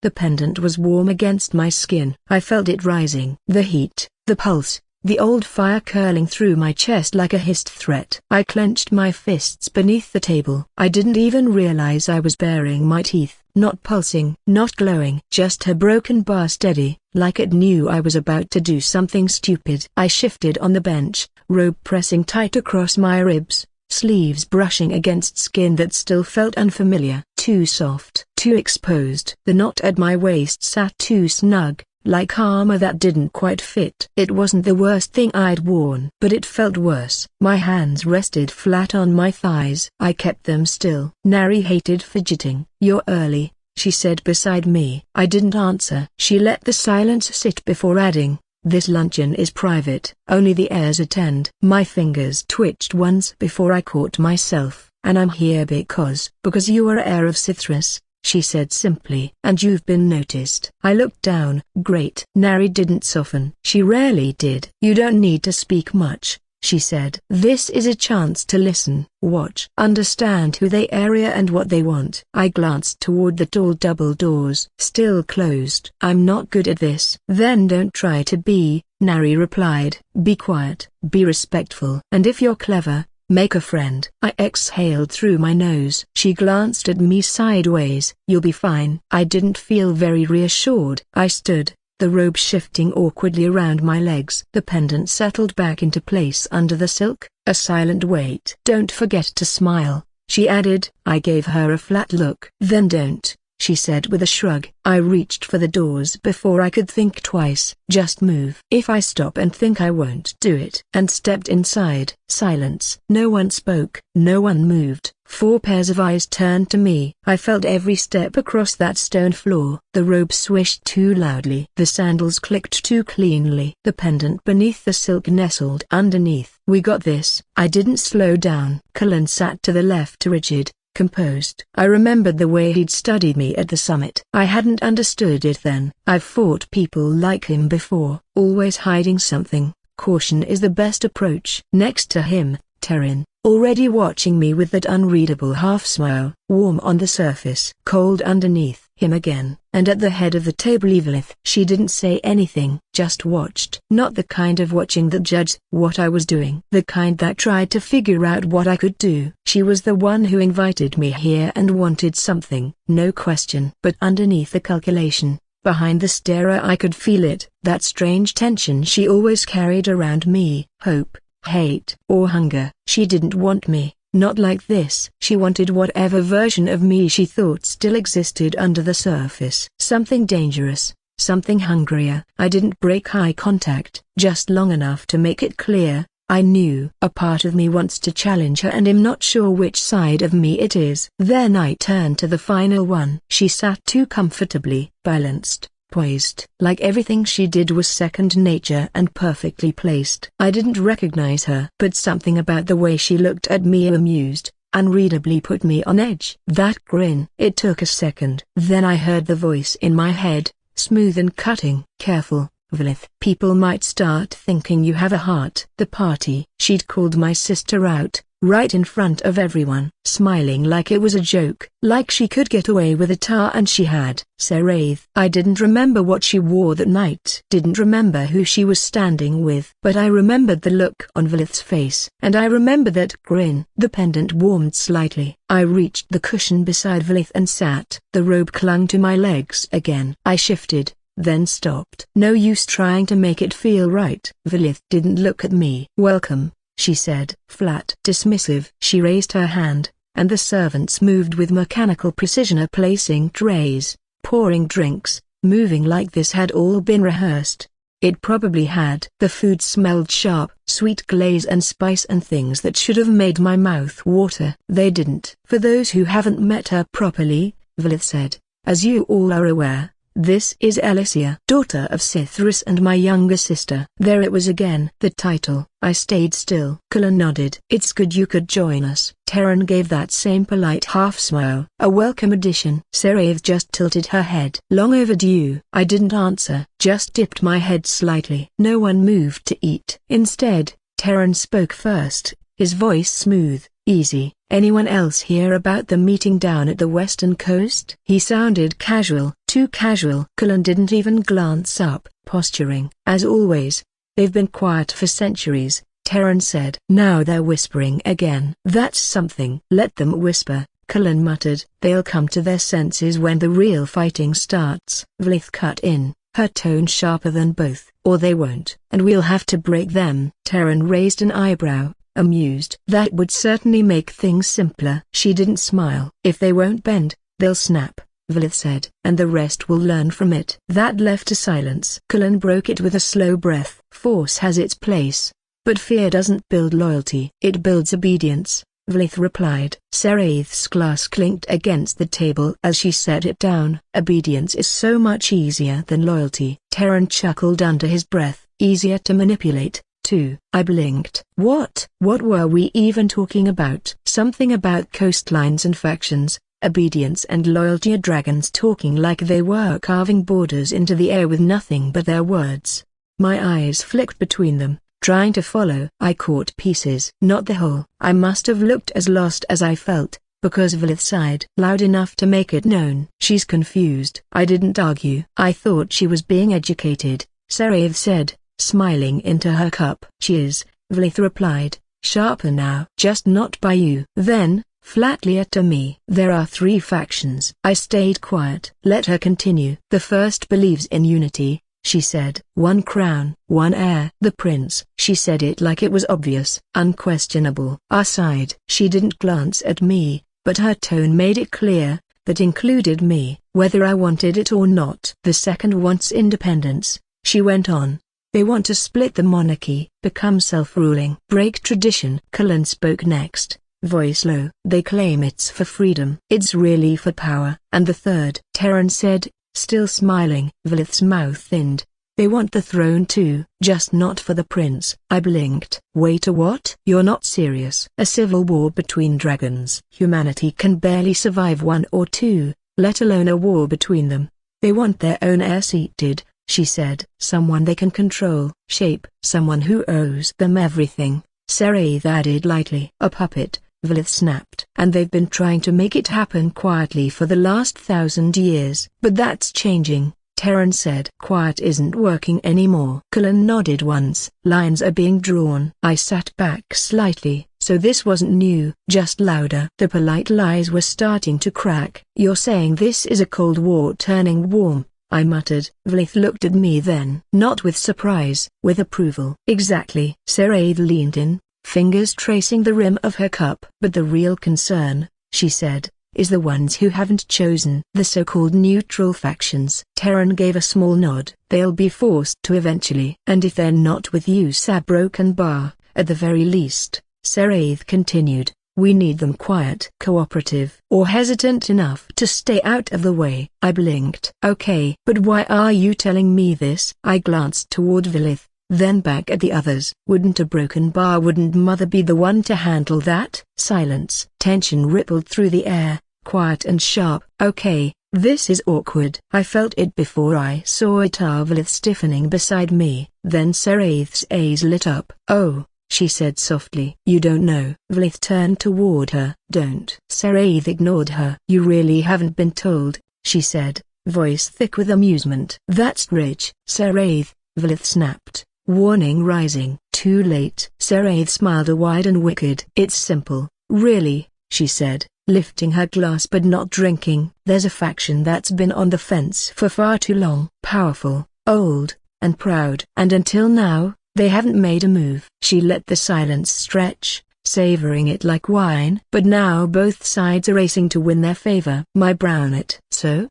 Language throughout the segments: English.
The pendant was warm against my skin. I felt it rising. The heat, the pulse, the old fire curling through my chest like a hissed threat. I clenched my fists beneath the table. I didn't even realize I was baring my teeth. Not pulsing, not glowing. Just her broken bar steady, like it knew I was about to do something stupid. I shifted on the bench, robe pressing tight across my ribs, sleeves brushing against skin that still felt unfamiliar. Too soft, too exposed. The knot at my waist sat too snug, like armor that didn't quite fit. It wasn't the worst thing I'd worn, but it felt worse. My hands rested flat on my thighs. I kept them still. Nari hated fidgeting. "You're early," she said beside me. I didn't answer. She let the silence sit before adding, "This luncheon is private. Only the heirs attend." My fingers twitched once before I caught myself. "And I'm here because you are heir of Cithras," she said simply. "And you've been noticed." I looked down. Great. Nari didn't soften. She rarely did. "You don't need to speak much," she said. "This is a chance to listen, watch, understand who they area and what they want." I glanced toward the tall double doors. Still closed. "I'm not good at this." "Then don't try to be," Nari replied. "Be quiet, be respectful. And if you're clever, make a friend." I exhaled through my nose. She glanced at me sideways. "You'll be fine." I didn't feel very reassured. I stood, the robe shifting awkwardly around my legs. The pendant settled back into place under the silk, a silent weight. "Don't forget to smile," she added. I gave her a flat look. "Then don't," she said with a shrug. I reached for the doors before I could think twice. "Just move." "If I stop and think I won't do it." And stepped inside. Silence. No one spoke. No one moved. 4 pairs of eyes turned to me. I felt every step across that stone floor. The robe swished too loudly. The sandals clicked too cleanly. The pendant beneath the silk nestled underneath. "We got this." I didn't slow down. Cullen sat to the left, rigid, composed. I remembered the way he'd studied me at the summit. I hadn't understood it then. I've fought people like him before, always hiding something. Caution is the best approach. Next to him, Terran, already watching me with that unreadable half-smile. Warm on the surface, cold underneath. Him again. And at the head of the table Evelith. She didn't say anything, just watched. Not the kind of watching that judged what I was doing. The kind that tried to figure out what I could do. She was the one who invited me here and wanted something, no question. But underneath the calculation, behind the stare I could feel it, that strange tension she always carried around me. Hope, hate, or hunger. She didn't want me. Not like this. She wanted whatever version of me she thought still existed under the surface. Something dangerous, something hungrier. I didn't break eye contact, just long enough to make it clear. I knew a part of me wants to challenge her and I'm not sure which side of me it is. Then I turned to the final one. She sat too comfortably, balanced, poised. Like everything she did was second nature and perfectly placed. I didn't recognize her, but something about the way she looked at me amused, unreadably put me on edge. That grin. It took a second. Then I heard the voice in my head, smooth and cutting. "Careful, Valith. People might start thinking you have a heart." The party. She'd called my sister out, right in front of everyone, smiling like it was a joke, like she could get away with it, and she had. Saraith. I didn't remember what she wore that night, didn't remember who she was standing with, but I remembered the look on Valith's face, and I remember that grin. The pendant warmed slightly. I reached the cushion beside Valith and sat. The robe clung to my legs again. I shifted, then stopped. No use trying to make it feel right. Valith didn't look at me. "Welcome," she said, flat, dismissive. She raised her hand, and the servants moved with mechanical precision, placing trays, pouring drinks, moving like this had all been rehearsed. It probably had. The food smelled sharp, sweet glaze and spice and things that should have made my mouth water. They didn't. "For those who haven't met her properly," Valith said, "as you all are aware, this is Elyssia, daughter of Cithras and my younger sister." There it was again. The title. I stayed still. Cullen nodded. "It's good you could join us." Terran gave that same polite half-smile. "A welcome addition." Saraith just tilted her head. "Long overdue." I didn't answer, just dipped my head slightly. No one moved to eat. Instead, Terran spoke first, his voice smooth, easy. "Anyone else hear about the meeting down at the western coast?" He sounded casual, Too casual. Cullen didn't even glance up, posturing. As always. They've been quiet for centuries, Terran said. Now they're whispering again. That's something. Let them whisper, Cullen muttered. They'll come to their senses when the real fighting starts. Vlith cut in, her tone sharper than both. Or they won't. And we'll have to break them. Terran raised an eyebrow, amused. That would certainly make things simpler. She didn't smile. If they won't bend, they'll snap, Vlith said. And the rest will learn from it. That left a silence. Cullen broke it with a slow breath. Force has its place. But fear doesn't build loyalty. It builds obedience, Vlith replied. Seraith's glass clinked against the table as she set it down. Obedience is so much easier than loyalty. Terran chuckled under his breath. Easier to manipulate, too. I blinked. What were we even talking about? Something about coastlines and factions, obedience and loyalty. Dragons talking like they were carving borders into the air with nothing but their words. My eyes flicked between them, trying to follow. I caught pieces. Not the whole. I must have looked as lost as I felt, because Vlith sighed loud enough to make it known. She's confused. I didn't argue. I thought she was being educated, Seraith said, smiling into her cup. She is, Vlith replied, sharper now. Just not by you. Then, flatly to me. There are 3 factions. I stayed quiet. Let her continue. The first believes in unity, she said. 1 crown, 1 heir. The prince. She said it like it was obvious. Unquestionable. Our side. She didn't glance at me, but her tone made it clear, that included me, whether I wanted it or not. The second wants independence, she went on. They want to split the monarchy, become self-ruling. Break tradition. Cullen spoke next, voice low. They claim it's for freedom. It's really for power. And the third, Terran said, still smiling. Vlith's mouth thinned. They want the throne too, just not for the prince. I blinked. Wait, a what? You're not serious. A civil war between dragons. Humanity can barely survive 1 or 2, let alone a war between them. They want their own heir seated, she said. Someone they can control, shape. Someone who owes them everything, Seraith added lightly. A puppet, Vlith snapped. And they've been trying to make it happen quietly for the last 1,000 years. But that's changing, Terran said. Quiet isn't working anymore. Cullen nodded once. Lines are being drawn. I sat back slightly, so this wasn't new, just louder. The polite lies were starting to crack. You're saying this is a cold war turning warm, I muttered. Vlith looked at me then. Not with surprise, with approval. Exactly. Seraith leaned in, fingers tracing the rim of her cup. But the real concern, she said, is the ones who haven't chosen. The so-called neutral factions. Terran gave a small nod. They'll be forced to eventually. And if they're not with you, broken bar, at the very least, Seraith continued, we need them quiet, cooperative, or hesitant enough to stay out of the way. I blinked. Okay. But why are you telling me this? I glanced toward Vlith, then back at the others. Wouldn't a broken bar, wouldn't Mother be the one to handle that? Silence. Tension rippled through the air, quiet and sharp. Okay, this is awkward. I felt it before I saw it. Vlith stiffening beside me, then Seraith's eyes lit up. Oh, she said softly. You don't know. Vlith turned toward her. Don't. Seraith ignored her. You really haven't been told, she said, voice thick with amusement. That's rich. Seraith, Vlith snapped, warning rising. Too late. Seraith smiled a wide and wicked. It's simple, really, she said, lifting her glass but not drinking. There's a faction that's been on the fence for far too long. Powerful, old, and proud. And until now, they haven't made a move. She let the silence stretch, savoring it like wine. But now both sides are racing to win their favor. My brownet. So,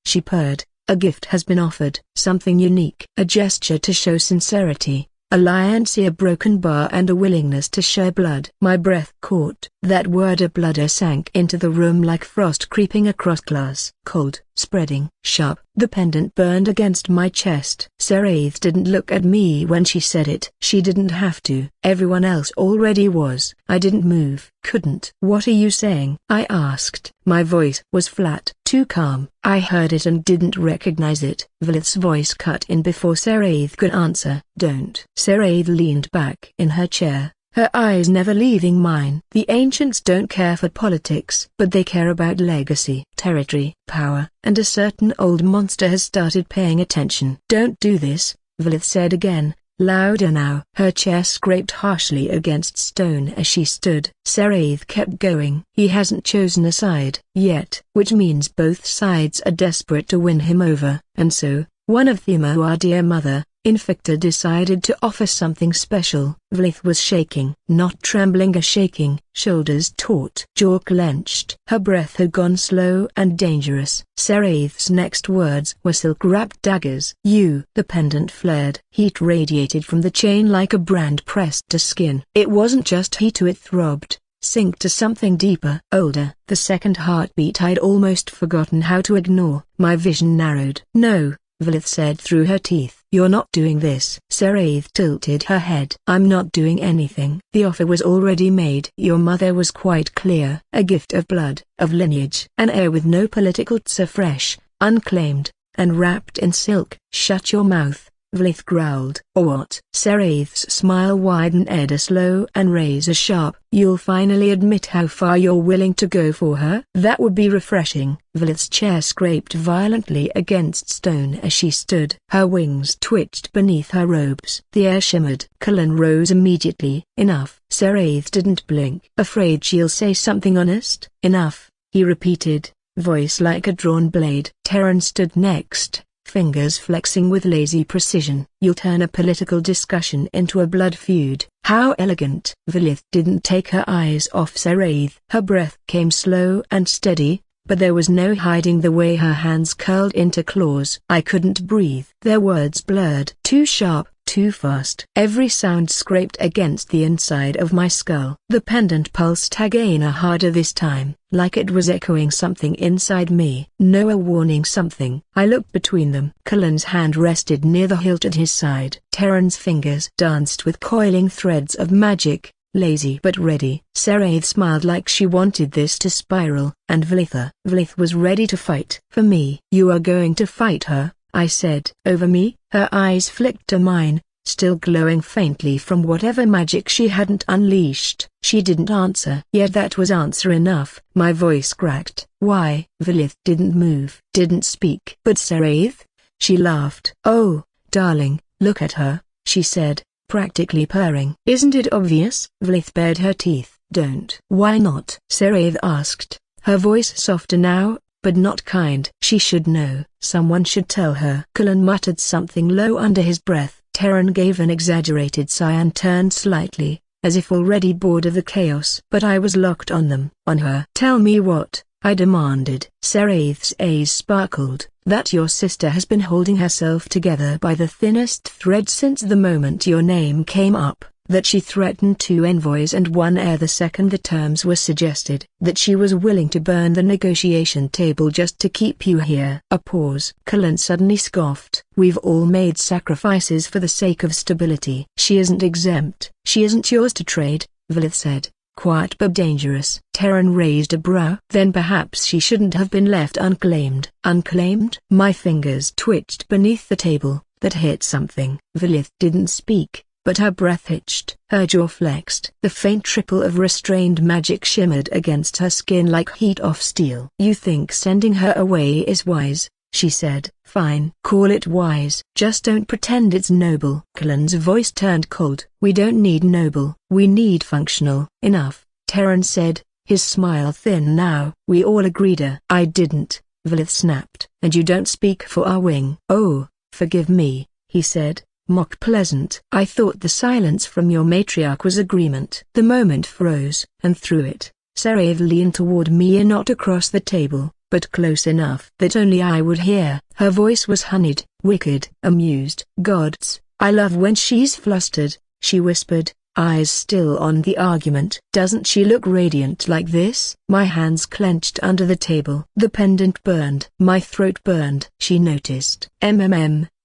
she purred, a gift has been offered. Something unique. A gesture to show sincerity, alliance, a broken bar, and a willingness to share blood. My breath caught. That word a blooder sank into the room like frost creeping across glass. Cold, spreading, sharp. The pendant burned against my chest. Seraith didn't look at me when she said it. She didn't have to. Everyone else already was. I didn't move. Couldn't. What are you saying? I asked. My voice was flat, too calm. I heard it and didn't recognize it. Vlith's voice cut in before Seraith could answer. Don't. Seraith leaned back in her chair, her eyes never leaving mine. The ancients don't care for politics, but they care about legacy, territory, power, and a certain old monster has started paying attention. Don't do this, Elyssia said again, louder now. Her chair scraped harshly against stone as she stood. Seraph kept going. He hasn't chosen a side yet, which means both sides are desperate to win him over, and so, one of them, our dear mother, Invicta, decided to offer something special. Elyssia was shaking, not trembling, shaking, shoulders taut, jaw clenched. Her breath had gone slow and dangerous. Seraph's next words were silk-wrapped daggers. You. The pendant flared. Heat radiated from the chain like a brand pressed to skin. It wasn't just heat, it throbbed, synced to something deeper, older. The second heartbeat I'd almost forgotten how to ignore. My vision narrowed. No, Elyssia said through her teeth. You're not doing this. Seraph tilted her head. I'm not doing anything. The offer was already made. Your mother was quite clear. A gift of blood, of lineage. An heir with no political ts, fresh, unclaimed, and wrapped in silk. Shut your mouth, Elyssia growled. Or what? Seraph's smile widened, a slow and razor-sharp. You'll finally admit how far you're willing to go for her? That would be refreshing. Elissia's chair scraped violently against stone as she stood. Her wings twitched beneath her robes. The air shimmered. Cullen rose immediately. Enough. Seraph didn't blink. Afraid she'll say something honest? Enough, he repeated, voice like a drawn blade. Terran stood next, fingers flexing with lazy precision. You'll turn a political discussion into a blood feud. How elegant. Elyssia didn't take her eyes off Seraph. Her breath came slow and steady, but there was no hiding the way her hands curled into claws. I couldn't breathe. Their words blurred. Too sharp, too fast. Every sound scraped against the inside of my skull. The pendant pulsed again, harder this time, like it was echoing something inside me. No, a warning something. I looked between them. Cullen's hand rested near the hilt at his side. Terran's fingers danced with coiling threads of magic, lazy but ready. Seraph smiled like she wanted this to spiral, and Elyssia was ready to fight. For me. You are going to fight her, I said. Over me? Her eyes flicked to mine, still glowing faintly from whatever magic she hadn't unleashed. She didn't answer. Yet that was answer enough. My voice cracked. Why? Elyssia didn't move, didn't speak. But Seraph? She laughed. Oh, darling, look at her, she said, practically purring. Isn't it obvious? Elyssia bared her teeth. Don't. Why not? Seraph asked, her voice softer now, but not kind. She should know. Someone should tell her. Cullen muttered something low under his breath. Terran gave an exaggerated sigh and turned slightly, as if already bored of the chaos. But I was locked on them. On her. Tell me what? I demanded. Seraph's eyes sparkled. That your sister has been holding herself together by the thinnest thread since the moment your name came up. That she threatened 2 envoys and 1 heir the second the terms were suggested. That she was willing to burn the negotiation table just to keep you here. A pause. Cullen suddenly scoffed. We've all made sacrifices for the sake of stability. She isn't exempt. She isn't yours to trade, Elyssia said, quiet but dangerous. Terran raised a brow. Then perhaps she shouldn't have been left unclaimed. Unclaimed? My fingers twitched beneath the table. That hit something. Elyssia didn't speak, but her breath hitched. Her jaw flexed. The faint trickle of restrained magic shimmered against her skin like heat off steel. You think sending her away is wise, she said. Fine. Call it wise. Just don't pretend it's noble. Cullen's voice turned cold. We don't need noble. We need functional. Enough, Terran said, his smile thin now. We all agreed. I didn't, Elyssia snapped. And you don't speak for our wing. Oh, forgive me, he said, mock pleasant. I thought the silence from your matriarch was agreement. The moment froze, and through it, Seraph leaned toward me, not across the table, but close enough that only I would hear. Her voice was honeyed, wicked, amused. Gods, I love when she's flustered, she whispered, eyes still on the argument. Doesn't she look radiant like this? My hands clenched under the table. The pendant burned. My throat burned. She noticed.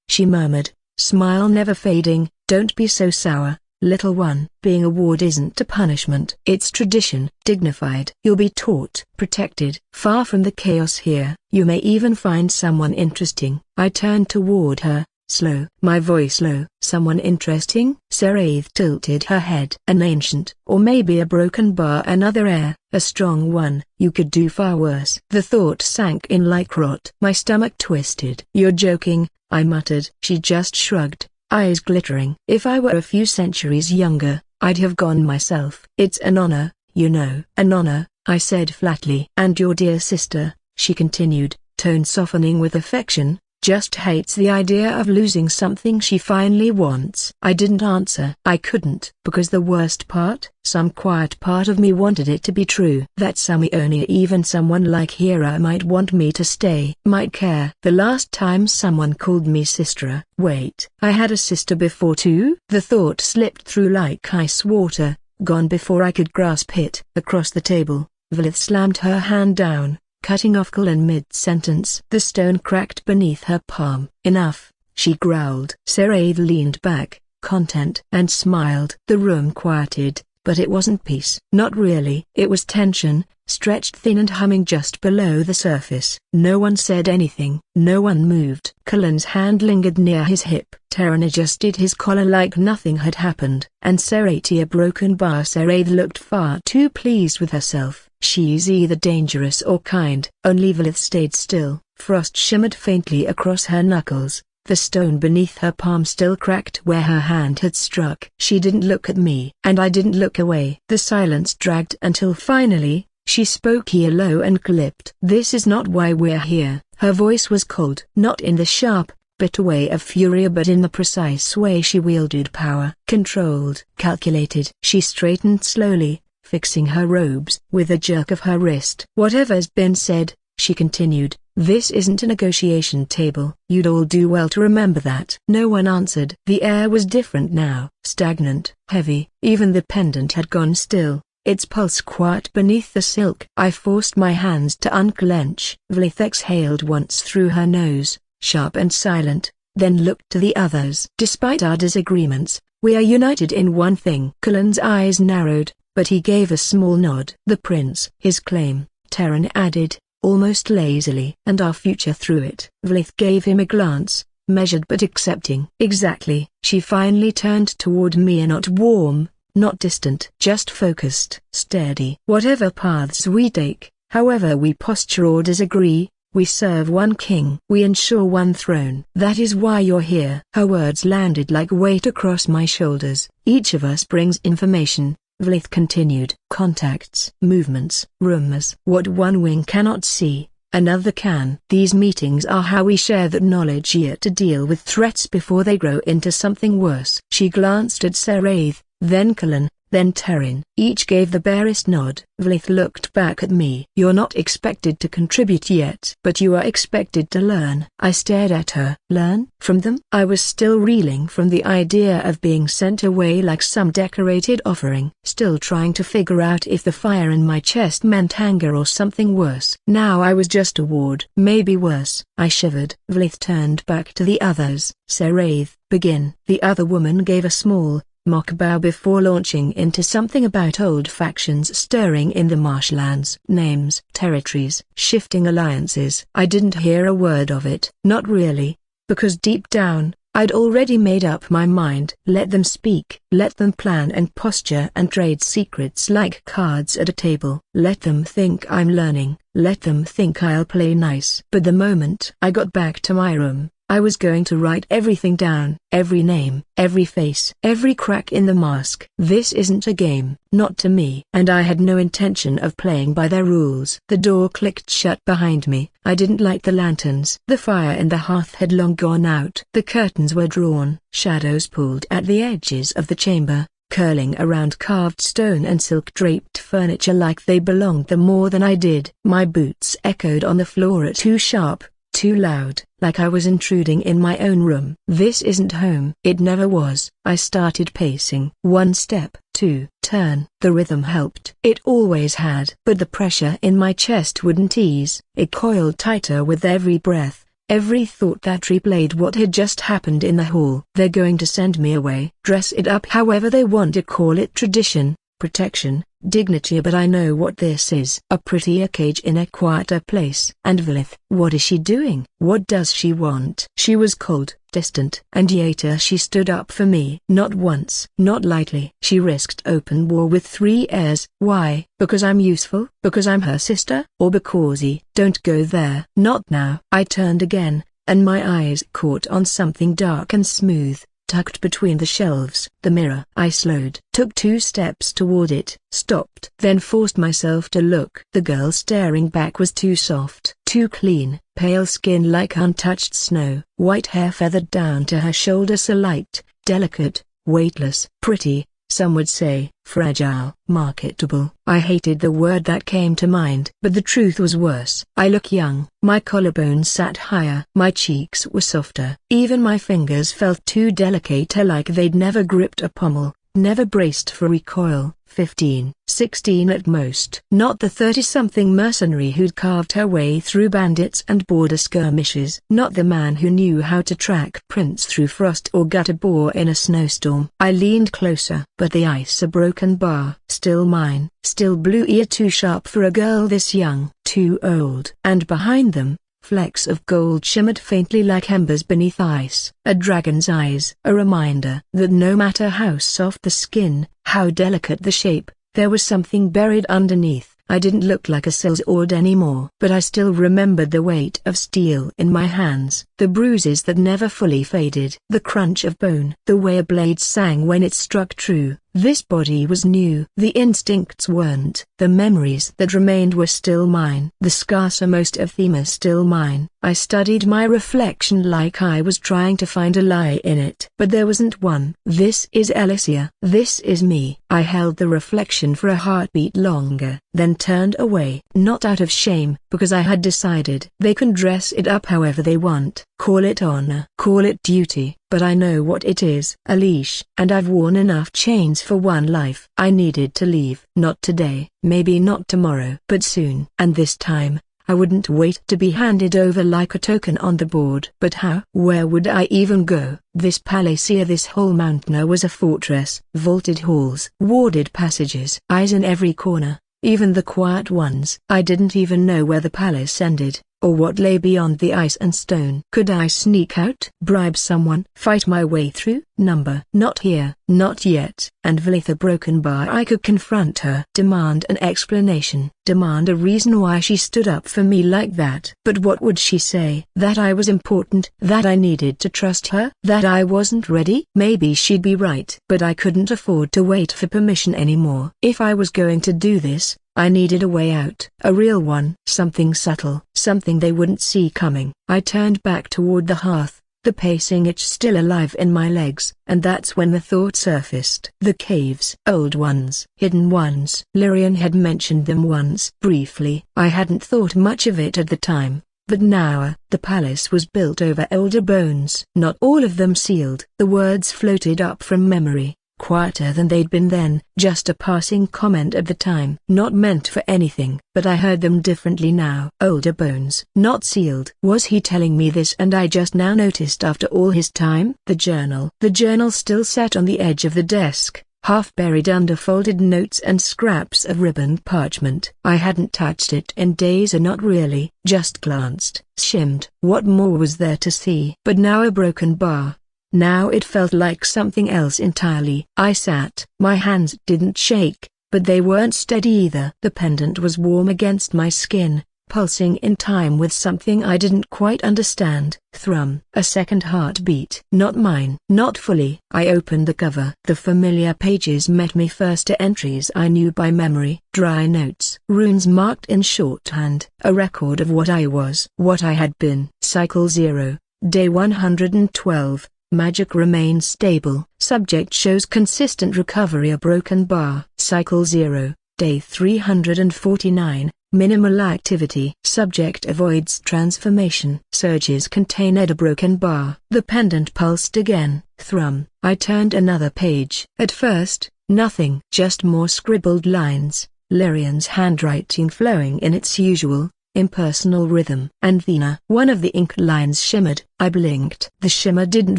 She murmured, smile never fading. Don't be so sour, little one. Being a ward isn't a punishment. It's tradition. Dignified. You'll be taught. Protected. Far from the chaos here. You may even find someone interesting. I turned toward her, slow. My voice low. Someone interesting? Seraith tilted her head. An ancient, or maybe a broken bar, another heir, a strong one. You could do far worse. The thought sank in like rot. My stomach twisted. You're joking, I muttered. She just shrugged, eyes glittering. If I were a few centuries younger, I'd have gone myself. It's an honor, you know. An honor, I said flatly. And your dear sister, she continued, tone softening with affection, just hates the idea of losing something she finally wants. I didn't answer. I couldn't, because the worst part, some quiet part of me wanted it to be true. That only even someone like Hera might want me to stay. Might care. The last time someone called me sister. Wait, I had a sister before too? The thought slipped through like ice water, gone before I could grasp it. Across the table, Elyssia slammed her hand down, cutting off Cullen mid-sentence. The stone cracked beneath her palm. Enough, she growled. Seraith leaned back, content, and smiled. The room quieted, but it wasn't peace. Not really. It was tension, stretched thin and humming just below the surface. No one said anything. No one moved. Cullen's hand lingered near his hip. Terran adjusted his collar like nothing had happened. And Seraith, a broken bar. Seraith looked far too pleased with herself. She's either dangerous or kind. Only Elyssia stayed still. Frost shimmered faintly across her knuckles. The stone beneath her palm still cracked where her hand had struck. She didn't look at me, and I didn't look away. The silence dragged until finally, she spoke here low and clipped. This is not why we're here. Her voice was cold. Not in the sharp, bitter way of fury, but in the precise way she wielded power. Controlled, calculated. She straightened slowly, fixing her robes with a jerk of her wrist. Whatever's been said, she continued, this isn't a negotiation table. You'd all do well to remember that. No one answered. The air was different now, stagnant, heavy. Even the pendant had gone still, its pulse quiet beneath the silk. I forced my hands to unclench. Elyssia exhaled once through her nose, sharp and silent, then looked to the others. Despite our disagreements, we are united in one thing. Cullen's eyes narrowed, but he gave a small nod. The prince, his claim, Terran added, almost lazily. And our future through it. Elyssia gave him a glance, measured but accepting. Exactly. She finally turned toward me, not warm, not distant, just focused. Steady. Whatever paths we take, however we posture or disagree, we serve one king. We ensure one throne. That is why you're here. Her words landed like weight across my shoulders. Each of us brings information, Elyssia continued. Contacts, movements, rumors. What one wing cannot see, another can. These meetings are how we share that knowledge yet to deal with threats before they grow into something worse. She glanced at Seraith, then Cullen, then Terran. Each gave the barest nod. Elyssia looked back at me. You're not expected to contribute yet, but you are expected to learn. I stared at her. Learn? From them? I was still reeling from the idea of being sent away like some decorated offering. Still trying to figure out if the fire in my chest meant anger or something worse. Now I was just a ward. Maybe worse. I shivered. Elyssia turned back to the others. Seraith, begin. The other woman gave a small, mock bow before launching into something about old factions stirring in the marshlands. Names, territories, shifting alliances. I didn't hear a word of it. Not really, because deep down, I'd already made up my mind. Let them speak. Let them plan and posture and trade secrets like cards at a table. Let them think I'm learning. Let them think I'll play nice. But the moment I got back to my room, I was going to write everything down, every name, every face, every crack in the mask. This isn't a game, not to me. And I had no intention of playing by their rules. The door clicked shut behind me. I didn't light the lanterns. The fire in the hearth had long gone out. The curtains were drawn, shadows pulled at the edges of the chamber, curling around carved stone and silk-draped furniture like they belonged there more than I did. My boots echoed on the floor too sharp, too loud, like I was intruding in my own room. This isn't home. It never was. I started pacing. One step, two, turn. The rhythm helped. It always had. But the pressure in my chest wouldn't ease. It coiled tighter with every breath, every thought that replayed what had just happened in the hall. They're going to send me away. Dress it up however they want to call it, tradition, protection, dignity, but I know what this is. A prettier cage in a quieter place. And Vilith, what is she doing? What does she want? She was cold, distant, and yet she stood up for me. Not once, not lightly. She risked open war with 3 heirs. Why? Because I'm useful? Because I'm her sister? Or because don't go there. Not now. I turned again, and my eyes caught on something dark and smooth, tucked between the shelves. The mirror. I slowed, took 2 steps toward it, stopped, then forced myself to look. The girl staring back was too soft, too clean, pale skin like untouched snow, white hair feathered down to her shoulders, so light, delicate, weightless, pretty, some would say, fragile, marketable. I hated the word that came to mind, but the truth was worse. I look young. My collarbones sat higher. My cheeks were softer. Even my fingers felt too delicate, like they'd never gripped a pommel, never braced for recoil. 15, 16 at most. Not the 30-something mercenary who'd carved her way through bandits and border skirmishes. Not the man who knew how to track prints through frost or gut a boar in a snowstorm. I leaned closer, but the ice, a broken bar, still mine, still blue, ear too sharp for a girl this young, too old. And behind them, flecks of gold shimmered faintly like embers beneath ice. A dragon's eyes. A reminder that no matter how soft the skin, how delicate the shape, there was something buried underneath. I didn't look like a sellsword anymore, but I still remembered the weight of steel in my hands, the bruises that never fully faded, the crunch of bone, the way a blade sang when it struck true. This body was new. The instincts weren't. The memories that remained were still mine. The scarcer most of them are still mine. I studied my reflection like I was trying to find a lie in it. But there wasn't one. This is Elyssia. This is me. I held the reflection for a heartbeat longer, then turned away. Not out of shame, because I had decided. They can dress it up however they want. Call it honor. Call it duty. But I know what it is. A leash. And I've worn enough chains for one life. I needed to leave. Not today, maybe not tomorrow, but soon. And this time, I wouldn't wait to be handed over like a token on the board. But how? Where would I even go? This palace, this whole mountain was a fortress. Vaulted halls, warded passages, eyes in every corner, even the quiet ones. I didn't even know where the palace ended, or what lay beyond the ice and stone. Could I sneak out? Bribe someone? Fight my way through? Number. Not here. Not yet. And with a broken bar I could confront her. Demand an explanation. Demand a reason why she stood up for me like that. But what would she say? That I was important? That I needed to trust her? That I wasn't ready? Maybe she'd be right. But I couldn't afford to wait for permission anymore. If I was going to do this, I needed a way out, a real one. Something subtle, something they wouldn't see coming. I turned back toward the hearth, the pacing itch still alive in my legs, and that's when the thought surfaced. The caves. Old ones. Hidden ones. Lyrian had mentioned them once. Briefly. I hadn't thought much of it at the time, but now, the palace was built over older bones. Not all of them sealed. The words floated up from memory, quieter than they'd been then, just a passing comment at the time. Not meant for anything, but I heard them differently now. Older bones. Not sealed. Was he telling me this and I just now noticed after all his time? The journal. The journal still sat on the edge of the desk, half buried under folded notes and scraps of ribboned parchment. I hadn't touched it in days, or not really, just glanced, skimmed. What more was there to see? But now a broken bar. Now it felt like something else entirely. I sat. My hands didn't shake, but they weren't steady either. The pendant was warm against my skin, pulsing in time with something I didn't quite understand. Thrum. A second heartbeat. Not mine. Not fully. I opened the cover. The familiar pages met me first. Entries I knew by memory. Dry notes. Runes marked in shorthand. A record of what I was. What I had been. Cycle 0. Day 112. Magic remains stable. Subject shows consistent recovery. A broken bar. Cycle 0, day 349, minimal activity. Subject avoids transformation. Surges contained a broken bar. The pendant pulsed again. Thrum. I turned another page. At first, nothing. Just more scribbled lines. Lyrian's handwriting flowing in its usual, impersonal rhythm. And then one of the ink lines shimmered. I blinked. The shimmer didn't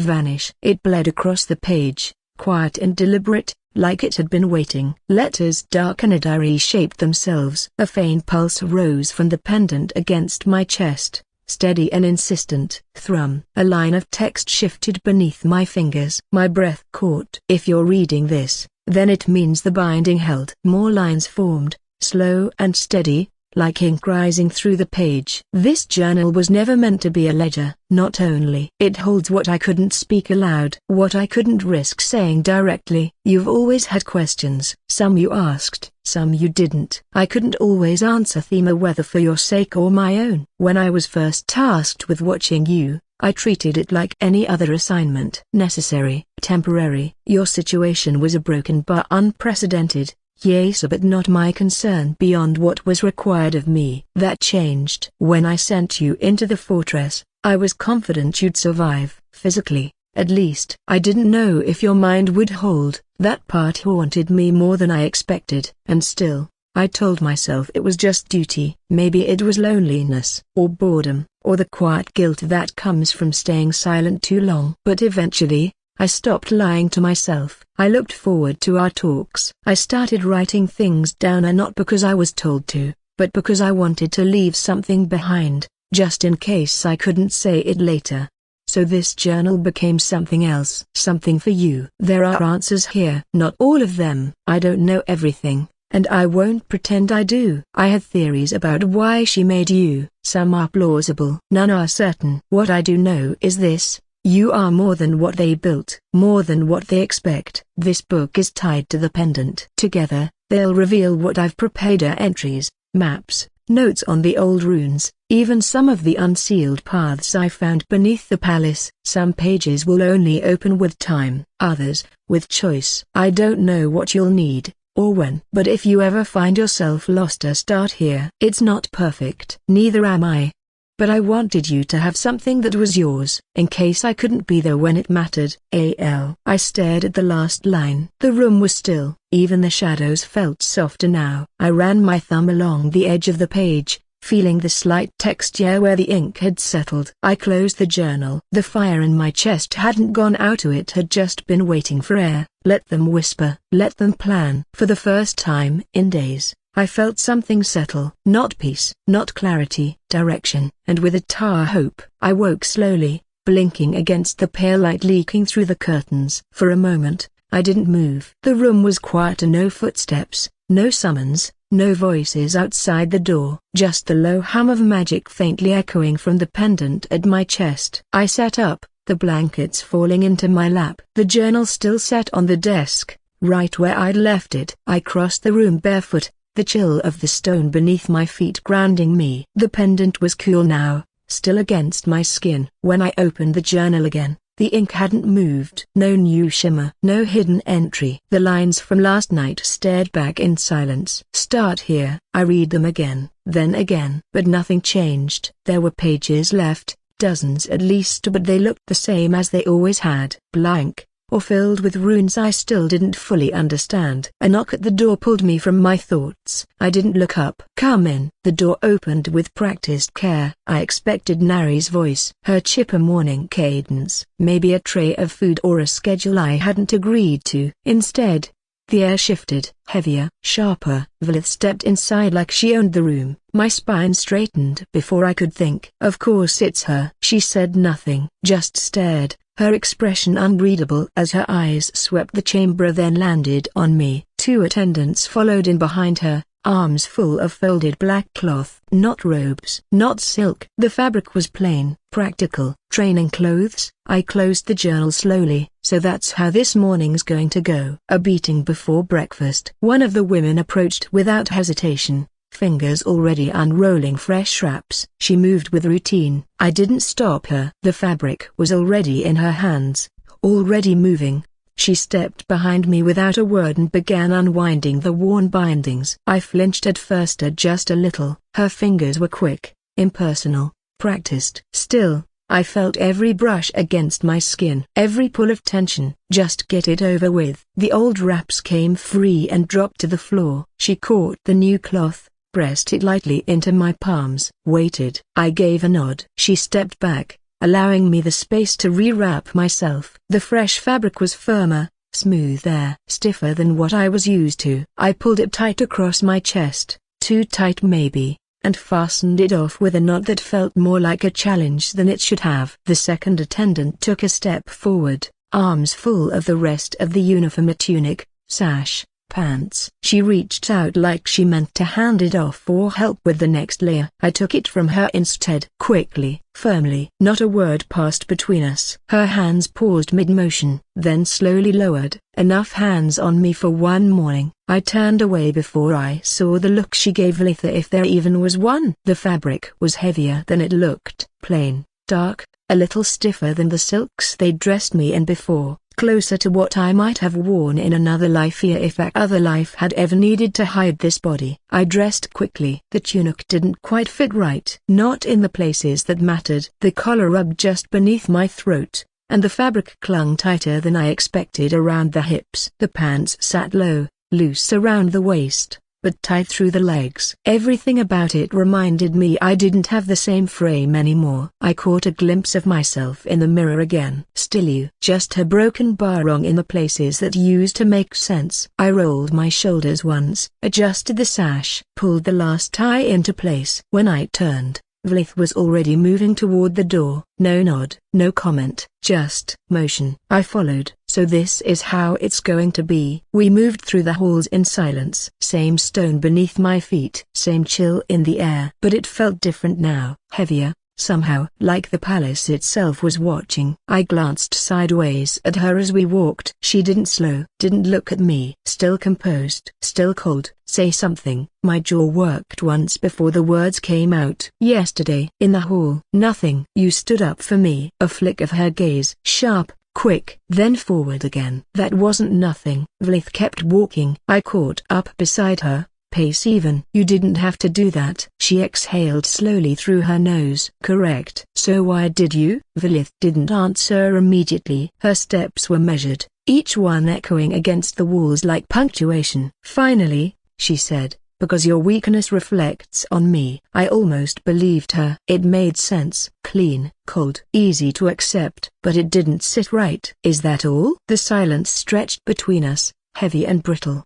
vanish. It bled across the page, quiet and deliberate, like it had been waiting. Letters dark and diary shaped themselves. A faint pulse rose from the pendant against my chest, steady and insistent. Thrum. A line of text shifted beneath my fingers. My breath caught. If you're reading this, then it means the binding held. More lines formed, slow and steady, like ink rising through the page. This journal was never meant to be a ledger. Not only it holds what I couldn't speak aloud, what I couldn't risk saying directly. You've always had questions. Some you asked, some you didn't. I couldn't always answer them, whether for your sake or my own. When I was first tasked with watching you, I treated it like any other assignment. Necessary, temporary. Your situation was a broken but unprecedented. Yes, but not my concern beyond what was required of me. That changed. When I sent you into the fortress, I was confident you'd survive, physically, at least. I didn't know if your mind would hold. That part haunted me more than I expected. And still, I told myself it was just duty. Maybe it was loneliness, or boredom, or the quiet guilt that comes from staying silent too long. But eventually, I stopped lying to myself. I looked forward to our talks. I started writing things down, and not because I was told to, but because I wanted to leave something behind, just in case I couldn't say it later. So this journal became something else. Something for you. There are answers here. Not all of them. I don't know everything, and I won't pretend I do. I had theories about why she made you. Some are plausible. None are certain. What I do know is this. You are more than what they built, more than what they expect. This book is tied to the pendant. Together, they'll reveal what I've prepared: entries, maps, notes on the old runes, even some of the unsealed paths I found beneath the palace. Some pages will only open with time, others, with choice. I don't know what you'll need, or when. But if you ever find yourself lost, start here. It's not perfect. Neither am I. But I wanted you to have something that was yours, in case I couldn't be there when it mattered. I stared at the last line. The room was still, even the shadows felt softer now. I ran my thumb along the edge of the page, feeling the slight texture where the ink had settled. I closed the journal. The fire in my chest hadn't gone out, it had just been waiting for air. Let them whisper, let them plan. For the first time in days, I felt something settle. Not peace, not clarity, direction. And with a tiny hope, I woke slowly, blinking against the pale light leaking through the curtains. For a moment, I didn't move. The room was quiet, and no footsteps, no summons, no voices outside the door. Just the low hum of magic faintly echoing from the pendant at my chest. I sat up, the blankets falling into my lap. The journal still sat on the desk, right where I'd left it. I crossed the room barefoot, the chill of the stone beneath my feet grounding me. The pendant was cool now, still against my skin. When I opened the journal again, the ink hadn't moved. No new shimmer, no hidden entry. The lines from last night stared back in silence. Start here. I read them again, then again. But nothing changed. There were pages left, dozens at least, but they looked the same as they always had. Blank, or filled with runes I still didn't fully understand. A knock at the door pulled me from my thoughts. I didn't look up. Come in. The door opened with practiced care. I expected Nari's voice, her chipper morning cadence, maybe a tray of food or a schedule I hadn't agreed to. Instead, the air shifted, heavier, sharper. Valith stepped inside like she owned the room. My spine straightened before I could think. Of course it's her. She said nothing, just stared, her expression unreadable as her eyes swept the chamber, then landed on me. Two attendants followed in behind her, arms full of folded black cloth. Not robes, not silk. The fabric was plain, practical, training clothes. I closed the journal slowly. So that's how this morning's going to go. A beating before breakfast. One of the women approached without hesitation, fingers already unrolling fresh wraps. She moved with routine. I didn't stop her. The fabric was already in her hands, already moving. She stepped behind me without a word and began unwinding the worn bindings. I flinched at first, just a little. Her fingers were quick, impersonal, practiced. Still, I felt every brush against my skin, every pull of tension. Just get it over with. The old wraps came free and dropped to the floor. She caught the new cloth, pressed it lightly into my palms, waited. I gave a nod. She stepped back, allowing me the space to rewrap myself. The fresh fabric was firmer, smooth air, stiffer than what I was used to. I pulled it tight across my chest, too tight maybe, and fastened it off with a knot that felt more like a challenge than it should have. The second attendant took a step forward, arms full of the rest of the uniform, a tunic, sash, pants. She reached out like she meant to hand it off or help with the next layer. I took it from her instead. Quickly, firmly. Not a word passed between us. Her hands paused mid-motion, then slowly lowered. Enough hands on me for one morning. I turned away before I saw the look she gave Elyssia, if there even was one. The fabric was heavier than it looked. Plain, dark, a little stiffer than the silks they'd dressed me in before. Closer to what I might have worn in another life, if that other life had ever needed to hide this body. I dressed quickly. The tunic didn't quite fit right. Not in the places that mattered. The collar rubbed just beneath my throat, and the fabric clung tighter than I expected around the hips. The pants sat low, loose around the waist, but tight through the legs. Everything about it reminded me I didn't have the same frame anymore. I caught a glimpse of myself in the mirror again. Still you. Just a broken bar wrong in the places that used to make sense. I rolled my shoulders once, adjusted the sash, pulled the last tie into place. When I turned, Elyssia was already moving toward the door. No nod, no comment, just motion. I followed. So this is how it's going to be. We moved through the halls in silence. Same stone beneath my feet. Same chill in the air. But it felt different now. Heavier, somehow. Like the palace itself was watching. I glanced sideways at her as we walked. She didn't slow. Didn't look at me. Still composed. Still cold. Say something. My jaw worked once before the words came out. Yesterday. In the hall. Nothing. You stood up for me. A flick of her gaze. Sharp. Quick, then forward again. That wasn't nothing. Elyssia kept walking. I caught up beside her, pace even. You didn't have to do that. She exhaled slowly through her nose. Correct. So why did you? Elyssia didn't answer immediately. Her steps were measured, each one echoing against the walls like punctuation. Finally, she said, because your weakness reflects on me. I almost believed her. It made sense. Clean, cold, easy to accept, but it didn't sit right. Is that all? The silence stretched between us, heavy and brittle.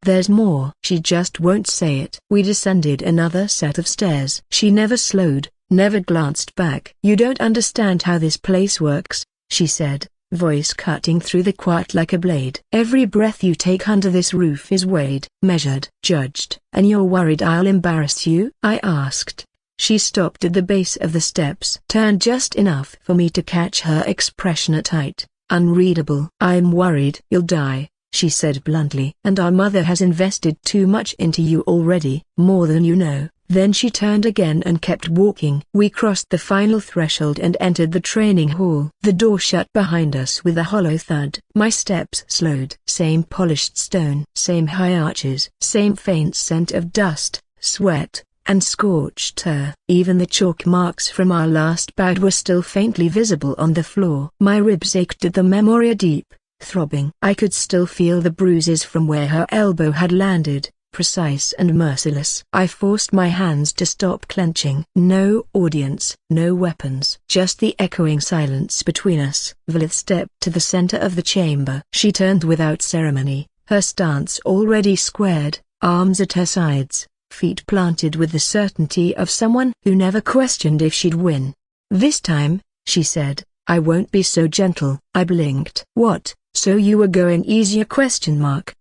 There's more. She just won't say it. We descended another set of stairs. She never slowed, never glanced back. You don't understand how this place works, she said, voice cutting through the quiet like a blade. Every breath you take under this roof is weighed, measured, judged. And you're worried I'll embarrass you? I asked. She stopped at the base of the steps, turned just enough for me to catch her expression, a tight, unreadable. I'm worried you'll die, she said bluntly. And our mother has invested too much into you already, more than you know. Then she turned again and kept walking. We crossed the final threshold and entered the training hall. The door shut behind us with a hollow thud. My steps slowed. Same polished stone. Same high arches. Same faint scent of dust, sweat, and scorched earth. Even the chalk marks from our last bout were still faintly visible on the floor. My ribs ached at the memory, deep, throbbing. I could still feel the bruises from where her elbow had landed, precise and merciless. I forced my hands to stop clenching. No audience, no weapons. Just the echoing silence between us. Elyssia stepped to the center of the chamber. She turned without ceremony, her stance already squared, arms at her sides, feet planted with the certainty of someone who never questioned if she'd win. This time, she said, I won't be so gentle. I blinked. What? So you were going easier? ?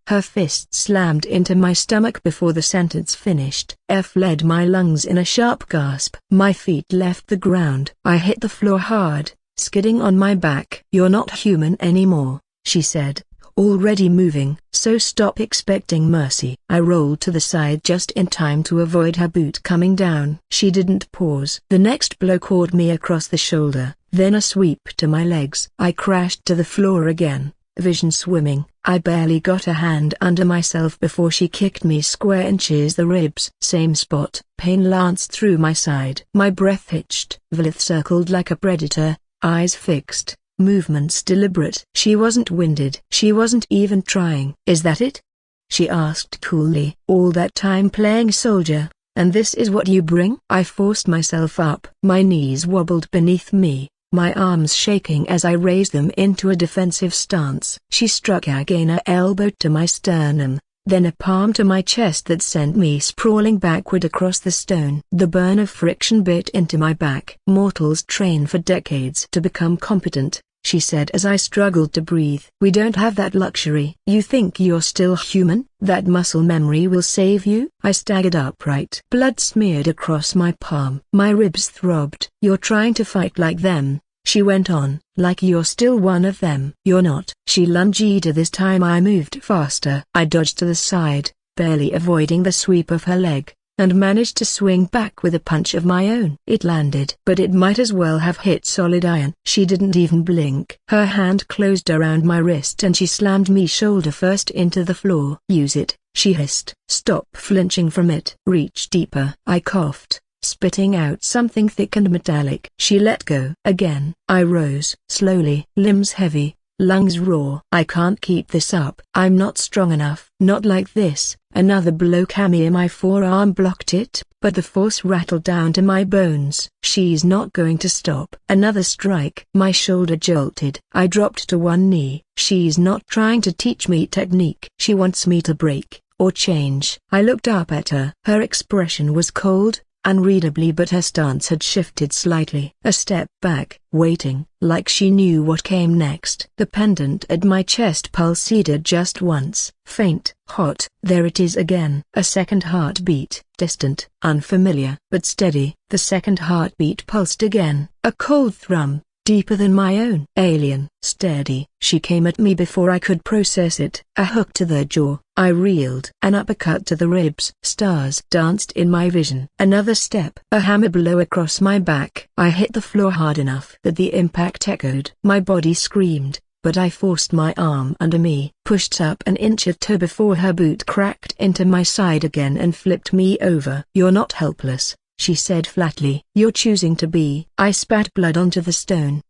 Her fist slammed into my stomach before the sentence finished. Air fled my lungs in a sharp gasp. My feet left the ground. I hit the floor hard, skidding on my back. You're not human anymore, she said, already moving. So stop expecting mercy. I rolled to the side just in time to avoid her boot coming down. She didn't pause. The next blow caught me across the shoulder, then a sweep to my legs. I crashed to the floor again, vision swimming. I barely got a hand under myself before she kicked me square inches the ribs. Same spot. Pain lanced through my side. My breath hitched. Elyssia circled like a predator, eyes fixed, movements deliberate. She wasn't winded. She wasn't even trying. Is that it? She asked coolly. All that time playing soldier, and this is what you bring? I forced myself up. My knees wobbled beneath me, my arms shaking as I raised them into a defensive stance. She struck again, a elbow to my sternum, then a palm to my chest that sent me sprawling backward across the stone. The burn of friction bit into my back. "Mortals train for decades to become competent," she said as I struggled to breathe. "We don't have that luxury." "You think you're still human? That muscle memory will save you?" I staggered upright. Blood smeared across my palm. My ribs throbbed. "You're trying to fight like them," she went on, "like you're still one of them." "You're not." She lunged. This time I moved faster. I dodged to the side, barely avoiding the sweep of her leg, and managed to swing back with a punch of my own. It landed, but it might as well have hit solid iron. She didn't even blink. Her hand closed around my wrist and she slammed me shoulder first into the floor. "Use it," she hissed. "Stop flinching from it. Reach deeper." I coughed, spitting out something thick and metallic. She let go. Again. I rose slowly, limbs heavy, lungs raw. "I can't keep this up. I'm not strong enough." "Not like this." Another blow came in. My forearm blocked it, but the force rattled down to my bones. "She's not going to stop." Another strike. My shoulder jolted. I dropped to one knee. "She's not trying to teach me technique. She wants me to break, or change." I looked up at her. Her expression was cold, unreadably, but her stance had shifted slightly. A step back, waiting, like she knew what came next. The pendant at my chest pulsated just once. Faint, hot. There it is again. A second heartbeat. Distant, unfamiliar, but steady. The second heartbeat pulsed again. A cold thrum, deeper than my own. Alien. Steady. She came at me before I could process it. A hook to the jaw. I reeled. An uppercut to the ribs. Stars danced in my vision. Another step. A hammer blow across my back. I hit the floor hard enough that the impact echoed. My body screamed, but I forced my arm under me, pushed up an inch or two before her boot cracked into my side again and flipped me over. "You're not helpless," she said flatly. "You're choosing to be." I spat blood onto the stone.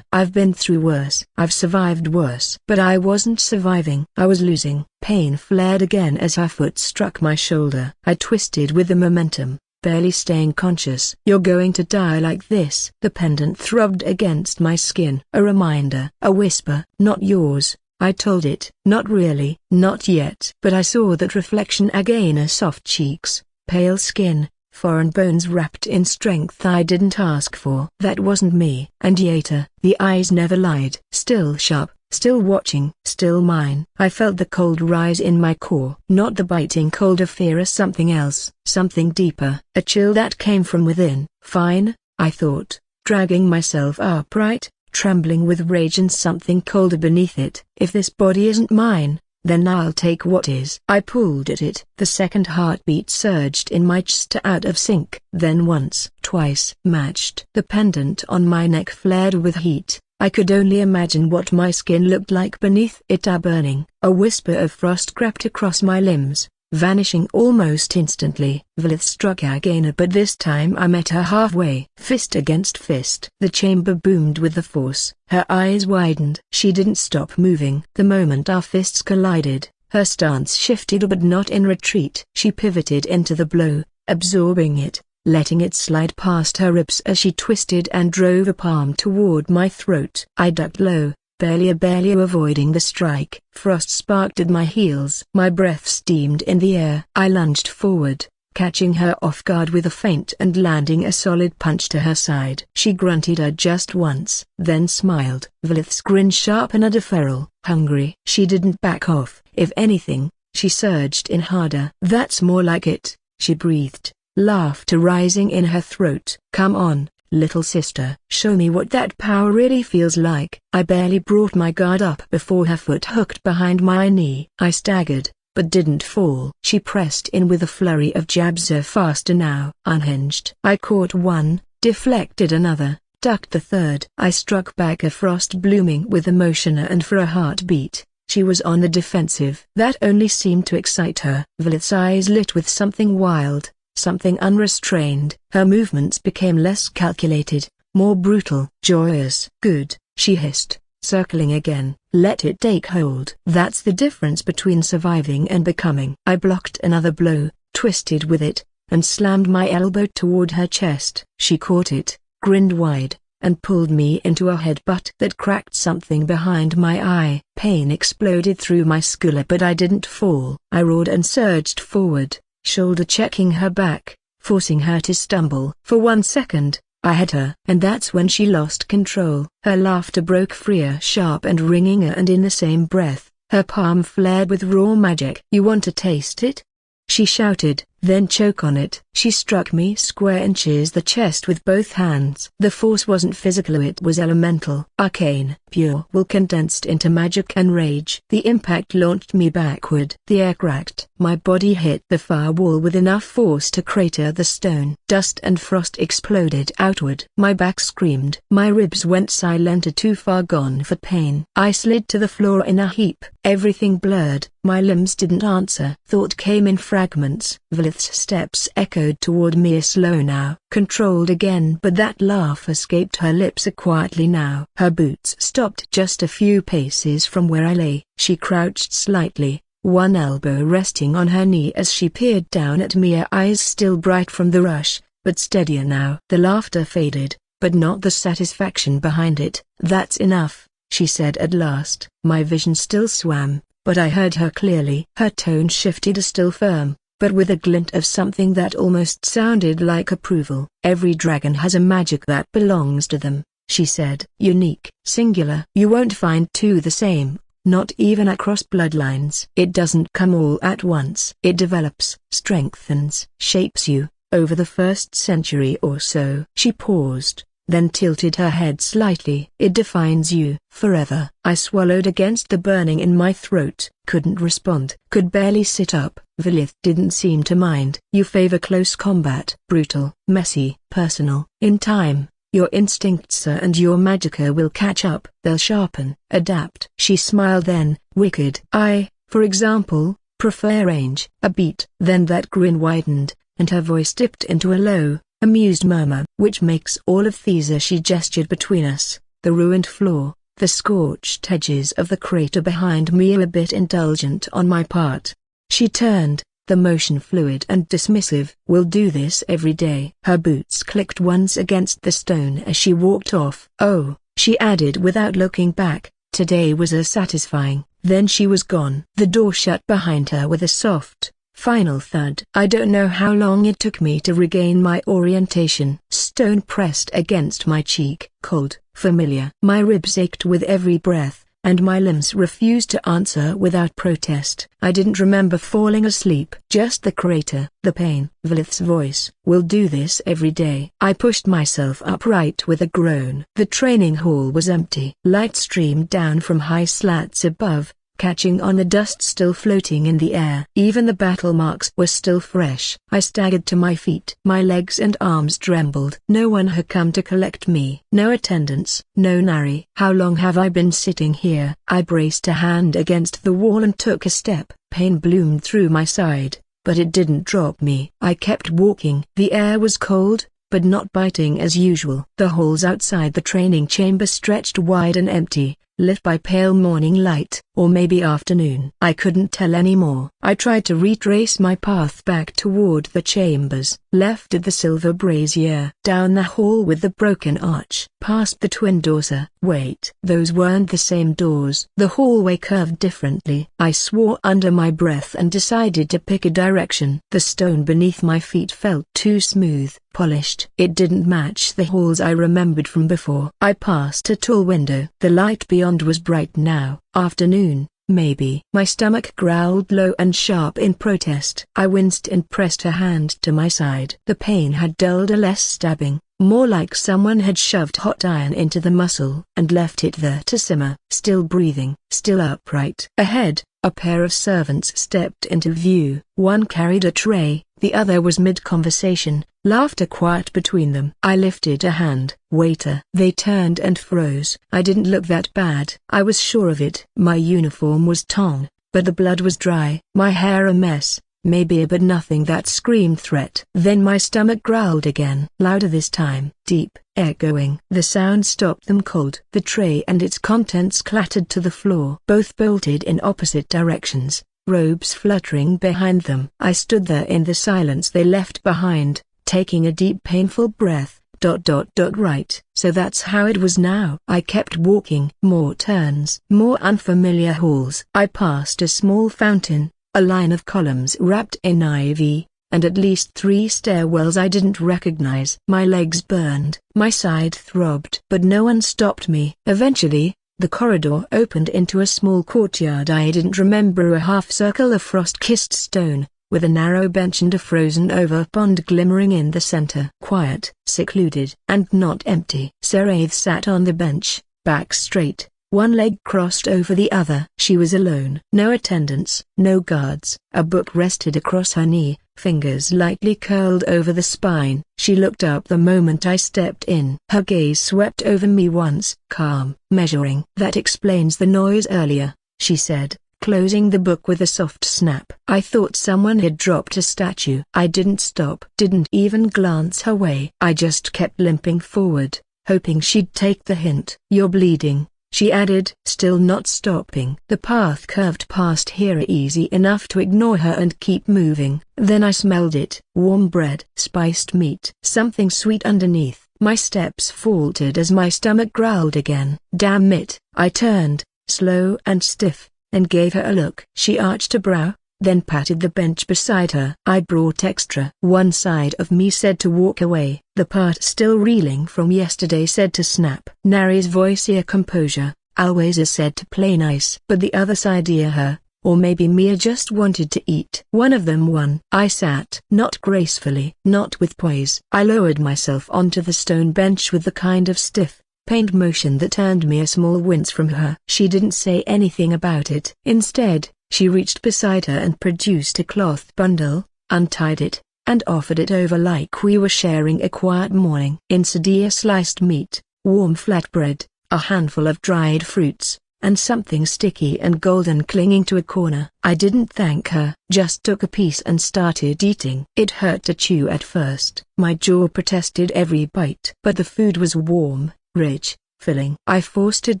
I've been through worse. I've survived worse. But I wasn't surviving. I was losing. Pain flared again as her foot struck my shoulder. I twisted with the momentum, barely staying conscious. "You're going to die like this." The pendant throbbed against my skin. A reminder. A whisper. "Not yours," I told it. "Not really, not yet." But I saw that reflection again. Her soft cheeks, pale skin, foreign bones wrapped in strength I didn't ask for. That wasn't me. And Yeta. The eyes never lied. Still sharp, still watching, still mine. I felt the cold rise in my core. Not the biting cold of fear, as something else, something deeper. A chill that came from within. "Fine," I thought, dragging myself upright, trembling with rage and something colder beneath it. "If this body isn't mine, then I'll take what is." I pulled at it. The second heartbeat surged in my chest, out of sync. Then once, twice, matched. The pendant on my neck flared with heat. I could only imagine what my skin looked like beneath it. A burning. A whisper of frost crept across my limbs, vanishing almost instantly. Vilith struck again, but this time I met her halfway. Fist against fist. The chamber boomed with the force. Her eyes widened. She didn't stop moving. The moment our fists collided, her stance shifted, but not in retreat. She pivoted into the blow, absorbing it, letting it slide past her ribs as she twisted and drove a palm toward my throat. I ducked low, barely avoiding the strike. Frost sparked at my heels. My breath steamed in the air. I lunged forward, catching her off guard with a feint and landing a solid punch to her side. She grunted just once, then smiled. Vilith's grin sharpened a feral, hungry. She didn't back off. If anything, she surged in harder. "That's more like it," she breathed, laughter rising in her throat. "Come on, little sister. Show me what that power really feels like." I barely brought my guard up before her foot hooked behind my knee. I staggered, but didn't fall. She pressed in with a flurry of jabs. Faster now. Unhinged. I caught one, deflected another, ducked the third. I struck back, a frost blooming with emotion and for a heartbeat. She was on the defensive. That only seemed to excite her. Vilith's eyes lit with something wild, something unrestrained. Her movements became less calculated, more brutal. "Joyous." "Good," she hissed, circling again. "Let it take hold." That's the difference between surviving and becoming. I blocked another blow, twisted with it, and slammed my elbow toward her chest. She caught it, grinned wide, and pulled me into a headbutt that cracked something behind my eye. Pain exploded through my skull, but I didn't fall. I roared and surged forward, shoulder checking her back, forcing her to stumble. For 1 second, I had her, and that's when she lost control. Her laughter broke freer, sharp and ringing, and in the same breath, her palm flared with raw magic. "You want to taste it?" she shouted, "then choke on it." She struck me square inches the chest with both hands. The force wasn't physical, it was elemental. Arcane, pure will condensed into magic and rage. The impact launched me backward. The air cracked. My body hit the far wall with enough force to crater the stone. Dust and frost exploded outward. My back screamed. My ribs went silent, too far gone for pain. I slid to the floor in a heap. Everything blurred. My limbs didn't answer. Thought came in fragments. Valith's steps echoed toward me, slow now, controlled again, but that laugh escaped her lips quietly now. Her boots stopped just a few paces from where I lay. She crouched slightly, one elbow resting on her knee as she peered down at me, her eyes still bright from the rush, but steadier now. The laughter faded, but not the satisfaction behind it. "That's enough," she said at last. My vision still swam, but I heard her clearly. Her tone shifted, still firm, but with a glint of something that almost sounded like approval. "Every dragon has a magic that belongs to them," she said. "Unique, singular. You won't find two the same, not even across bloodlines. It doesn't come all at once. It develops, strengthens, shapes you, over the first century or so." She paused, then tilted her head slightly. "It defines you, forever." I swallowed against the burning in my throat, couldn't respond, could barely sit up. Valith didn't seem to mind. "You favor close combat, brutal, messy, personal. In time, your instincts and your magicka will catch up. They'll sharpen, adapt." She smiled then, wicked. "I, for example, prefer range." A beat. Then that grin widened, and her voice dipped into a low, amused murmur. "Which makes all of these." She gestured between us, the ruined floor, the scorched edges of the crater behind me, a bit indulgent on my part. She turned, the motion fluid and dismissive. "We'll do this every day." Her boots clicked once against the stone as she walked off. "Oh," she added without looking back, "today was satisfying." Then she was gone. The door shut behind her with a soft, final thud. I don't know how long it took me to regain my orientation. Stone pressed against my cheek, cold, familiar. My ribs ached with every breath, and my limbs refused to answer without protest. I didn't remember falling asleep. Just the crater, the pain. Valith's voice. "We'll do this every day." I pushed myself upright with a groan. The training hall was empty. Light streamed down from high slats above, catching on the dust still floating in the air. Even the battle marks were still fresh. I staggered to my feet. My legs and arms trembled. No one had come to collect me. No attendants. No nary. How long have I been sitting here? I braced a hand against the wall and took a step. Pain bloomed through my side, but it didn't drop me. I kept walking. The air was cold, but not biting as usual. The halls outside the training chamber stretched wide and empty, lit by pale morning light, or maybe afternoon. I couldn't tell anymore. I tried to retrace my path back toward the chambers. Left at the silver brazier. Down the hall with the broken arch. Past the twin doors. Wait. Those weren't the same doors. The hallway curved differently. I swore under my breath and decided to pick a direction. The stone beneath my feet felt too smooth, polished. It didn't match the halls I remembered from before. I passed a tall window. The light beyond was bright now. Afternoon, maybe. My stomach growled low and sharp in protest. I winced and pressed a hand to my side. The pain had dulled, a less stabbing, more like someone had shoved hot iron into the muscle and left it there to simmer. Still breathing, still upright. Ahead, a pair of servants stepped into view. One carried a tray, the other was mid-conversation, laughter quiet between them. I lifted a hand. "Waiter." They turned and froze. I didn't look that bad. I was sure of it. My uniform was torn, but the blood was dry. My hair a mess, maybe, but nothing that screamed threat. Then my stomach growled again. Louder this time. Deep, echoing. The sound stopped them cold. The tray and its contents clattered to the floor. Both bolted in opposite directions, robes fluttering behind them. I stood there in the silence they left behind, taking a deep painful breath, Right, so that's how it was now. I kept walking. More turns. More unfamiliar halls. I passed a small fountain, a line of columns wrapped in ivy, and at least 3 stairwells I didn't recognize. My legs burned. My side throbbed. But no one stopped me. Eventually, the corridor opened into a small courtyard I didn't remember, a half-circle of frost-kissed stone, with a narrow bench and a frozen-over pond glimmering in the center. Quiet, secluded, and not empty. Seraph sat on the bench, back straight, one leg crossed over the other. She was alone. No attendants, no guards. A book rested across her knee, fingers lightly curled over the spine. She looked up the moment I stepped in. Her gaze swept over me once. Calm, measuring. That explains the noise earlier, she said, closing the book with a soft snap. I thought someone had dropped a statue. I didn't stop. Didn't even glance her way. I just kept limping forward, hoping she'd take the hint. You're bleeding, she added, still not stopping. The path curved past here easy enough to ignore her and keep moving. Then I smelled it. Warm bread, spiced meat, something sweet underneath. My steps faltered as my stomach growled again. Damn it! I turned, slow and stiff, and gave her a look. She arched a brow, then patted the bench beside her. I brought extra. One side of me said to walk away. The part still reeling from yesterday said to snap. Nari's voice composure, always is said to play nice. But the other side her, or maybe Mia just wanted to eat. One of them won. I sat. Not gracefully, not with poise. I lowered myself onto the stone bench with the kind of stiff, pained motion that earned me a small wince from her. She didn't say anything about it. Instead, she reached beside her and produced a cloth bundle, untied it, and offered it over like we were sharing a quiet morning. Inside sliced meat, warm flatbread, a handful of dried fruits, and something sticky and golden clinging to a corner. I didn't thank her, just took a piece and started eating. It hurt to chew at first. My jaw protested every bite. But the food was warm, rich, filling. I forced it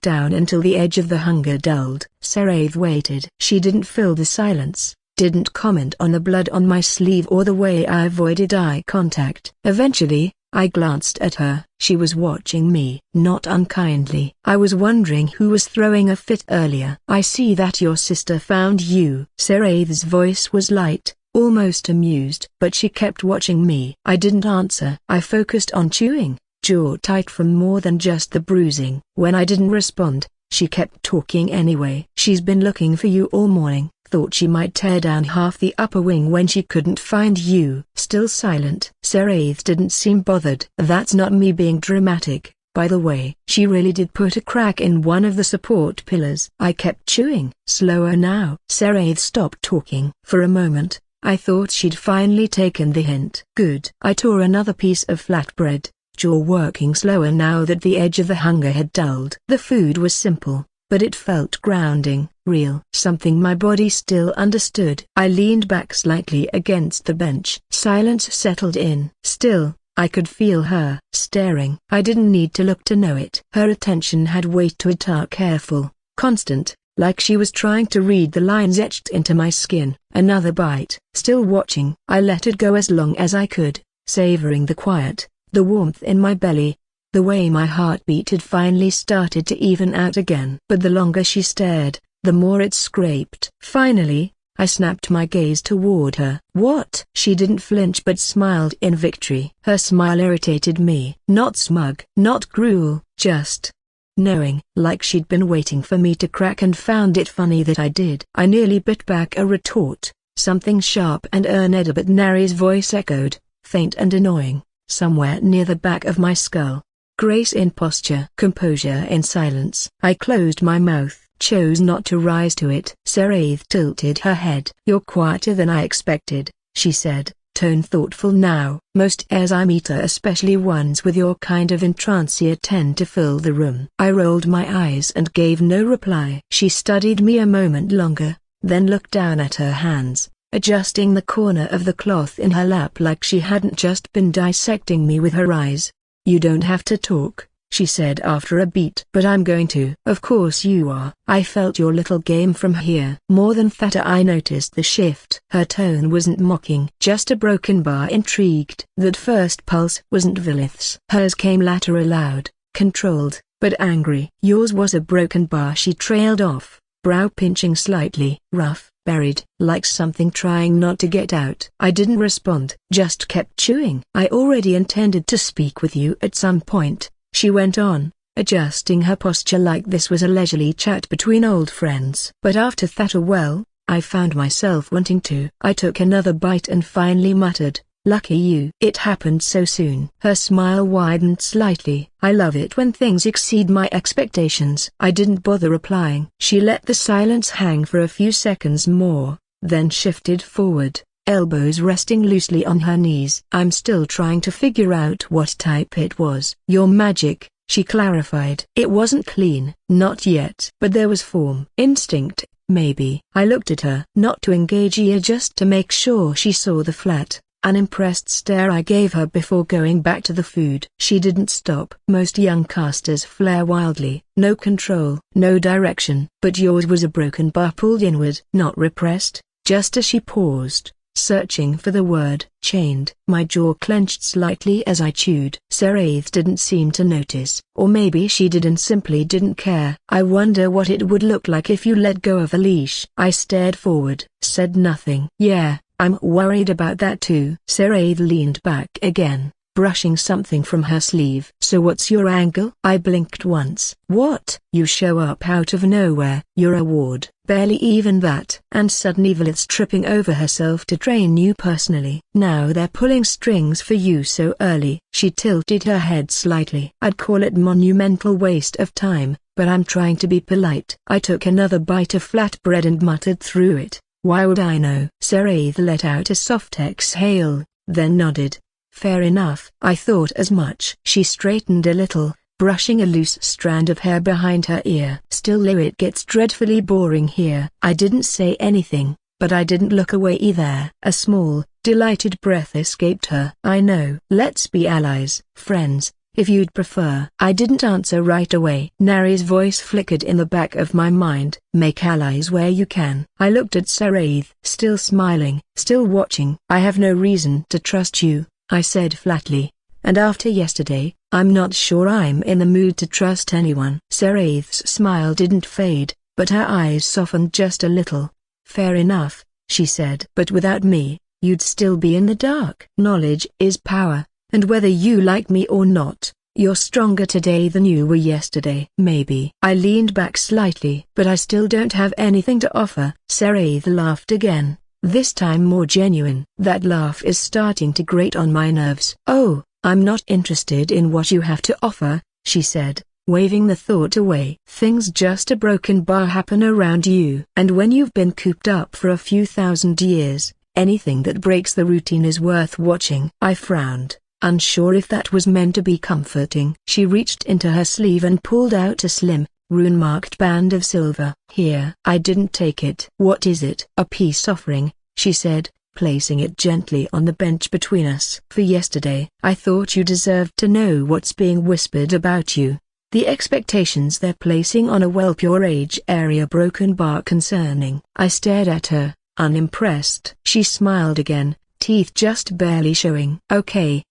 down until the edge of the hunger dulled. Seraph waited. She didn't fill the silence, didn't comment on the blood on my sleeve or the way I avoided eye contact. Eventually, I glanced at her. She was watching me. Not unkindly. I was wondering who was throwing a fit earlier. I see that your sister found you. Seraph's voice was light, almost amused. But she kept watching me. I didn't answer. I focused on chewing, jaw tight from more than just the bruising. When I didn't respond, she kept talking anyway. She's been looking for you all morning. Thought she might tear down half the upper wing when she couldn't find you. Still silent. Seraph didn't seem bothered. That's not me being dramatic, by the way. She really did put a crack in one of the support pillars. I kept chewing. Slower now. Seraph stopped talking. For a moment, I thought she'd finally taken the hint. Good. I tore another piece of flatbread, jaw working slower now that the edge of the hunger had dulled. The food was simple, but it felt grounding, real. Something my body still understood. I leaned back slightly against the bench. Silence settled in. Still, I could feel her staring. I didn't need to look to know it. Her attention had weight to it, careful, constant, like she was trying to read the lines etched into my skin. Another bite. Still watching. I let it go as long as I could, savoring the quiet, the warmth in my belly, the way my heartbeat had finally started to even out again. But the longer she stared, the more it scraped. Finally, I snapped my gaze toward her. What? She didn't flinch but smiled in victory. Her smile irritated me. Not smug, not cruel, just knowing, like she'd been waiting for me to crack and found it funny that I did. I nearly bit back a retort, something sharp and earned, but Nari's voice echoed, faint and annoying, somewhere near the back of my skull. Grace in posture, composure in silence. I closed my mouth, chose not to rise to it. Seraph tilted her head. You're quieter than I expected, she said, tone thoughtful now. Most airs I meet, especially ones with your kind of entrancia, tend to fill the room. I rolled my eyes and gave no reply. She studied me a moment longer, then looked down at her hands, adjusting the corner of the cloth in her lap like she hadn't just been dissecting me with her eyes. You don't have to talk, she said after a beat. But I'm going to. Of course you are. I felt your little game from here. More than that, I noticed the shift. Her tone wasn't mocking, just a broken bar. Intrigued. That first pulse wasn't Vilith's. Hers came later, aloud, controlled, but angry. Yours was a broken bar. She trailed off, brow pinching slightly. Rough, buried, like something trying not to get out. I didn't respond, just kept chewing. I already intended to speak with you at some point, she went on, adjusting her posture like this was a leisurely chat between old friends. But after that, I found myself wanting to. I took another bite and finally muttered, "Lucky you." It happened so soon. Her smile widened slightly. I love it when things exceed my expectations. I didn't bother replying. She let the silence hang for a few seconds more, then shifted forward, elbows resting loosely on her knees. "I'm still trying to figure out what type it was." "Your magic," she clarified. "It wasn't clean." "Not yet. But there was form." "Instinct, maybe." I looked at her, not to engage her, just to make sure she saw the flat, unimpressed stare I gave her before going back to the food. She didn't stop. Most young casters flare wildly, no control, no direction. But yours was a broken bar pulled inward. Not repressed, just as she paused, searching for the word. Chained. My jaw clenched slightly as I chewed. Seraith didn't seem to notice. Or maybe she did and simply didn't care. I wonder what it would look like if you let go of the leash. I stared forward, said nothing. "Yeah, I'm worried about that too." Seraith leaned back again, brushing something from her sleeve. "So what's your angle?" I blinked once. "What?" "You show up out of nowhere. You're a ward." "Barely even that." "And suddenly Vilith's tripping over herself to train you personally. Now they're pulling strings for you so early." She tilted her head slightly. "I'd call it monumental waste of time, but I'm trying to be polite." I took another bite of flatbread and muttered through it, "Why would I know?" Seraith let out a soft exhale, then nodded. "Fair enough. I thought as much." She straightened a little, brushing a loose strand of hair behind her ear. "Still though, it gets dreadfully boring here." I didn't say anything, but I didn't look away either. A small, delighted breath escaped her. "I know. Let's be allies, friends, if you'd prefer." I didn't answer right away. Nari's voice flickered in the back of my mind. "Make allies where you can." I looked at Seraith, still smiling, still watching. "I have no reason to trust you," I said flatly, "and after yesterday, I'm not sure I'm in the mood to trust anyone." Seraith's smile didn't fade, but her eyes softened just a little. "Fair enough," she said. "But without me, you'd still be in the dark." "Knowledge is power, and whether you like me or not, you're stronger today than you were yesterday." "Maybe." I leaned back slightly. "But I still don't have anything to offer." Seraith laughed again, this time more genuine. That laugh is starting to grate on my nerves. "Oh, I'm not interested in what you have to offer," she said, waving the thought away. "Things just a broken bar happen around you. And when you've been cooped up for a few thousand years, anything that breaks the routine is worth watching." I frowned, unsure if that was meant to be comforting. She reached into her sleeve and pulled out a slim, rune-marked band of silver. "Here." I didn't take it. "What is it?" "A peace offering," she said, placing it gently on the bench between us. "For yesterday." "I thought you deserved to know what's being whispered about you. The expectations they're placing on a well-pure age area broken bar concerning." I stared at her, unimpressed. She smiled again, teeth just barely showing. Okay.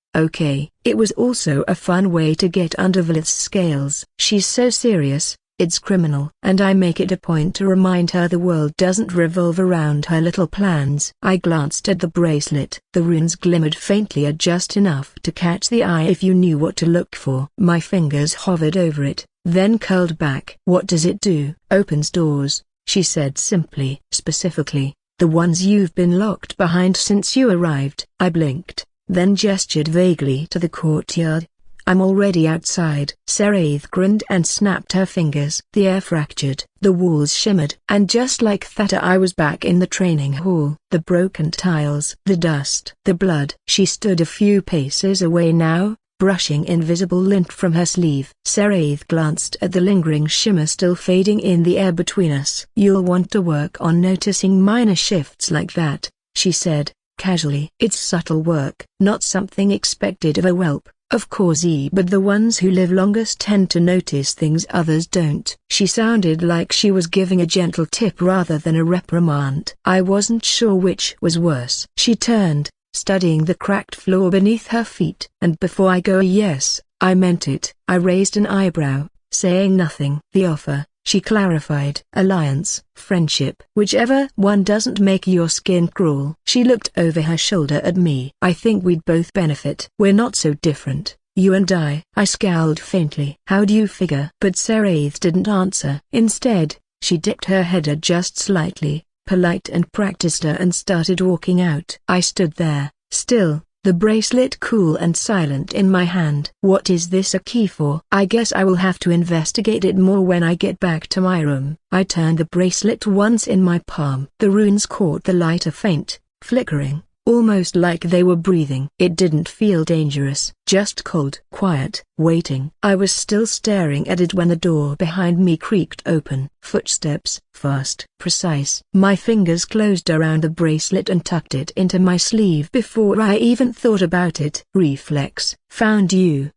It was also a fun way to get under Vilith's scales. "She's so serious, it's criminal." And I make it a point to remind her the world doesn't revolve around her little plans. I glanced at the bracelet. The runes glimmered faintly, just enough to catch the eye if you knew what to look for. My fingers hovered over it, then curled back. "What does it do?" "Opens doors," she said simply. "Specifically, the ones you've been locked behind since you arrived." I blinked, then gestured vaguely to the courtyard. "I'm already outside." Seraith grinned and snapped her fingers. The air fractured, the walls shimmered, and just like that I was back in the training hall. The broken tiles, the dust, the blood. She stood a few paces away now, brushing invisible lint from her sleeve. Seraith glanced at the lingering shimmer still fading in the air between us. "You'll want to work on noticing minor shifts like that," she said, casually. "It's subtle work, not something expected of a whelp." Of course, but the ones who live longest tend to notice things others don't. She sounded like she was giving a gentle tip rather than a reprimand. I wasn't sure which was worse. She turned, studying the cracked floor beneath her feet. And before I go, yes, I meant it. I raised an eyebrow, saying nothing. The offer, she clarified. Alliance, friendship. Whichever one doesn't make your skin crawl. She looked over her shoulder at me. I think we'd both benefit. We're not so different, you and I. I scowled faintly. How do you figure? But Saraith didn't answer. Instead, she dipped her head just slightly, polite and practiced her, and started walking out. I stood there, still, the bracelet cool and silent in my hand. What is this a key for? I guess I will have to investigate it more when I get back to my room. I turned the bracelet once in my palm. The runes caught the light, a faint, flickering, almost like they were breathing. It didn't feel dangerous, just cold. Quiet, waiting. I was still staring at it when the door behind me creaked open. Footsteps, fast, precise. My fingers closed around the bracelet and tucked it into my sleeve before I even thought about it. Reflex. Found you.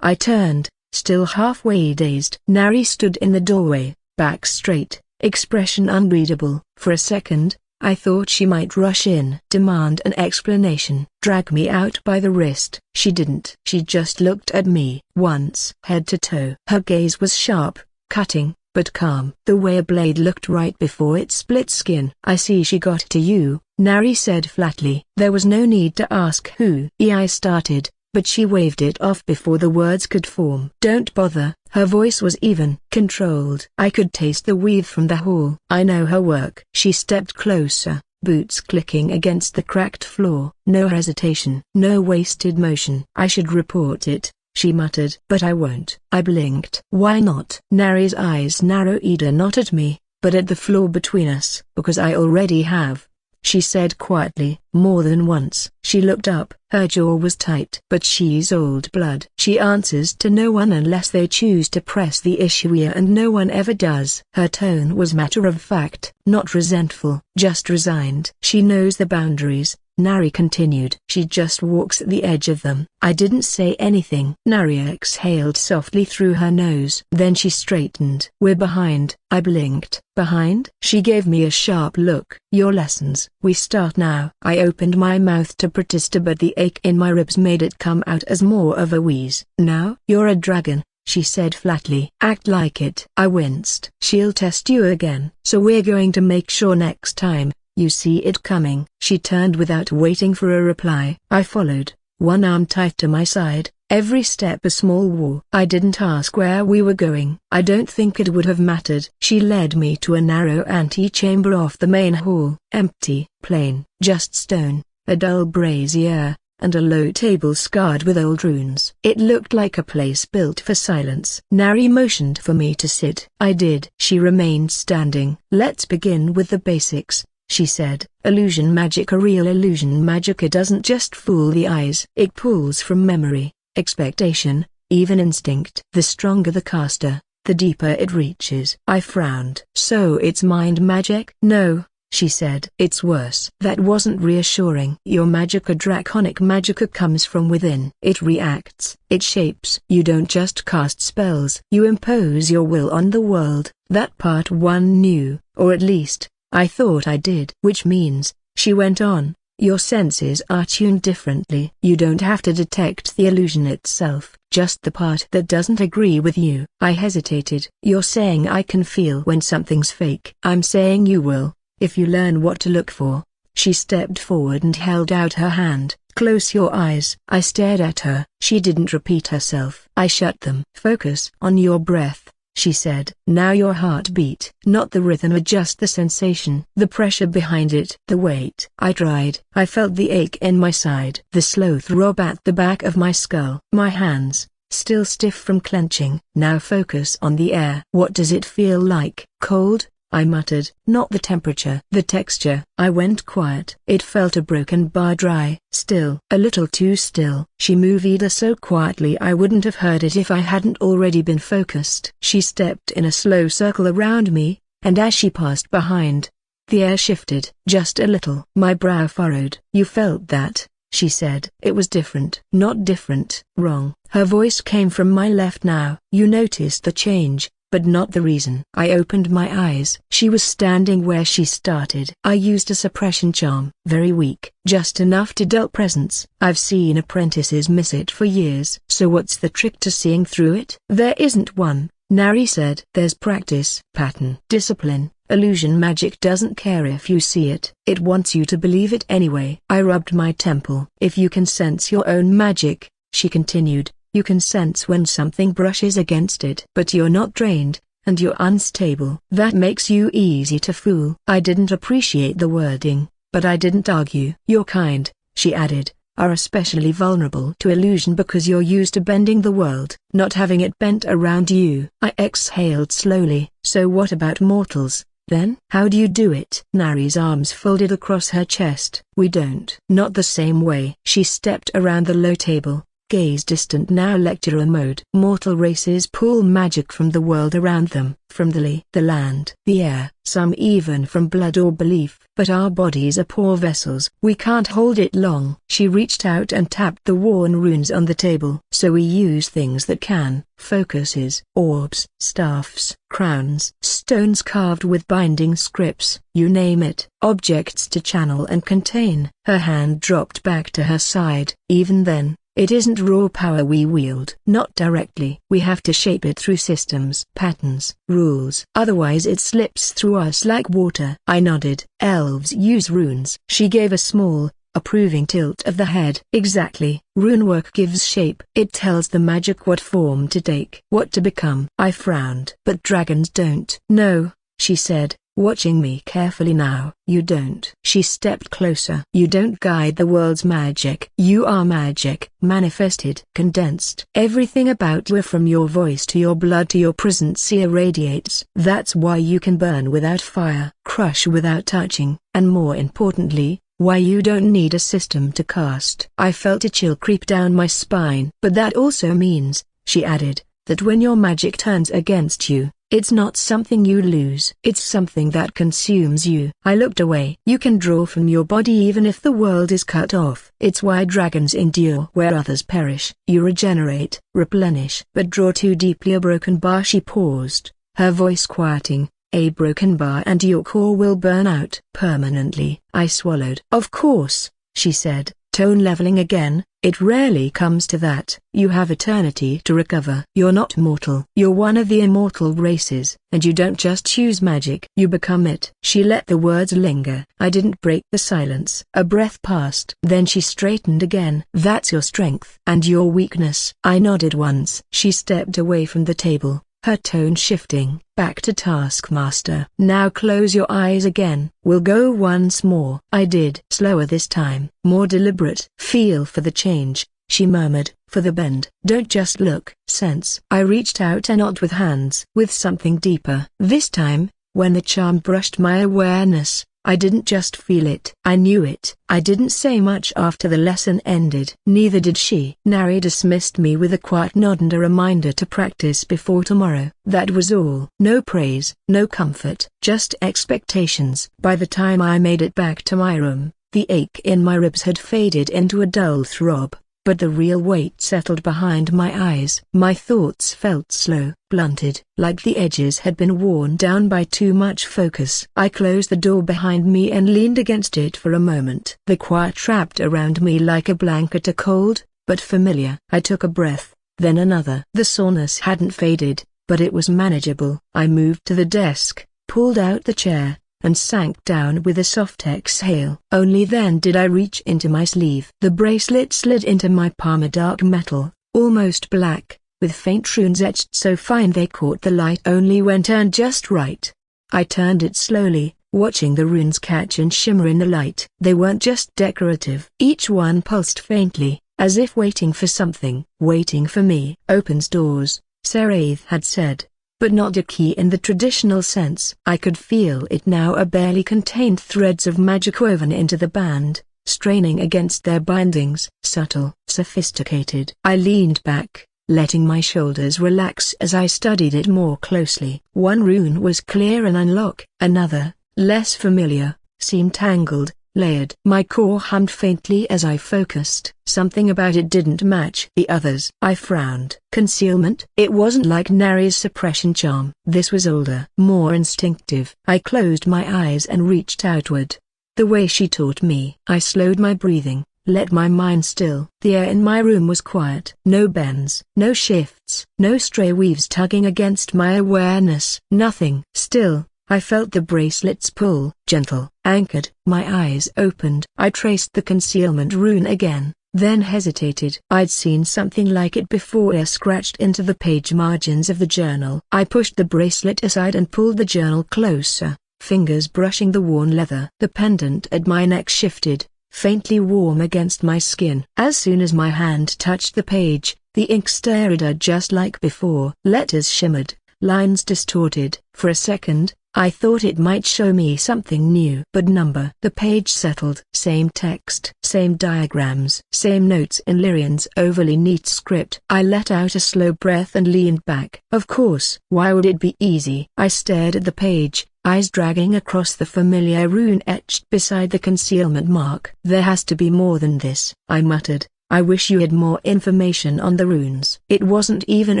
I turned, still halfway dazed. Nari stood in the doorway, back straight, expression unreadable. For a second, I thought she might rush in, demand an explanation, drag me out by the wrist. She didn't. She just looked at me once, head to toe. Her gaze was sharp, cutting, but calm. The way a blade looked right before it split skin. I see she got to you, Nari said flatly. There was no need to ask who. I started, but she waved it off before the words could form. Don't bother. Her voice was even, controlled. I could taste the weave from the hall. I know her work. She stepped closer, boots clicking against the cracked floor. No hesitation. No wasted motion. I should report it, she muttered. But I won't. I blinked. Why not? Nari's eyes narrowed, not at me, but at the floor between us. Because I already have, she said quietly. More than once. She looked up. Her jaw was tight. But she's old blood. She answers to no one unless they choose to press the issue here, and no one ever does. Her tone was matter of fact, not resentful, just resigned. She knows the boundaries, Nari continued. She just walks at the edge of them. I didn't say anything. Nari exhaled softly through her nose. Then she straightened. We're behind. I blinked. Behind? She gave me a sharp look. Your lessons. We start now. I opened my mouth to protest, but the ache in my ribs made it come out as more of a wheeze. Now? You're a dragon, she said flatly. Act like it. I winced. She'll test you again. So we're going to make sure next time you see it coming. She turned without waiting for a reply. I followed, one arm tight to my side, every step a small war. I didn't ask where we were going. I don't think it would have mattered. She led me to a narrow antechamber off the main hall. Empty, plain, just stone, a dull brazier, and a low table scarred with old runes. It looked like a place built for silence. Nari motioned for me to sit. I did. She remained standing. Let's begin with the basics, she said. Illusion magic. A real illusion magic doesn't just fool the eyes. It pulls from memory, expectation, even instinct. The stronger the caster, the deeper it reaches. I frowned. So it's mind magic? No, she said. It's worse. That wasn't reassuring. Your magic, draconic magic, comes from within. It reacts. It shapes. You don't just cast spells. You impose your will on the world. That part one knew, or at least, I thought I did. Which means, she went on, your senses are tuned differently. You don't have to detect the illusion itself, just the part that doesn't agree with you. I hesitated. You're saying I can feel when something's fake? I'm saying you will, if you learn what to look for. She stepped forward and held out her hand. Close your eyes. I stared at her. She didn't repeat herself. I shut them. Focus on your breath, she said. Now your heartbeat. Not the rhythm, just the sensation. The pressure behind it. The weight. I tried. I felt the ache in my side. The slow throb at the back of my skull. My hands, still stiff from clenching. Now focus on the air. What does it feel like? Cold? I muttered. Not the temperature. The texture. I went quiet. It felt a broken bar, dry, still. A little too still. She moved so quietly I wouldn't have heard it if I hadn't already been focused. She stepped in a slow circle around me, and as she passed behind, the air shifted. Just a little. My brow furrowed. You felt that? she said. It was different. Not different. Wrong. Her voice came from my left now. You noticed the change, but not the reason. I opened my eyes. She was standing where she started. I used a suppression charm. Very weak, just enough to dull presence. I've seen apprentices miss it for years. So what's the trick to seeing through it? There isn't one, Nari said. There's practice, pattern, discipline. Illusion magic doesn't care if you see it. It wants you to believe it anyway. I rubbed my temple. If you can sense your own magic, she continued, you can sense when something brushes against it. But you're not trained, and you're unstable. That makes you easy to fool. I didn't appreciate the wording, but I didn't argue. Your kind, she added, are especially vulnerable to illusion because you're used to bending the world, not having it bent around you. I exhaled slowly. So what about mortals, then? How do you do it? Nari's arms folded across her chest. We don't. Not the same way. She stepped around the low table, gaze distant now lecturer mode. Mortal races pull magic from the world around them, from the land, the air, some even from blood or belief. But our bodies are poor vessels. We can't hold it long. She reached out and tapped the worn runes on the table. So we use things that can, focuses, orbs, staffs, crowns, stones carved with binding scripts, you name it, objects to channel and contain. Her hand dropped back to her side. Even then, it isn't raw power we wield. Not directly. We have to shape it through systems, patterns, rules. Otherwise it slips through us like water. I nodded. Elves use runes. She gave a small, approving tilt of the head. Exactly. Runework gives shape. It tells the magic what form to take, what to become. I frowned. But dragons don't. No, she said, watching me carefully now. You don't. She stepped closer. You don't guide the world's magic. You are magic, manifested, condensed. Everything about you from your voice to your blood to your presence irradiates. That's why you can burn without fire, crush without touching, and more importantly, why you don't need a system to cast. I felt a chill creep down my spine. But that also means, she added, that when your magic turns against you, it's not something you lose. It's something that consumes you. I looked away. You can draw from your body even if the world is cut off. It's why dragons endure where others perish. You regenerate, replenish. But draw too deeply a broken bar. She paused, her voice quieting. A broken bar and your core will burn out permanently. I swallowed. Of course, she said, tone leveling again. It rarely comes to that. You have eternity to recover. You're not mortal. You're one of the immortal races, and you don't just choose magic. You become it. She let the words linger. I didn't break the silence. A breath passed. Then she straightened again. That's your strength. And your weakness. I nodded once. She stepped away from the table, her tone shifting. Back to taskmaster. Now close your eyes again. We'll go once more. I did. Slower this time. More deliberate. Feel for the change, she murmured, for the bend. Don't just look. Sense. I reached out and not with hands. With something deeper. This time, when the charm brushed my awareness, I didn't just feel it. I knew it. I didn't say much after the lesson ended. Neither did she. Nari dismissed me with a quiet nod and a reminder to practice before tomorrow. That was all. No praise, no comfort, just expectations. By the time I made it back to my room, the ache in my ribs had faded into a dull throb, but the real weight settled behind my eyes. My thoughts felt slow, blunted, like the edges had been worn down by too much focus. I closed the door behind me and leaned against it for a moment. The quiet wrapped around me like a blanket, a cold, but familiar. I took a breath, then another. The soreness hadn't faded, but it was manageable. I moved to the desk, pulled out the chair, and sank down with a soft exhale. Only then did I reach into my sleeve. The bracelet slid into my palm, a dark metal, almost black, with faint runes etched so fine they caught the light only when turned just right. I turned it slowly, watching the runes catch and shimmer in the light. They weren't just decorative. Each one pulsed faintly, as if waiting for something. Waiting for me. Opens doors, Saraith had said, but not a key in the traditional sense. I could feel it now, a barely contained threads of magic woven into the band, straining against their bindings. Subtle, sophisticated. I leaned back, letting my shoulders relax as I studied it more closely. One rune was clear and unlock. Another, less familiar, seemed tangled, layered. My core hummed faintly as I focused. Something about it didn't match the others. I frowned. Concealment? It wasn't like Nari's suppression charm. This was older, more instinctive. I closed my eyes and reached outward. The way she taught me. I slowed my breathing, let my mind still. The air in my room was quiet. No bends, no shifts, no stray weaves tugging against my awareness. Nothing. Still, I felt the bracelet's pull. Gentle, anchored. My eyes opened. I traced the concealment rune again, then hesitated. I'd seen something like it before, scratched into the page margins of the journal. I pushed the bracelet aside and pulled the journal closer, fingers brushing the worn leather. The pendant at my neck shifted, faintly warm against my skin. As soon as my hand touched the page, the ink stirred just like before. Letters shimmered, lines distorted. For a second, I thought it might show me something new. But number. The page settled. Same text. Same diagrams. Same notes in Lyrian's overly neat script. I let out a slow breath and leaned back. Of course. Why would it be easy? I stared at the page, eyes dragging across the familiar rune etched beside the concealment mark. There has to be more than this, I muttered. I wish you had more information on the runes. It wasn't even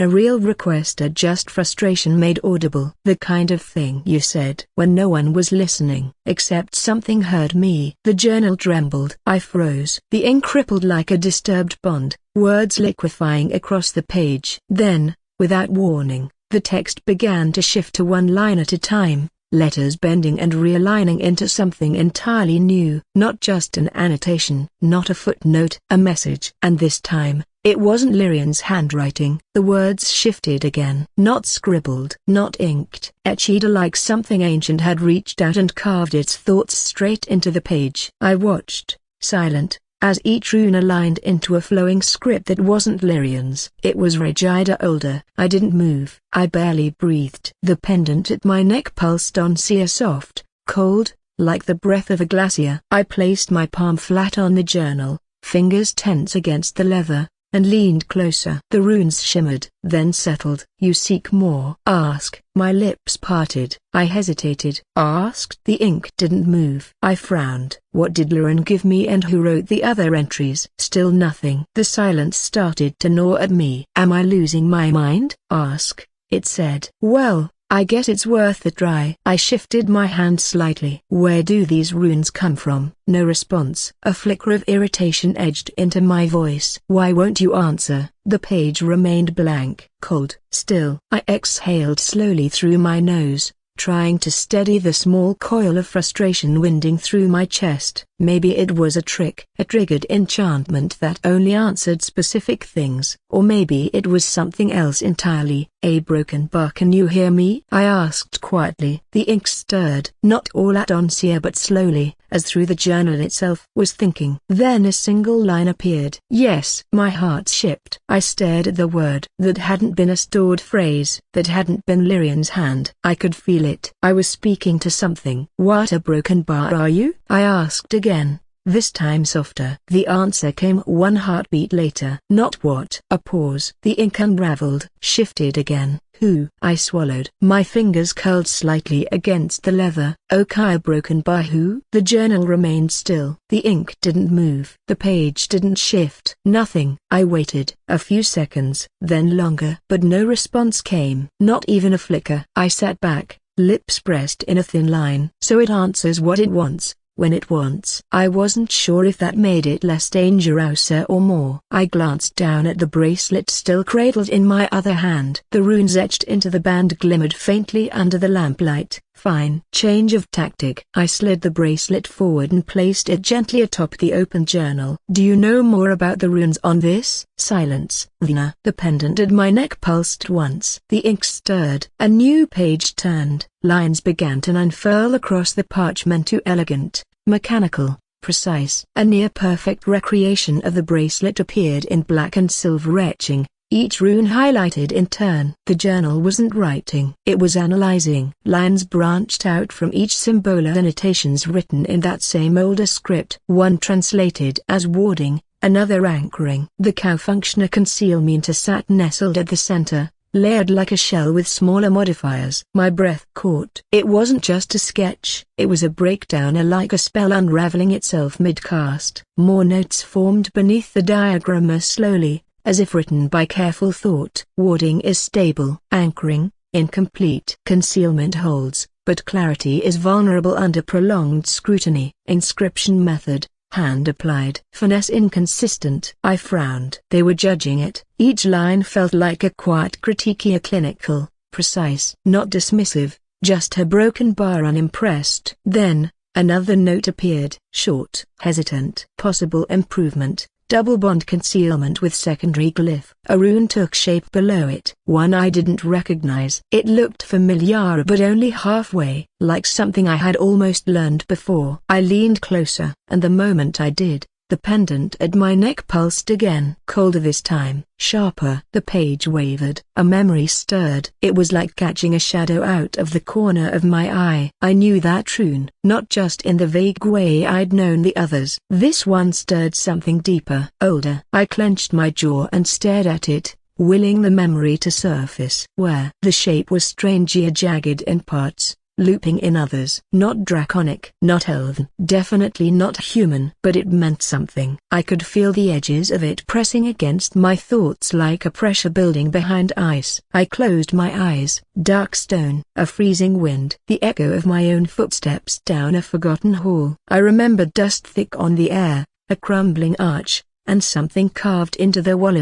a real request, just frustration made audible. The kind of thing you said when no one was listening, except something heard me. The journal trembled. I froze. The ink rippled like a disturbed pond, words liquefying across the page. Then, without warning, the text began to shift to one line at a time. Letters bending and realigning into something entirely new. Not just an annotation, not a footnote, a message. And this time, it wasn't Lyrian's handwriting. The words shifted again. Not scribbled, not inked, etched like something ancient had reached out and carved its thoughts straight into the page. I watched, silent, as each rune aligned into a flowing script that wasn't Lyrian's. It was rigid, older. I didn't move. I barely breathed. The pendant at my neck pulsed on soft, cold, like the breath of a glacier. I placed my palm flat on the journal, fingers tense against the leather, and leaned closer. The runes shimmered, then settled. You seek more? Ask. My lips parted. I hesitated. Asked? The ink didn't move. I frowned. What did Lyrian give me and who wrote the other entries? Still nothing. The silence started to gnaw at me. Am I losing my mind? Ask, it said. Well, I guess it's worth a try. I shifted my hand slightly. Where do these runes come from? No response. A flicker of irritation edged into my voice. Why won't you answer? The page remained blank, cold. Still. I exhaled slowly through my nose, trying to steady the small coil of frustration winding through my chest. Maybe it was a trick, a triggered enchantment that only answered specific things. Or maybe it was something else entirely. A broken bar. Can you hear me? I asked quietly. The ink stirred. Not all at once but slowly, as through the journal itself was thinking. Then a single line appeared. Yes. My heart shipped. I stared at the word. That hadn't been a stored phrase. That hadn't been Lyrian's hand. I could feel it. I was speaking to something. What a broken bar are you? I asked again, this time softer. The answer came one heartbeat later. Not what? A pause. The ink unraveled, shifted again. Who? I swallowed. My fingers curled slightly against the leather. Okay, broken by who? The journal remained still. The ink didn't move. The page didn't shift. Nothing. I waited. A few seconds, then longer. But no response came. Not even a flicker. I sat back, lips pressed in a thin line. So it answers what it wants, when it wants. I wasn't sure if that made it less dangerous or more. I glanced down at the bracelet still cradled in my other hand. The runes etched into the band glimmered faintly under the lamplight. Fine. Change of tactic. I slid the bracelet forward and placed it gently atop the open journal. Do you know more about the runes on this? Silence. Vina. The pendant at my neck pulsed once. The ink stirred. A new page turned. Lines began to unfurl across the parchment. Too elegant, mechanical, precise. A near-perfect recreation of the bracelet appeared in black and silver etching, each rune highlighted in turn. The journal wasn't writing, it was analyzing. Lines branched out from each symbol, annotations written in that same older script. One translated as warding, another anchoring. The cow functioner concealment sat nestled at the center, layered like a shell with smaller modifiers. My breath caught. It wasn't just a sketch, it was a breakdown, like a spell unraveling itself mid-cast. More notes formed beneath the diagram as slowly, as if written by careful thought. Warding is stable. Anchoring, incomplete. Concealment holds, but clarity is vulnerable under prolonged scrutiny. Inscription method, hand applied. Finesse inconsistent. I frowned. They were judging it. Each line felt like a quiet critique, clinical, precise. Not dismissive, just a broken bar, unimpressed. Then, another note appeared. Short, hesitant. Possible improvement. Double bond concealment with secondary glyph. A rune took shape below it. One I didn't recognize. It looked familiar but only halfway, like something I had almost learned before. I leaned closer, and the moment I did, the pendant at my neck pulsed again. Colder this time. Sharper. The page wavered. A memory stirred. It was like catching a shadow out of the corner of my eye. I knew that rune, not just in the vague way I'd known the others. This one stirred something deeper. Older. I clenched my jaw and stared at it, willing the memory to surface. Where the shape was strangely jagged in parts, looping in others. Not draconic, not elven, definitely not human. But it meant something. I could feel the edges of it pressing against my thoughts like a pressure building behind ice. I closed my eyes. Dark stone, a freezing wind, the echo of my own footsteps down a forgotten hall. I remembered dust thick on the air, a crumbling arch, and something carved into the wall,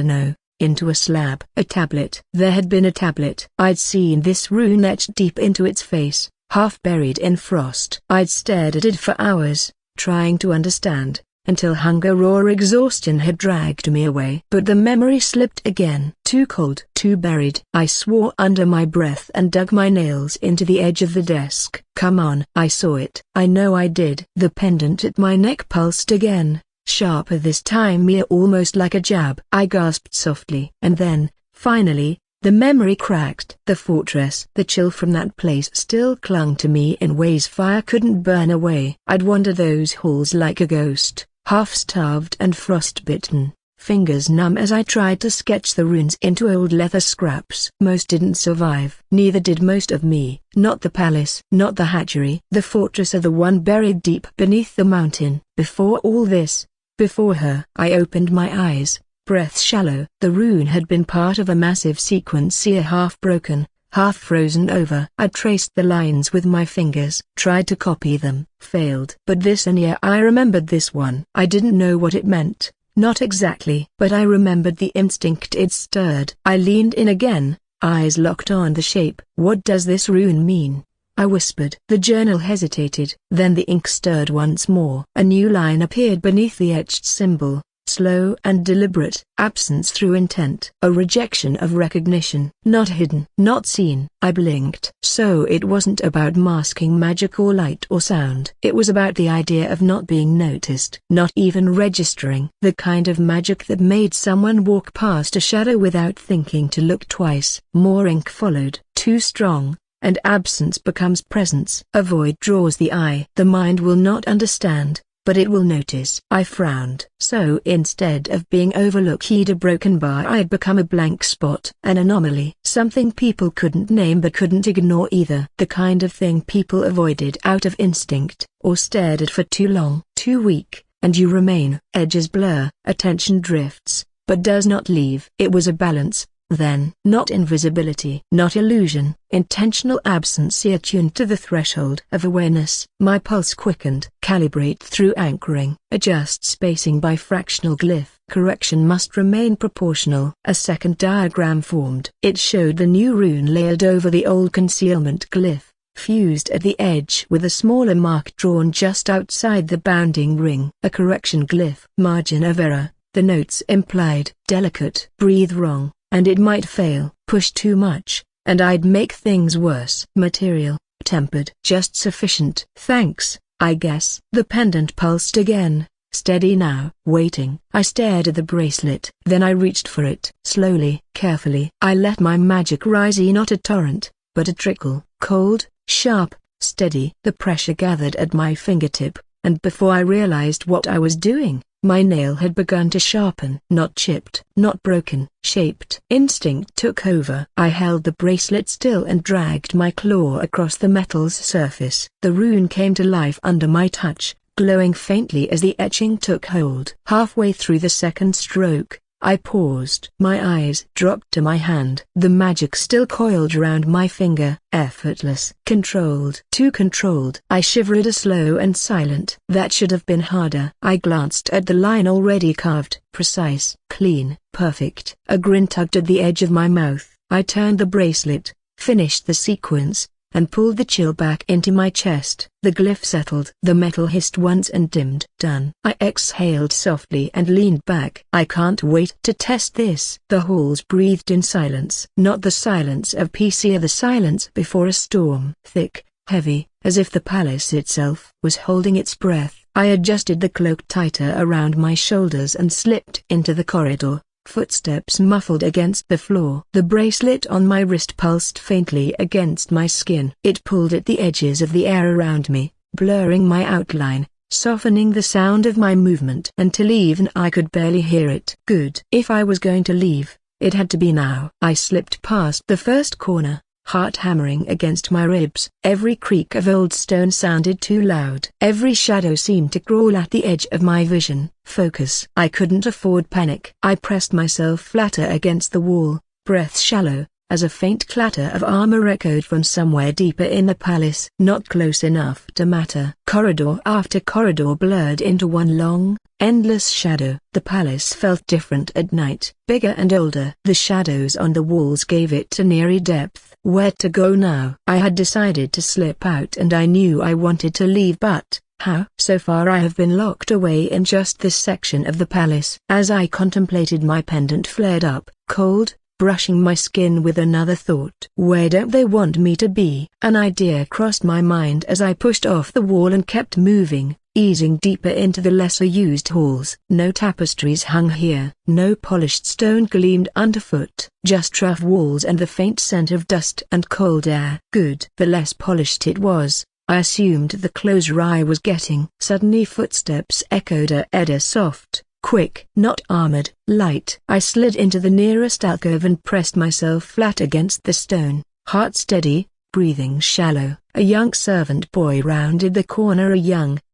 into a slab. A tablet. There had been a tablet. I'd seen this rune etched deep into its face, half buried in frost. I'd stared at it for hours, trying to understand, until hunger or exhaustion had dragged me away. But the memory slipped again. Too cold, too buried. I swore under my breath and dug my nails into the edge of the desk. Come on. I saw it. I know I did. The pendant at my neck pulsed again, sharper this time, almost like a jab. I gasped softly. And then, finally, the memory cracked. The fortress. The chill from that place still clung to me in ways fire couldn't burn away. I'd wander those halls like a ghost, half-starved and frostbitten, fingers numb as I tried to sketch the runes into old leather scraps. Most didn't survive. Neither did most of me. Not the palace, not the hatchery. The fortress of the one buried deep beneath the mountain. Before all this, before her. I opened my eyes, breath shallow. The rune had been part of a massive sequence, here half broken, half frozen over. I traced the lines with my fingers, tried to copy them, failed. But this one, I remembered this one. I didn't know what it meant, not exactly, but I remembered the instinct it stirred. I leaned in again, eyes locked on the shape. What does this rune mean? I whispered. The journal hesitated. Then the ink stirred once more. A new line appeared beneath the etched symbol. Slow and deliberate. Absence through intent. A rejection of recognition. Not hidden. Not seen. I blinked. So it wasn't about masking magic or light or sound. It was about the idea of not being noticed. Not even registering. The kind of magic that made someone walk past a shadow without thinking to look twice. More ink followed. Too strong. And absence becomes presence. A void draws the eye. The mind will not understand, but it will notice. I frowned. So instead of being overlooked, a broken bar, I'd become a blank spot. An anomaly. Something people couldn't name but couldn't ignore either. The kind of thing people avoided out of instinct, or stared at for too long. Too weak, and you remain. Edges blur, attention drifts, but does not leave. It was a balance. Then, not invisibility, not illusion, intentional absence attuned to the threshold of awareness. My pulse quickened. Calibrate through anchoring. Adjust spacing by fractional glyph. Correction must remain proportional. A second diagram formed. It showed the new rune layered over the old concealment glyph, fused at the edge with a smaller mark drawn just outside the bounding ring. A correction glyph. Margin of error, the notes implied. Delicate. Breathe wrong, and it might fail. Push too much, and I'd make things worse. Material, tempered. Just sufficient. Thanks, I guess. The pendant pulsed again, steady now. Waiting. I stared at the bracelet. Then I reached for it. Slowly, carefully. I let my magic rise, not a torrent, but a trickle. Cold, sharp, steady. The pressure gathered at my fingertip, and before I realized what I was doing, My nail had begun to sharpen. Not chipped, not broken, shaped. Instinct took over. I held the bracelet still and dragged my claw across the metal's surface. The rune came to life under my touch, glowing faintly as the etching took hold. Halfway through the second stroke, I paused. My eyes dropped to my hand. The magic still coiled around my finger, effortless. Controlled. Too controlled. I shivered, a slow and silent. That should have been harder. I glanced at the line already carved, precise, clean, perfect. A grin tugged at the edge of my mouth. I turned the bracelet, finished the sequence, and pulled the chill back into my chest. The glyph settled. The metal hissed once and dimmed. Done. I exhaled softly and leaned back. I can't wait to test this. The halls breathed in silence. Not the silence of peace, or the silence before a storm. Thick, heavy, as if the palace itself was holding its breath. I adjusted the cloak tighter around my shoulders and slipped into the corridor. Footsteps muffled against the floor. The bracelet on my wrist pulsed faintly against my skin. It pulled at the edges of the air around me, blurring my outline, softening the sound of my movement until even I could barely hear it. Good. If I was going to leave, it had to be now. I slipped past the first corner, heart hammering against my ribs. Every creak of old stone sounded too loud. Every shadow seemed to crawl at the edge of my vision. Focus. I couldn't afford panic. I pressed myself flatter against the wall, breath shallow, as a faint clatter of armor echoed from somewhere deeper in the palace. Not close enough to matter. Corridor after corridor blurred into one long, endless shadow. The palace felt different at night, bigger and older. The shadows on the walls gave it an eerie depth. Where to go now? I had decided to slip out and I knew I wanted to leave, but how? So far I have been locked away in just this section of the palace. As I contemplated, my pendant flared up, cold, brushing my skin with another thought. Where don't they want me to be? An idea crossed my mind as I pushed off the wall and kept moving, easing deeper into the lesser-used halls. No tapestries hung here. No polished stone gleamed underfoot. Just rough walls and the faint scent of dust and cold air. Good. The less polished it was, I assumed the closer I was getting. Suddenly footsteps echoed, a soft, quick, not armored, light. I slid into the nearest alcove and pressed myself flat against the stone, heart steady, breathing shallow. A young servant boy rounded the corner,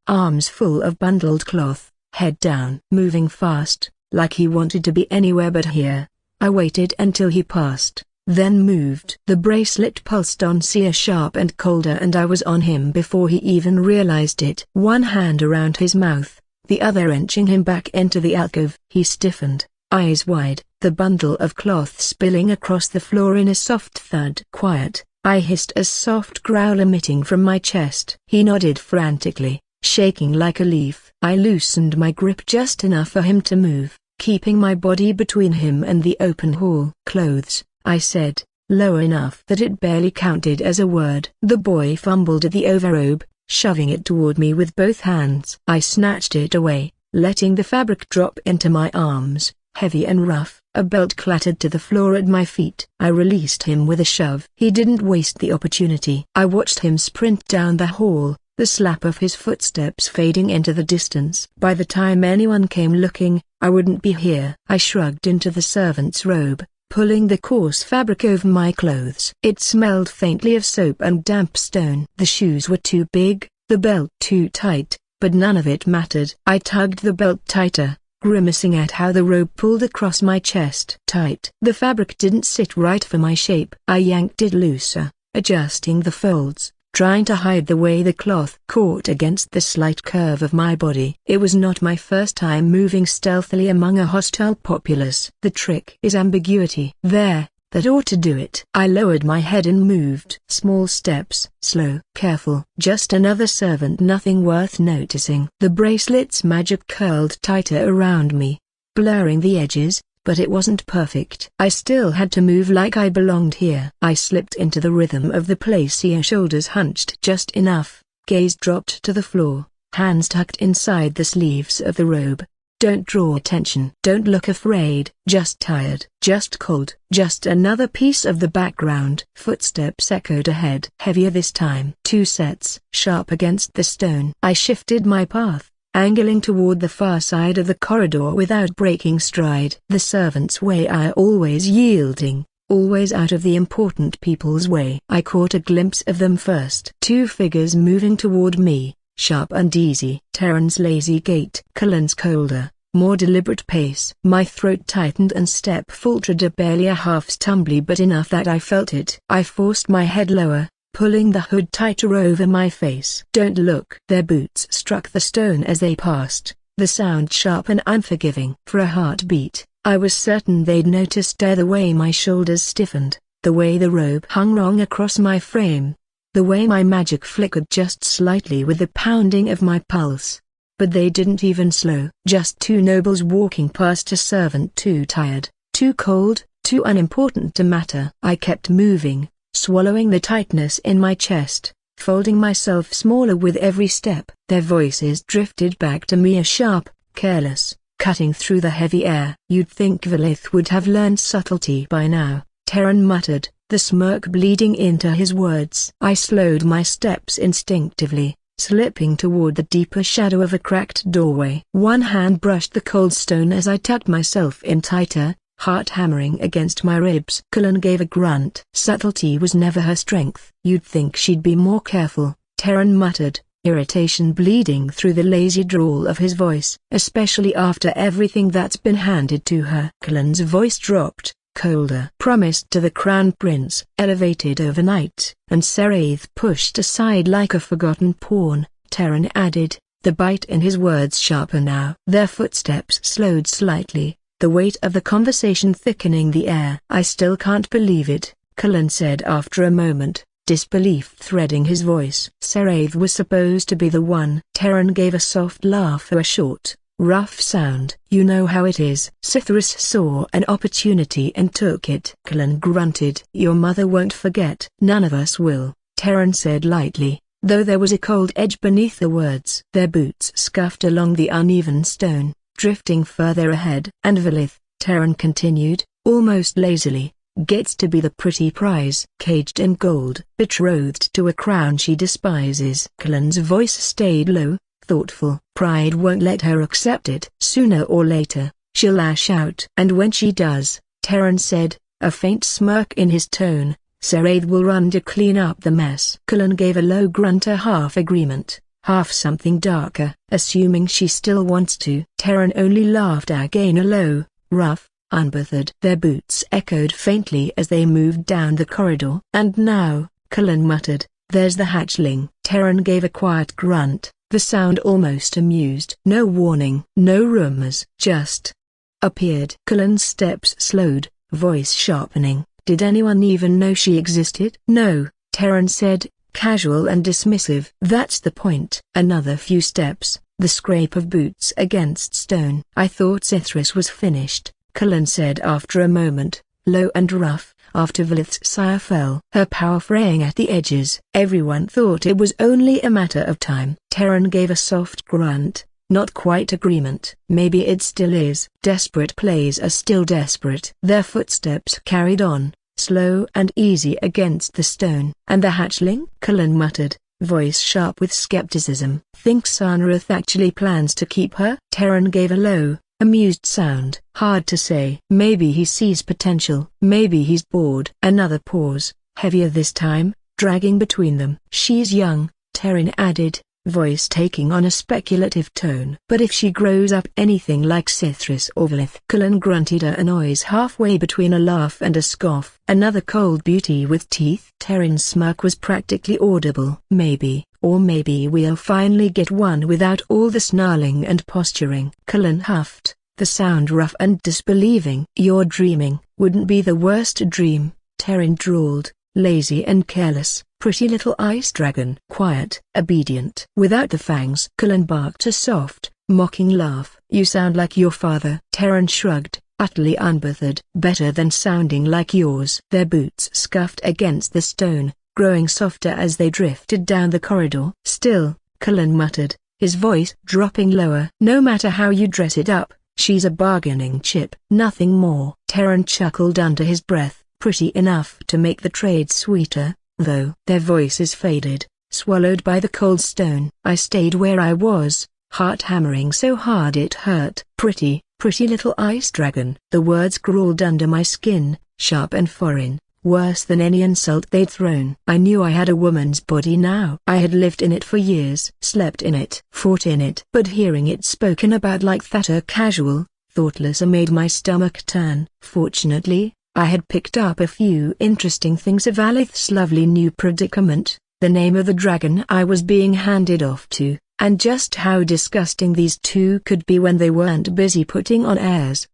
arms full of bundled cloth, head down. Moving fast, like he wanted to be anywhere but here. I waited until he passed, then moved. The bracelet pulsed on sear sharp and colder, and I was on him before he even realized it. One hand around his mouth, the other wrenching him back into the alcove. He stiffened, eyes wide, the bundle of cloth spilling across the floor in a soft thud. Quiet, I hissed, a soft growl emitting from my chest. He nodded frantically, shaking like a leaf. I loosened my grip just enough for him to move, keeping my body between him and the open hall. Clothes, I said, low enough that it barely counted as a word. The boy fumbled at the overrobe, shoving it toward me with both hands. I snatched it away, letting the fabric drop into my arms, heavy and rough. A belt clattered to the floor at my feet. I released him with a shove. He didn't waste the opportunity. I watched him sprint down the hall, the slap of his footsteps fading into the distance. By the time anyone came looking, I wouldn't be here. I shrugged into the servant's robe, pulling the coarse fabric over my clothes. It smelled faintly of soap and damp stone. The shoes were too big, the belt too tight, but none of it mattered. I tugged the belt tighter, grimacing at how the robe pulled across my chest. Tight. The fabric didn't sit right for my shape. I yanked it looser, adjusting the folds, trying to hide the way the cloth caught against the slight curve of my body. It was not my first time moving stealthily among a hostile populace. The trick is ambiguity. There, that ought to do it. I lowered my head and moved. Small steps, slow, careful. Just another servant, nothing worth noticing. The bracelet's magic curled tighter around me, blurring the edges, but it wasn't perfect. I still had to move like I belonged here. I slipped into the rhythm of the place, shoulders hunched just enough, gaze dropped to the floor, hands tucked inside the sleeves of the robe. Don't draw attention. Don't look afraid. Just tired. Just cold. Just another piece of the background. Footsteps echoed ahead. Heavier this time. 2 sets. Sharp against the stone. I shifted my path, angling toward the far side of the corridor without breaking stride. The servant's way, I always yielding, always out of the important people's way. I caught a glimpse of them first. Two figures moving toward me, sharp and easy. Terran's lazy gait. Cullen's colder, more deliberate pace. My throat tightened and step faltered barely a half stumbly, but enough that I felt it. I forced my head lower, pulling the hood tighter over my face. Don't look. Their boots struck the stone as they passed, the sound sharp and unforgiving. For a heartbeat, I was certain they'd noticed the way my shoulders stiffened, the way the robe hung wrong across my frame, the way my magic flickered just slightly with the pounding of my pulse. But they didn't even slow. Just two nobles walking past a servant too tired, too cold, too unimportant to matter. I kept moving, swallowing the tightness in my chest, folding myself smaller with every step. Their voices drifted back to me, a sharp, careless, cutting through the heavy air. You'd think Valith would have learned subtlety by now, Terran muttered, the smirk bleeding into his words. I slowed my steps instinctively, slipping toward the deeper shadow of a cracked doorway. One hand brushed the cold stone as I tucked myself in tighter, heart hammering against my ribs. Cullen gave a grunt. Subtlety was never her strength. You'd think she'd be more careful, Terran muttered, irritation bleeding through the lazy drawl of his voice. Especially after everything that's been handed to her. Cullen's voice dropped, colder. Promised to the Crown Prince, elevated overnight, and Seraith pushed aside like a forgotten pawn, Terran added, the bite in his words sharper now. Their footsteps slowed slightly, the weight of the conversation thickening the air. I still can't believe it, Cullen said after a moment, disbelief threading his voice. Seraith was supposed to be the one. Terran gave a soft laugh, a short, rough sound. You know how it is. Sithris saw an opportunity and took it. Cullen grunted. Your mother won't forget. None of us will, Terran said lightly, though there was a cold edge beneath the words. Their boots scuffed along the uneven stone, drifting further ahead. And Valith, Terran continued, almost lazily, gets to be the pretty prize. Caged in gold, betrothed to a crown she despises. Cullen's voice stayed low, thoughtful. Pride won't let her accept it. Sooner or later, she'll lash out. And when she does, Terran said, a faint smirk in his tone, Seraith will run to clean up the mess. Cullen gave a low grunt, a half agreement, half something darker. Assuming she still wants to. Terran only laughed again, a low, rough, unbothered. Their boots echoed faintly as they moved down the corridor. And now, Cullen muttered, there's the hatchling. Terran gave a quiet grunt, the sound almost amused. No warning, no rumors, just appeared. Cullen's steps slowed, voice sharpening. Did anyone even know she existed? No, Terran said, casual and dismissive. That's the point. Another few steps, the scrape of boots against stone. I thought Sithris was finished, Cullen said after a moment, low and rough, after Valith's sire fell. Her power fraying at the edges. Everyone thought it was only a matter of time. Terran gave a soft grunt, not quite agreement. Maybe it still is. Desperate plays are still desperate. Their footsteps carried on, slow and easy against the stone. And the hatchling? Cullen muttered, voice sharp with skepticism. Think Sanrath actually plans to keep her? Terran gave a low, amused sound. Hard to say. Maybe he sees potential. Maybe he's bored. Another pause, heavier this time, dragging between them. She's young, Terran added, voice taking on a speculative tone. But if she grows up anything like Sithris or Valith? Cullen grunted, a noise halfway between a laugh and a scoff. Another cold beauty with teeth? Terran's smirk was practically audible. Maybe, or maybe we'll finally get one without all the snarling and posturing. Cullen huffed, the sound rough and disbelieving. You're dreaming. Wouldn't be the worst dream, Terran drawled, lazy and careless. Pretty little ice dragon. Quiet, obedient. Without the fangs. Cullen barked a soft, mocking laugh. You sound like your father. Terran shrugged, utterly unbothered. Better than sounding like yours. Their boots scuffed against the stone, growing softer as they drifted down the corridor. Still, Cullen muttered, his voice dropping lower. No matter how you dress it up, she's a bargaining chip. Nothing more. Terran chuckled under his breath. Pretty enough to make the trade sweeter, though. Their voices faded, swallowed by the cold stone. I stayed where I was, heart hammering so hard it hurt. Pretty, pretty little ice dragon. The words crawled under my skin, sharp and foreign, worse than any insult they'd thrown. I knew I had a woman's body now. I had lived in it for years, slept in it, fought in it. But hearing it spoken about like that, casual, thoughtless, made my stomach turn. Fortunately, I had picked up a few interesting things of Aleth's lovely new predicament, the name of the dragon I was being handed off to, and just how disgusting these two could be when they weren't busy putting on airs.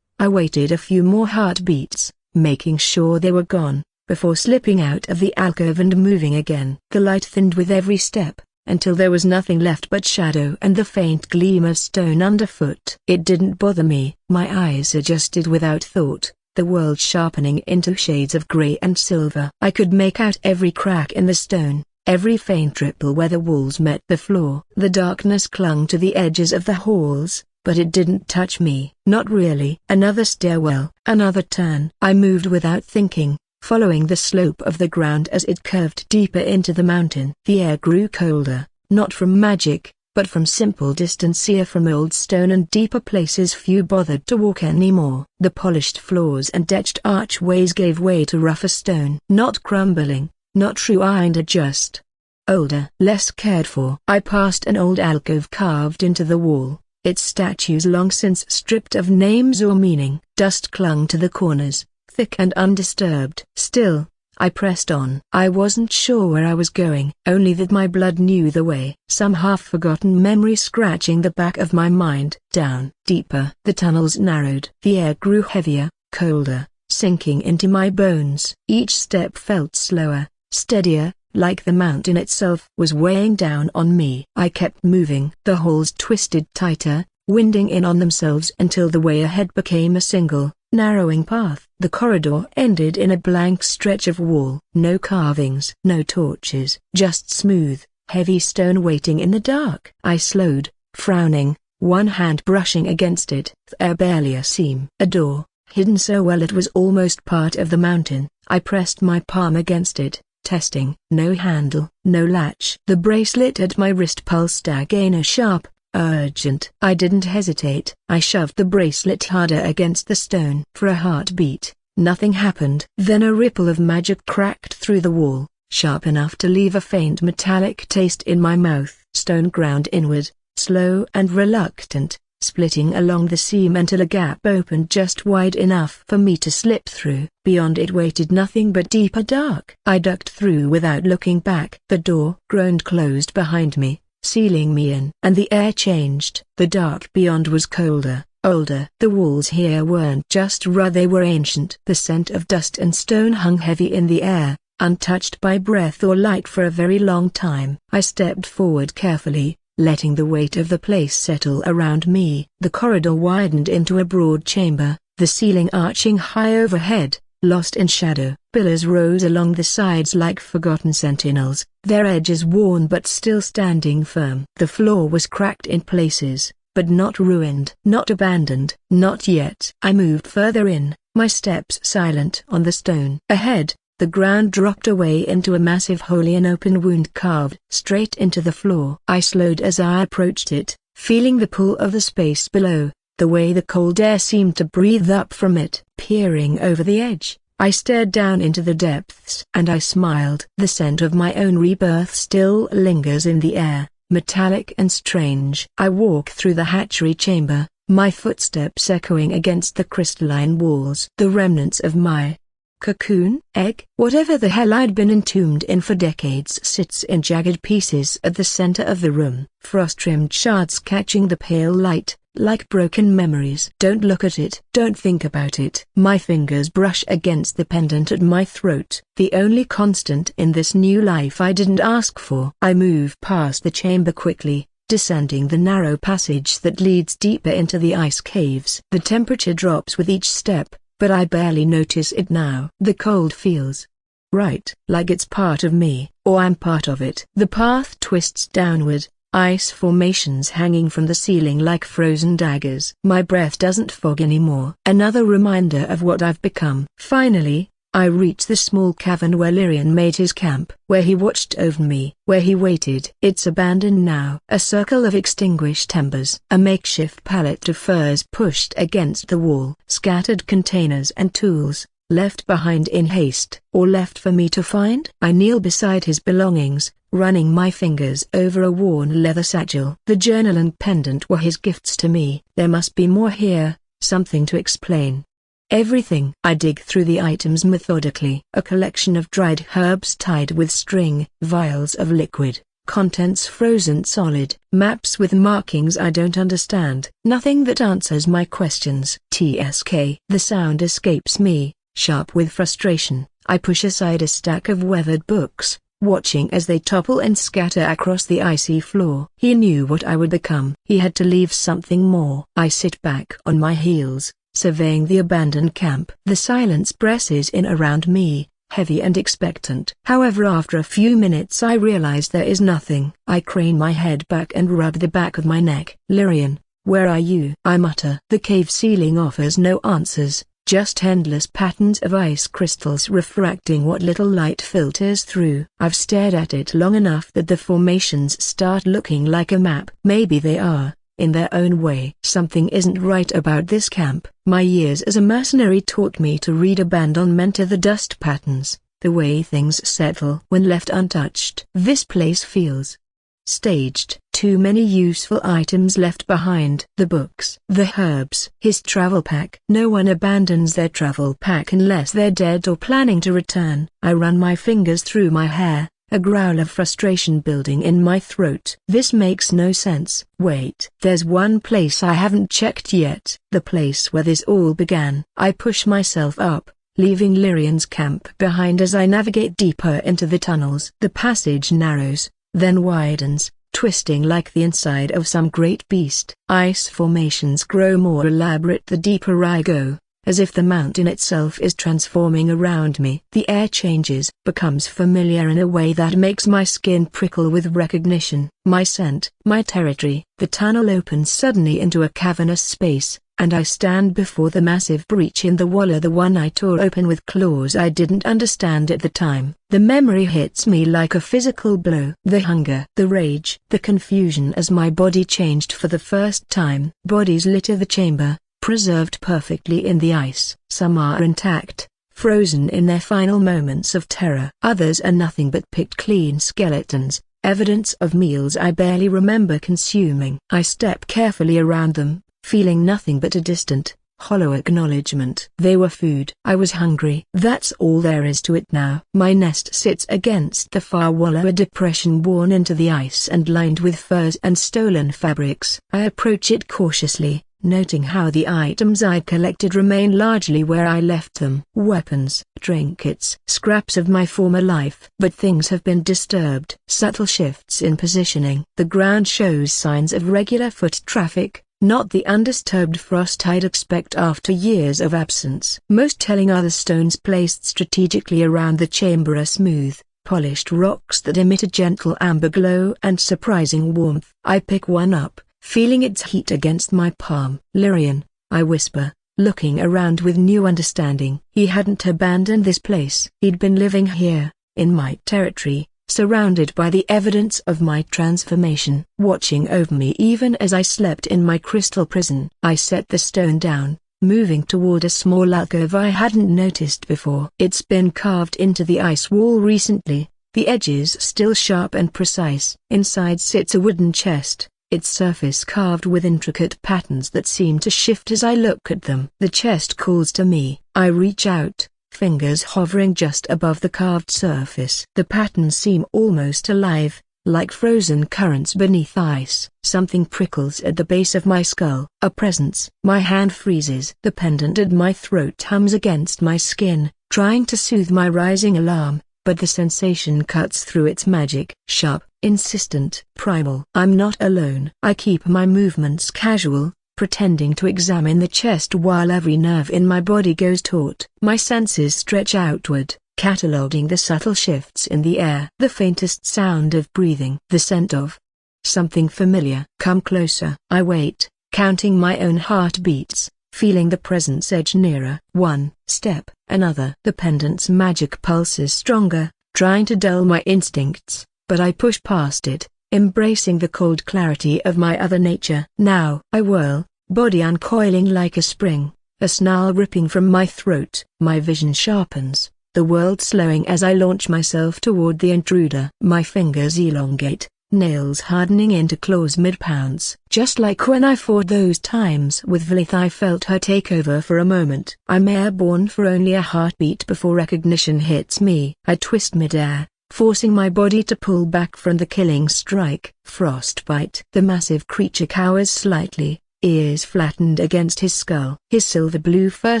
I waited a few more heartbeats, making sure they were gone, before slipping out of the alcove and moving again. The light thinned with every step, until there was nothing left but shadow and the faint gleam of stone underfoot. It didn't bother me. My eyes adjusted without thought, the world sharpening into shades of gray and silver. I could make out every crack in the stone, every faint ripple where the walls met the floor. The darkness clung to the edges of the halls, but it didn't touch me. Not really. Another stairwell, another turn. I moved without thinking, following the slope of the ground as it curved deeper into the mountain. The air grew colder, not from magic, but from simple distance here from old stone and deeper places few bothered to walk anymore. The polished floors and etched archways gave way to rougher stone. Not crumbling, not true iron, just older, less cared for. I passed an old alcove carved into the wall, its statues long since stripped of names or meaning. Dust clung to the corners, thick and undisturbed. Still, I pressed on. I wasn't sure where I was going, only that my blood knew the way. Some half-forgotten memory scratching the back of my mind. Down, deeper. The tunnels narrowed. The air grew heavier, colder, sinking into my bones. Each step felt slower, steadier, like the mountain itself was weighing down on me. I kept moving. The halls twisted tighter, winding in on themselves until the way ahead became a single, narrowing path. The corridor ended in a blank stretch of wall. No carvings, no torches, just smooth, heavy stone waiting in the dark. I slowed, frowning, one hand brushing against it. There barely a seam. A door, hidden so well it was almost part of the mountain. I pressed my palm against it, testing. No handle, no latch. The bracelet at my wrist pulsed again, sharp, urgent. I didn't hesitate. I shoved the bracelet harder against the stone. For a heartbeat, nothing happened. Then a ripple of magic cracked through the wall, sharp enough to leave a faint metallic taste in my mouth. Stone ground inward, slow and reluctant, splitting along the seam until a gap opened just wide enough for me to slip through. Beyond it waited nothing but deeper dark. I ducked through without looking back. The door groaned closed behind me, sealing me in. And the air changed. The dark beyond was colder, older. The walls here weren't just raw, they were ancient. The scent of dust and stone hung heavy in the air, untouched by breath or light for a very long time. I stepped forward carefully, letting the weight of the place settle around me. The corridor widened into a broad chamber, the ceiling arching high overhead, lost in shadow. Pillars rose along the sides like forgotten sentinels, their edges worn but still standing firm. The floor was cracked in places, but not ruined, not abandoned, not yet. I moved further in, my steps silent on the stone. Ahead, the ground dropped away into a massive hole, an open wound carved straight into the floor. I slowed as I approached it, feeling the pull of the space below, the way the cold air seemed to breathe up from it. Peering over the edge, I stared down into the depths. And I smiled. The scent of my own rebirth still lingers in the air, metallic and strange. I walk through the hatchery chamber, my footsteps echoing against the crystalline walls. The remnants of my cocoon, egg, whatever the hell I'd been entombed in for decades, sits in jagged pieces at the center of the room, frost-trimmed shards catching the pale light, like broken memories. Don't look at it. Don't think about it. My fingers brush against the pendant at my throat. The only constant in this new life I didn't ask for. I move past the chamber quickly, descending the narrow passage that leads deeper into the ice caves. The temperature drops with each step, but I barely notice it now. The cold feels right, like it's part of me, or I'm part of it. The path twists downward, ice formations hanging from the ceiling like frozen daggers. My breath doesn't fog anymore. Another reminder of what I've become. Finally, I reach the small cavern where Lyrian made his camp, where he watched over me, where he waited. It's abandoned now. A circle of extinguished embers. A makeshift pallet of furs pushed against the wall. Scattered containers and tools, left behind in haste, or left for me to find. I kneel beside his belongings, running my fingers over a worn leather satchel. The journal and pendant were his gifts to me. There must be more here, something to explain everything. I dig through the items methodically. A collection of dried herbs tied with string, vials of liquid, contents frozen solid, maps with markings I don't understand. Nothing that answers my questions. TSK. The sound escapes me, sharp with frustration. I push aside a stack of weathered books, watching as they topple and scatter across the icy floor. He knew what I would become. He had to leave something more. I sit back on my heels, surveying the abandoned camp. The silence presses in around me, heavy and expectant. However, after a few minutes I realize there is nothing. I crane my head back and rub the back of my neck. Lyrian, where are you? I mutter. The cave ceiling offers no answers, just endless patterns of ice crystals refracting what little light filters through. I've stared at it long enough that the formations start looking like a map. Maybe they are, in their own way. Something isn't right about this camp. My years as a mercenary taught me to read abandonment to the dust patterns, the way things settle when left untouched. This place feels staged. Too many useful items left behind. The books, the herbs, his travel pack. No one abandons their travel pack unless they're dead or planning to return. I run my fingers through my hair, a growl of frustration building in my throat. This makes no sense. Wait. There's one place I haven't checked yet. The place where this all began. I push myself up, leaving Lyrian's camp behind as I navigate deeper into the tunnels. The passage narrows, then widens, twisting like the inside of some great beast. Ice formations grow more elaborate the deeper I go, as if the mountain itself is transforming around me. The air changes, becomes familiar in a way that makes my skin prickle with recognition. My scent, my territory. The tunnel opens suddenly into a cavernous space, and I stand before the massive breach in the wall, the one I tore open with claws I didn't understand at the time. The memory hits me like a physical blow. The hunger, the rage, the confusion as my body changed for the first time. Bodies litter the chamber, preserved perfectly in the ice. Some are intact, frozen in their final moments of terror. Others are nothing but picked clean skeletons, evidence of meals I barely remember consuming. I step carefully around them, feeling nothing but a distant, hollow acknowledgement. They were food. I was hungry. That's all there is to it now. My nest sits against the far wall, a depression worn into the ice and lined with furs and stolen fabrics. I approach it cautiously, noting how the items I collected remain largely where I left them. Weapons, trinkets, scraps of my former life. But things have been disturbed. Subtle shifts in positioning. The ground shows signs of regular foot traffic, not the undisturbed frost I'd expect after years of absence. Most telling are the stones placed strategically around the chamber, are smooth, polished rocks that emit a gentle amber glow and surprising warmth. I pick one up, feeling its heat against my palm. Lyrian, I whisper, looking around with new understanding. He hadn't abandoned this place. He'd been living here, in my territory, surrounded by the evidence of my transformation, watching over me even as I slept in my crystal prison. I set the stone down, moving toward a small alcove I hadn't noticed before. It's been carved into the ice wall recently, the edges still sharp and precise. Inside sits a wooden chest, its surface carved with intricate patterns that seem to shift as I look at them. The chest calls to me. I reach out, fingers hovering just above the carved surface. The patterns seem almost alive, like frozen currents beneath ice. Something prickles at the base of my skull. A presence. My hand freezes. The pendant at my throat hums against my skin, trying to soothe my rising alarm, but the sensation cuts through its magic. Sharp, insistent, primal. I'm not alone. I keep my movements casual, pretending to examine the chest while every nerve in my body goes taut. My senses stretch outward, cataloguing the subtle shifts in the air. The faintest sound of breathing. The scent of something familiar. Come closer. I wait, counting my own heartbeats, feeling the presence edge nearer. One step, another. The pendant's magic pulses stronger, trying to dull my instincts, but I push past it, embracing the cold clarity of my other nature. Now I whirl, body uncoiling like a spring, a snarl ripping from my throat. My vision sharpens, the world slowing as I launch myself toward the intruder. My fingers elongate, nails hardening into claws mid-pounce. Just like when I fought those times with Vlith, I felt her take over for a moment. I'm airborne for only a heartbeat before recognition hits me. I twist mid-air, forcing my body to pull back from the killing strike. Frostbite. The massive creature cowers slightly, ears flattened against his skull. His silver blue fur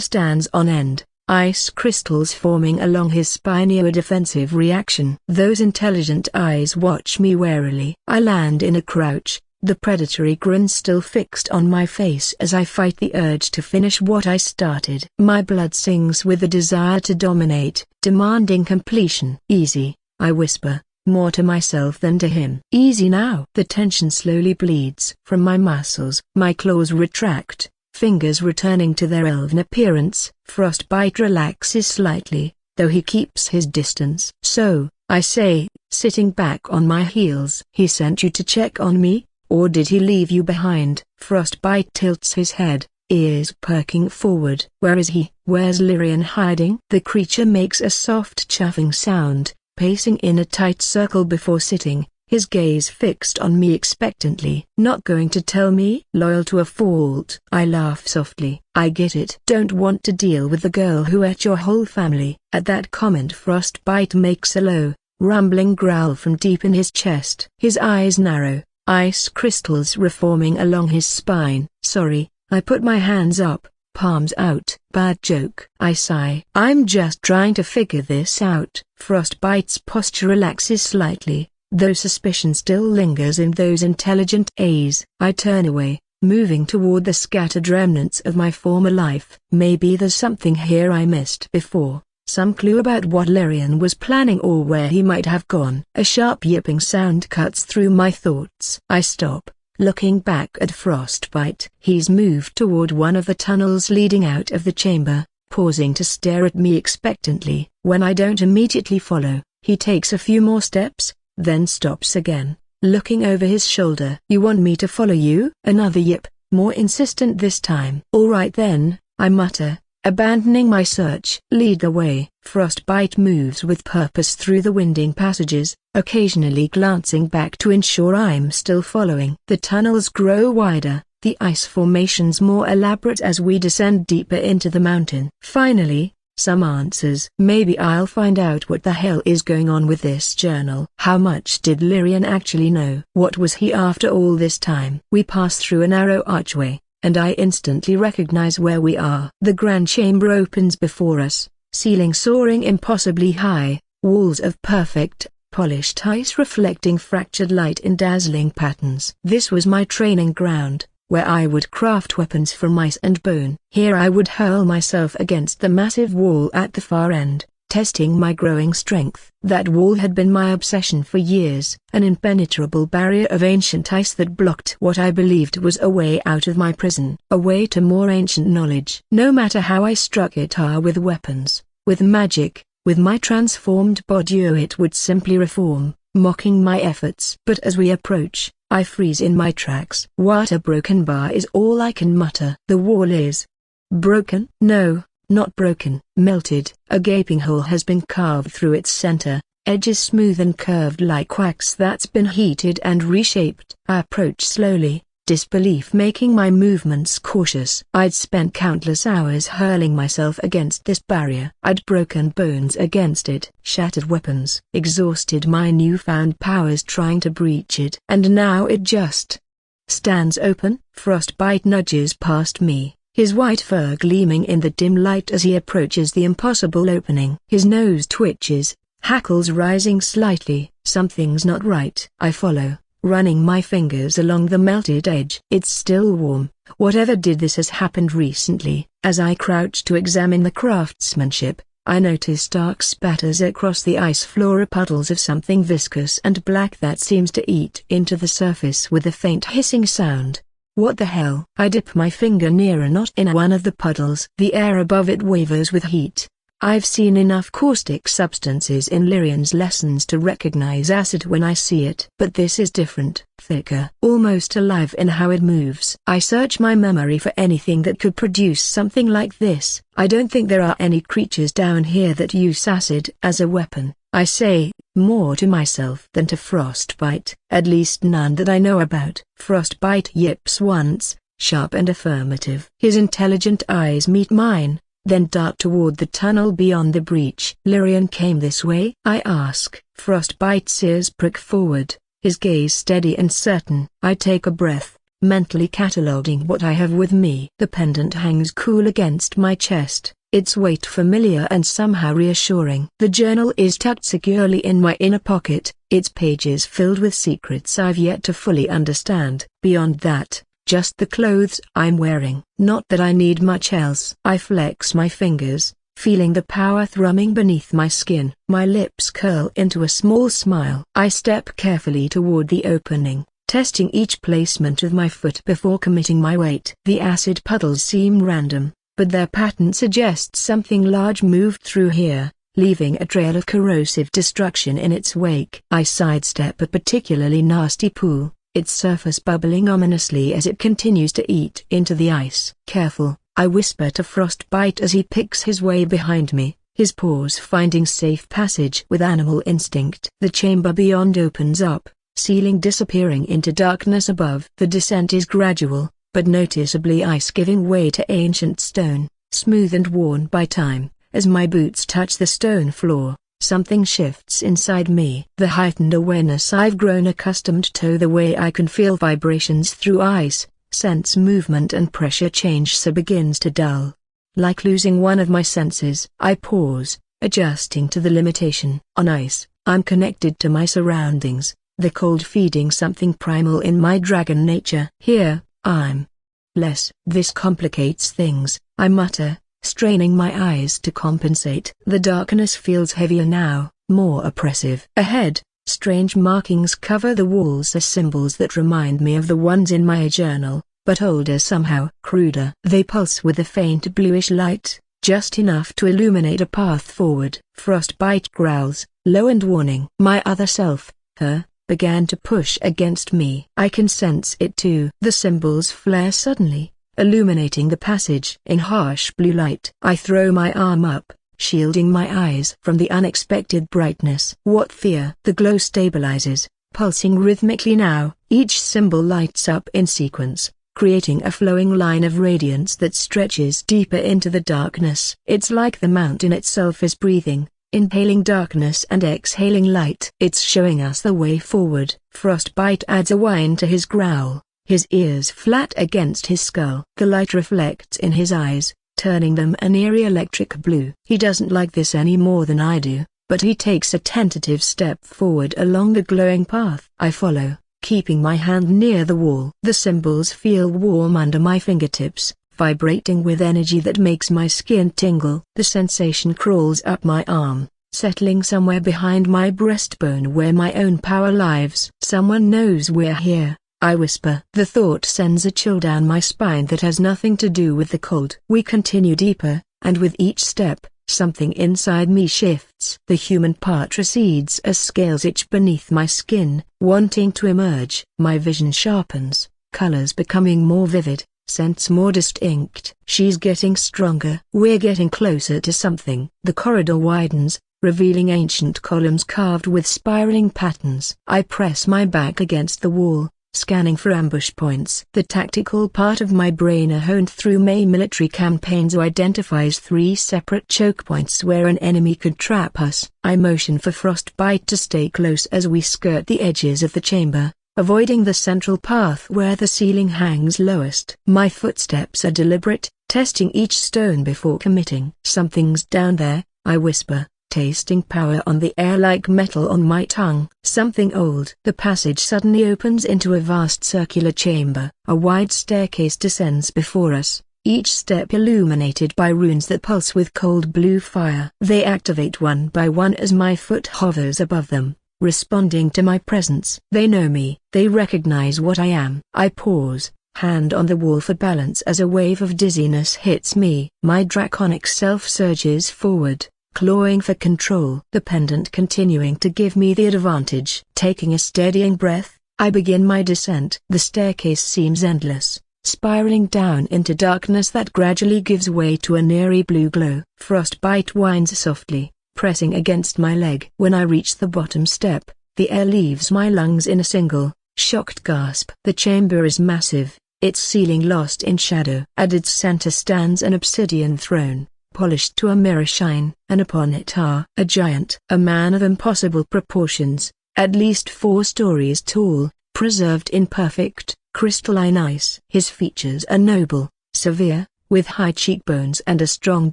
stands on end, ice crystals forming along his spine. A defensive reaction. Those intelligent eyes watch me warily. I land in a crouch, the predatory grin still fixed on my face as I fight the urge to finish what I started. My blood sings with the desire to dominate, demanding completion. Easy, I whisper, more to myself than to him. Easy now. The tension slowly bleeds from my muscles. My claws retract, fingers returning to their elven appearance. Frostbite relaxes slightly, though he keeps his distance. So, I say, sitting back on my heels. He sent you to check on me, or did he leave you behind? Frostbite tilts his head, ears perking forward. Where is he? Where's Lyrian hiding? The creature makes a soft chuffing sound, pacing in a tight circle before sitting, his gaze fixed on me expectantly. Not going to tell me? Loyal to a fault. I laugh softly. I get it. Don't want to deal with the girl who ate your whole family. At that comment, Frostbite makes a low, rumbling growl from deep in his chest. His eyes narrow, ice crystals reforming along his spine. Sorry, I put my hands up, palms out. Bad joke. I sigh. I'm just trying to figure this out. Frostbite's posture relaxes slightly, though suspicion still lingers in those intelligent eyes. I turn away, moving toward the scattered remnants of my former life. Maybe there's something here I missed before, some clue about what Lyrian was planning or where he might have gone. A sharp yipping sound cuts through my thoughts. I stop, looking back at Frostbite. He's moved toward one of the tunnels leading out of the chamber, pausing to stare at me expectantly. When I don't immediately follow, he takes a few more steps, then stops again, looking over his shoulder. You want me to follow you? Another yip, more insistent this time. All right then, I mutter, abandoning my search. Lead the way. Frostbite moves with purpose through the winding passages, occasionally glancing back to ensure I'm still following. The tunnels grow wider, the ice formations more elaborate as we descend deeper into the mountain. Finally, some answers. Maybe I'll find out what the hell is going on with this journal. How much did Lyrian actually know? What was he after all this time? We pass through a narrow archway, and I instantly recognize where we are. The grand chamber opens before us, ceiling soaring impossibly high, walls of perfect, polished ice reflecting fractured light in dazzling patterns. This was my training ground, where I would craft weapons from ice and bone. Here I would hurl myself against the massive wall at the far end, testing my growing strength. That wall had been my obsession for years, an impenetrable barrier of ancient ice that blocked what I believed was a way out of my prison, a way to more ancient knowledge. No matter how I struck it with weapons, with magic, with my transformed body, it would simply reform, mocking my efforts. But as we approach, I freeze in my tracks. What a broken bar is all I can mutter. The wall is broken? No, not broken. Melted. A gaping hole has been carved through its center, edges smooth and curved like wax that's been heated and reshaped. I approach slowly, disbelief making my movements cautious. I'd spent countless hours hurling myself against this barrier. I'd broken bones against it, shattered weapons, exhausted my newfound powers trying to breach it. And now it just stands open. Frostbite nudges past me, his white fur gleaming in the dim light as he approaches the impossible opening. His nose twitches, hackles rising slightly. Something's not right. I follow, running my fingers along the melted edge. It's still warm. Whatever did this has happened recently. As I crouch to examine the craftsmanship, I notice dark spatters across the ice floor, puddles of something viscous and black that seems to eat into the surface with a faint hissing sound. What the hell? I dip my finger near a knot in one of the puddles. The air above it wavers with heat. I've seen enough caustic substances in Lyrian's lessons to recognize acid when I see it. But this is different, thicker, almost alive in how it moves. I search my memory for anything that could produce something like this. I don't think there are any creatures down here that use acid as a weapon. I say, more to myself than to Frostbite, at least none that I know about. Frostbite yips once, sharp and affirmative. His intelligent eyes meet mine, then dart toward the tunnel beyond the breach. Lyrian came this way? I ask. Frostbite's ears prick forward, his gaze steady and certain. I take a breath, mentally cataloguing what I have with me. The pendant hangs cool against my chest, its weight familiar and somehow reassuring. The journal is tucked securely in my inner pocket, its pages filled with secrets I've yet to fully understand. Beyond that, just the clothes I'm wearing. Not that I need much else. I flex my fingers, feeling the power thrumming beneath my skin. My lips curl into a small smile. I step carefully toward the opening, testing each placement of my foot before committing my weight. The acid puddles seem random, but their pattern suggests something large moved through here, leaving a trail of corrosive destruction in its wake. I sidestep a particularly nasty pool, its surface bubbling ominously as it continues to eat into the ice. Careful, I whisper to Frostbite as he picks his way behind me, his paws finding safe passage with animal instinct. The chamber beyond opens up, ceiling disappearing into darkness above. The descent is gradual, but noticeably ice giving way to ancient stone, smooth and worn by time. As my boots touch the stone floor, something shifts inside me. The heightened awareness I've grown accustomed to, the way I can feel vibrations through ice, sense movement and pressure change, so begins to dull. Like losing one of my senses. I pause, adjusting to the limitation. On ice, I'm connected to my surroundings, the cold feeding something primal in my dragon nature. Here, I'm less. This complicates things, I mutter, straining my eyes to compensate. The darkness feels heavier now, more oppressive. Ahead, strange markings cover the walls as symbols that remind me of the ones in my journal, but older somehow. Cruder. They pulse with a faint bluish light, just enough to illuminate a path forward. Frostbite growls, low and warning. My other self, her, began to push against me. I can sense it too. The symbols flare suddenly, illuminating the passage in harsh blue light. I throw my arm up, shielding my eyes from the unexpected brightness. What fear! The glow stabilizes, pulsing rhythmically now. Each symbol lights up in sequence, creating a flowing line of radiance that stretches deeper into the darkness. It's like the mountain itself is breathing, inhaling darkness and exhaling light. It's showing us the way forward. Frostbite adds a whine to his growl, his ears flat against his skull. The light reflects in his eyes, turning them an eerie electric blue. He doesn't like this any more than I do, but he takes a tentative step forward along the glowing path. I follow, keeping my hand near the wall. The symbols feel warm under my fingertips, vibrating with energy that makes my skin tingle. The sensation crawls up my arm, settling somewhere behind my breastbone where my own power lives. Someone knows we're here, I whisper. The thought sends a chill down my spine that has nothing to do with the cold. We continue deeper, and with each step, something inside me shifts. The human part recedes as scales itch beneath my skin, wanting to emerge. My vision sharpens, colors becoming more vivid, scents more distinct. She's getting stronger. We're getting closer to something. The corridor widens, revealing ancient columns carved with spiraling patterns. I press my back against the wall, scanning for ambush points. The tactical part of my brain, honed through May military campaigns, identifies 3 separate choke points where an enemy could trap us. I motion for Frostbite to stay close as we skirt the edges of the chamber, avoiding the central path where the ceiling hangs lowest. My footsteps are deliberate, testing each stone before committing. Something's down there, I whisper, tasting power on the air like metal on my tongue. Something old. The passage suddenly opens into a vast circular chamber. A wide staircase descends before us, each step illuminated by runes that pulse with cold blue fire. They activate one by one as my foot hovers above them, responding to my presence. They know me. They recognize what I am. I pause, hand on the wall for balance as a wave of dizziness hits me. My draconic self surges forward, clawing for control. The pendant continuing to give me the advantage. Taking a steadying breath, I begin my descent. The staircase seems endless, spiraling down into darkness that gradually gives way to an eerie blue glow. Frostbite whines softly, pressing against my leg. When I reach the bottom step, the air leaves my lungs in a single, shocked gasp. The chamber is massive, its ceiling lost in shadow. At its center stands an obsidian throne, polished to a mirror shine, and upon it are a giant, a man of impossible proportions, at least 4 stories tall, preserved in perfect, crystalline ice. His features are noble, severe, with high cheekbones and a strong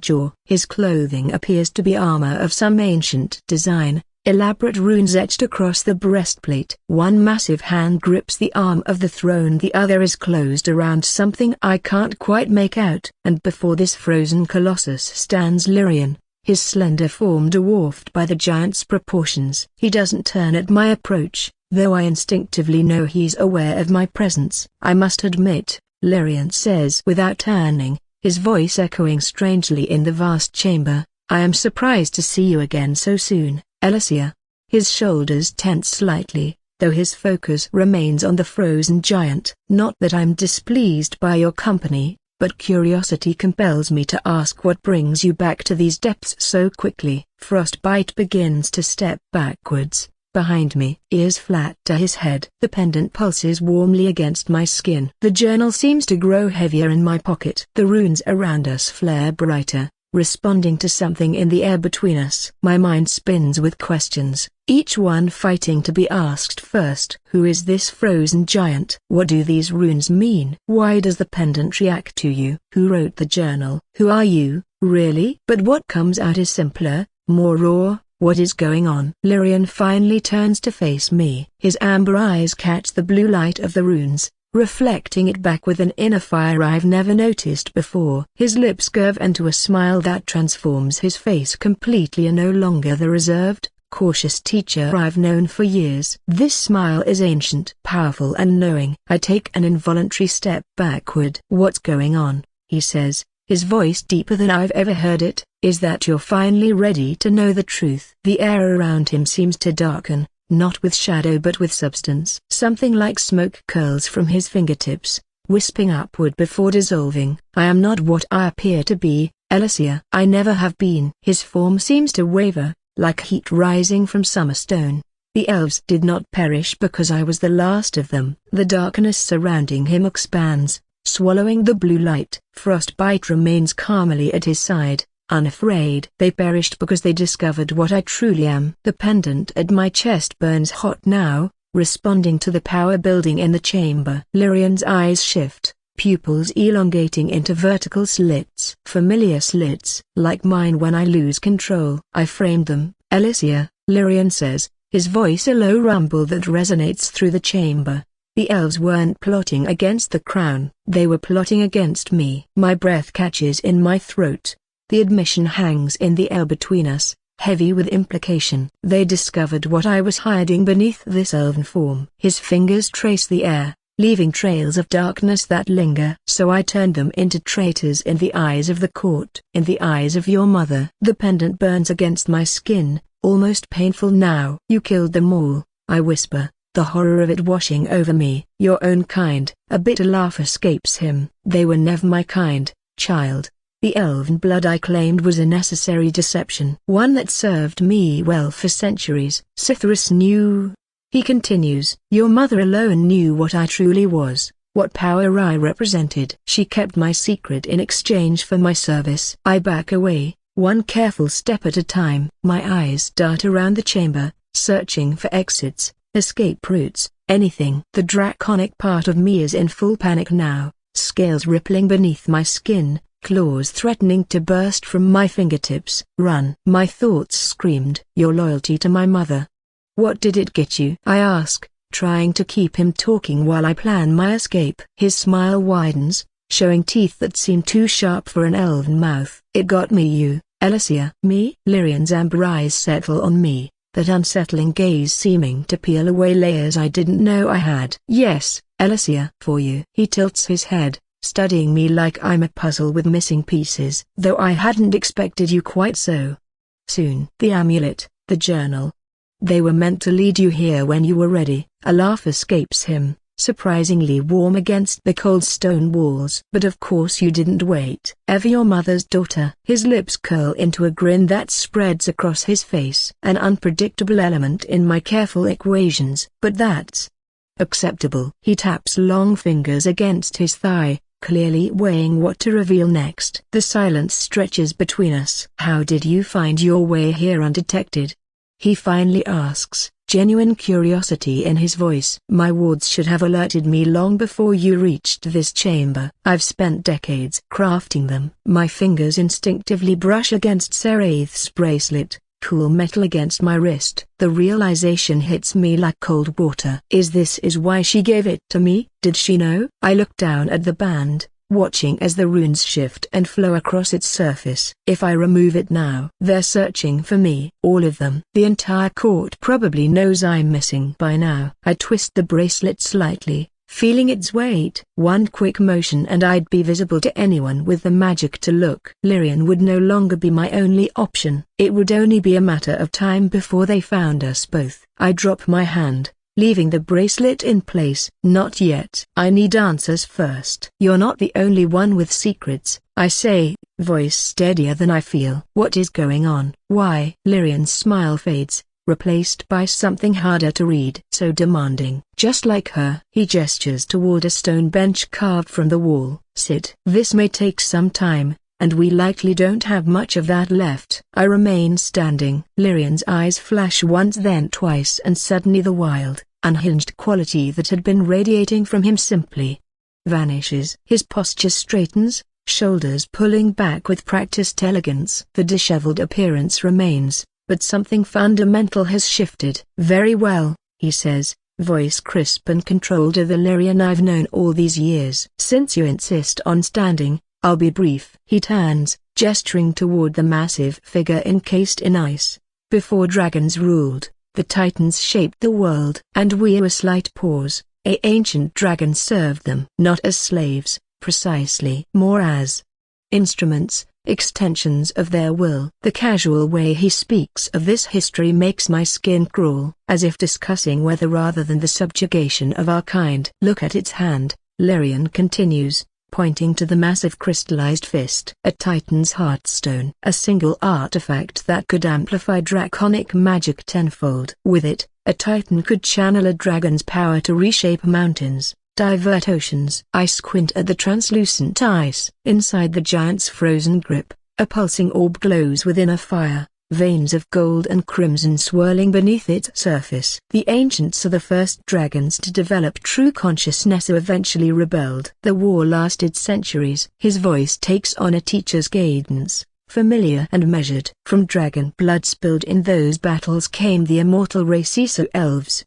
jaw. His clothing appears to be armor of some ancient design, elaborate runes etched across the breastplate. One massive hand grips the arm of the throne, the other is closed around something I can't quite make out. And before this frozen colossus stands Lyrian, his slender form dwarfed by the giant's proportions. He doesn't turn at my approach, though I instinctively know he's aware of my presence. "I must admit," Lyrian says without turning, his voice echoing strangely in the vast chamber, "I am surprised to see you again so soon, Elyssia." His shoulders tense slightly, though his focus remains on the frozen giant. "Not that I'm displeased by your company, but curiosity compels me to ask what brings you back to these depths so quickly." Frostbite begins to step backwards, behind me, ears flat to his head. The pendant pulses warmly against my skin. The journal seems to grow heavier in my pocket. The runes around us flare brighter, responding to something in the air between us. My mind spins with questions, each one fighting to be asked first. Who is this frozen giant? What do these runes mean? Why does the pendant react to you? Who wrote the journal? Who are you, really? But what comes out is simpler, more raw. What is going on? Lyrian finally turns to face me. His amber eyes catch the blue light of the runes, reflecting it back with an inner fire I've never noticed before. His lips curve into a smile that transforms his face completely, and no longer the reserved, cautious teacher I've known for years. This smile is ancient, powerful and knowing. I take an involuntary step backward. "What's going on?" he says, his voice deeper than I've ever heard it. "Is that you're finally ready to know the truth?" The air around him seems to darken, not with shadow but with substance. Something like smoke curls from his fingertips, wisping upward before dissolving. "I am not what I appear to be, Elyssia. I never have been." His form seems to waver, like heat rising from summer stone. "The elves did not perish because I was the last of them." The darkness surrounding him expands, swallowing the blue light. Frostbite remains calmly at his side, unafraid. "They perished because they discovered what I truly am." The pendant at my chest burns hot now, responding to the power building in the chamber. Lyrian's eyes shift, pupils elongating into vertical slits. Familiar slits, like mine when I lose control. "I framed them, Elyssia," Lyrian says, his voice a low rumble that resonates through the chamber. "The elves weren't plotting against the crown, they were plotting against me." My breath catches in my throat. The admission hangs in the air between us, heavy with implication. "They discovered what I was hiding beneath this elven form." His fingers trace the air, leaving trails of darkness that linger. "So I turned them into traitors in the eyes of the court." "In the eyes of your mother." The pendant burns against my skin, almost painful now. "You killed them all," I whisper, the horror of it washing over me. "Your own kind." A bitter laugh escapes him. "They were never my kind, child. The elven blood I claimed was a necessary deception, one that served me well for centuries." "Cithras knew," he continues. "Your mother alone knew what I truly was, what power I represented. She kept my secret in exchange for my service." I back away, one careful step at a time. My eyes dart around the chamber, searching for exits, escape routes, anything. The draconic part of me is in full panic now, scales rippling beneath my skin, claws threatening to burst from my fingertips. "Run!" my thoughts screamed. "Your loyalty to my mother. What did it get you?" I ask, trying to keep him talking while I plan my escape. His smile widens, showing teeth that seem too sharp for an elven mouth. "It got me you, Elyssia." "Me?" Lyrian's amber eyes settle on me, that unsettling gaze seeming to peel away layers I didn't know I had. Yes, Elyssia. For you. He tilts his head, studying me like I'm a puzzle with missing pieces. Though I hadn't expected you quite so soon. The amulet, the journal. They were meant to lead you here when you were ready. A laugh escapes him, surprisingly warm against the cold stone walls. But of course you didn't wait. Ever your mother's daughter. His lips curl into a grin that spreads across his face. An unpredictable element in my careful equations. But that's acceptable. He taps long fingers against his thigh, clearly weighing what to reveal next. The silence stretches between us. How did you find your way here undetected? He finally asks, genuine curiosity in his voice. My wards should have alerted me long before you reached this chamber. I've spent decades crafting them. My fingers instinctively brush against Seraith's bracelet, cool metal against my wrist. The realization hits me like cold water. Is why she gave it to me? Did she know? I look down at the band, watching as the runes shift and flow across its surface. If I remove it now, they're searching for me. All of them. The entire court probably knows I'm missing by now. I twist the bracelet slightly, feeling its weight. One quick motion and I'd be visible to anyone with the magic to look. Lyrian would no longer be my only option. It would only be a matter of time before they found us both. I drop my hand, leaving the bracelet in place. Not yet. I need answers first. You're not the only one with secrets, I say, voice steadier than I feel. What is going on? Why? Lyrian's smile fades, replaced by something harder to read. So demanding. Just like her. He gestures toward a stone bench carved from the wall. Sit. This may take some time, and we likely don't have much of that left. I remain standing. Lyrian's eyes flash once then twice and suddenly the wild, unhinged quality that had been radiating from him simply vanishes. His posture straightens, shoulders pulling back with practiced elegance. The disheveled appearance remains, but something fundamental has shifted. Very well, he says, voice crisp and controlled of the Lyrian I've known all these years. Since you insist on standing, I'll be brief. He turns, gesturing toward the massive figure encased in ice. Before dragons ruled, the titans shaped the world. And we a slight pause. Ancient dragons served them. Not as slaves, precisely. More as instruments, extensions of their will. The casual way he speaks of this history makes my skin crawl, as if discussing whether rather than the subjugation of our kind. Look at its hand, Lyrian continues, pointing to the massive crystallized fist. A Titan's heartstone. A single artifact that could amplify draconic magic tenfold. With it, a Titan could channel a dragon's power to reshape mountains, divert oceans. I squint at the translucent ice. Inside the giant's frozen grip, a pulsing orb glows within a fire, veins of gold and crimson swirling beneath its surface. The ancients are the first dragons to develop true consciousness who eventually rebelled. The war lasted centuries. His voice takes on a teacher's cadence, familiar and measured. From dragon blood spilled in those battles came the immortal race elves,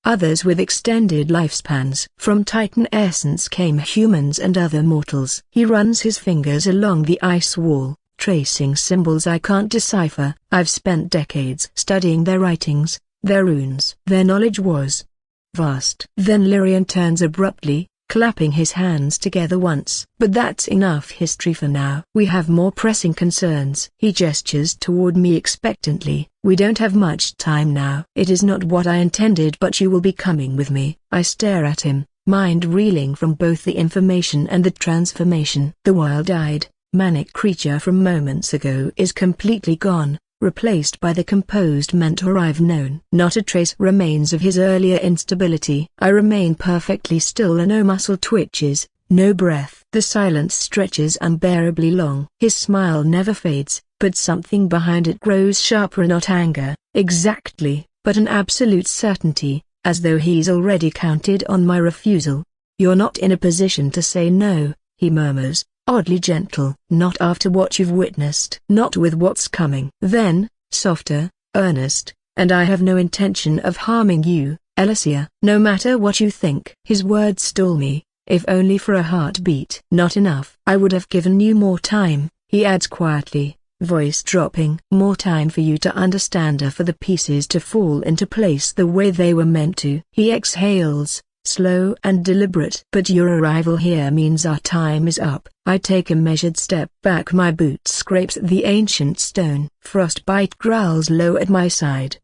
others with extended lifespans. From Titan essence came humans and other mortals. He runs his fingers along the ice wall, tracing symbols I can't decipher. I've spent decades studying their writings, their runes. Their knowledge was vast. Then Lyrian turns abruptly, clapping his hands together once. But that's enough history for now. We have more pressing concerns. He gestures toward me expectantly. We don't have much time now. It is not what I intended, but you will be coming with me. I stare at him, mind reeling from both the information and the transformation. The wild-eyed, manic creature from moments ago is completely gone, replaced by the composed mentor I've known. Not a trace remains of his earlier instability. I remain perfectly still, and no muscle twitches, no breath. The silence stretches unbearably long. His smile never fades, but something behind it grows sharper. Not anger, exactly, but an absolute certainty, as though he's already counted on my refusal. You're not in a position to say no, he murmurs, oddly gentle. Not after what you've witnessed. Not with what's coming. Then, softer, earnest, and I have no intention of harming you, Elyssia. No matter what you think. His words stall me, if only for a heartbeat. Not enough. I would have given you more time, he adds quietly, voice dropping. More time for you to understand or for the pieces to fall into place the way they were meant to. He exhales, slow and deliberate. But your arrival here means our time is up. I take a measured step back. My boot scrapes the ancient stone. Frostbite growls low at my side.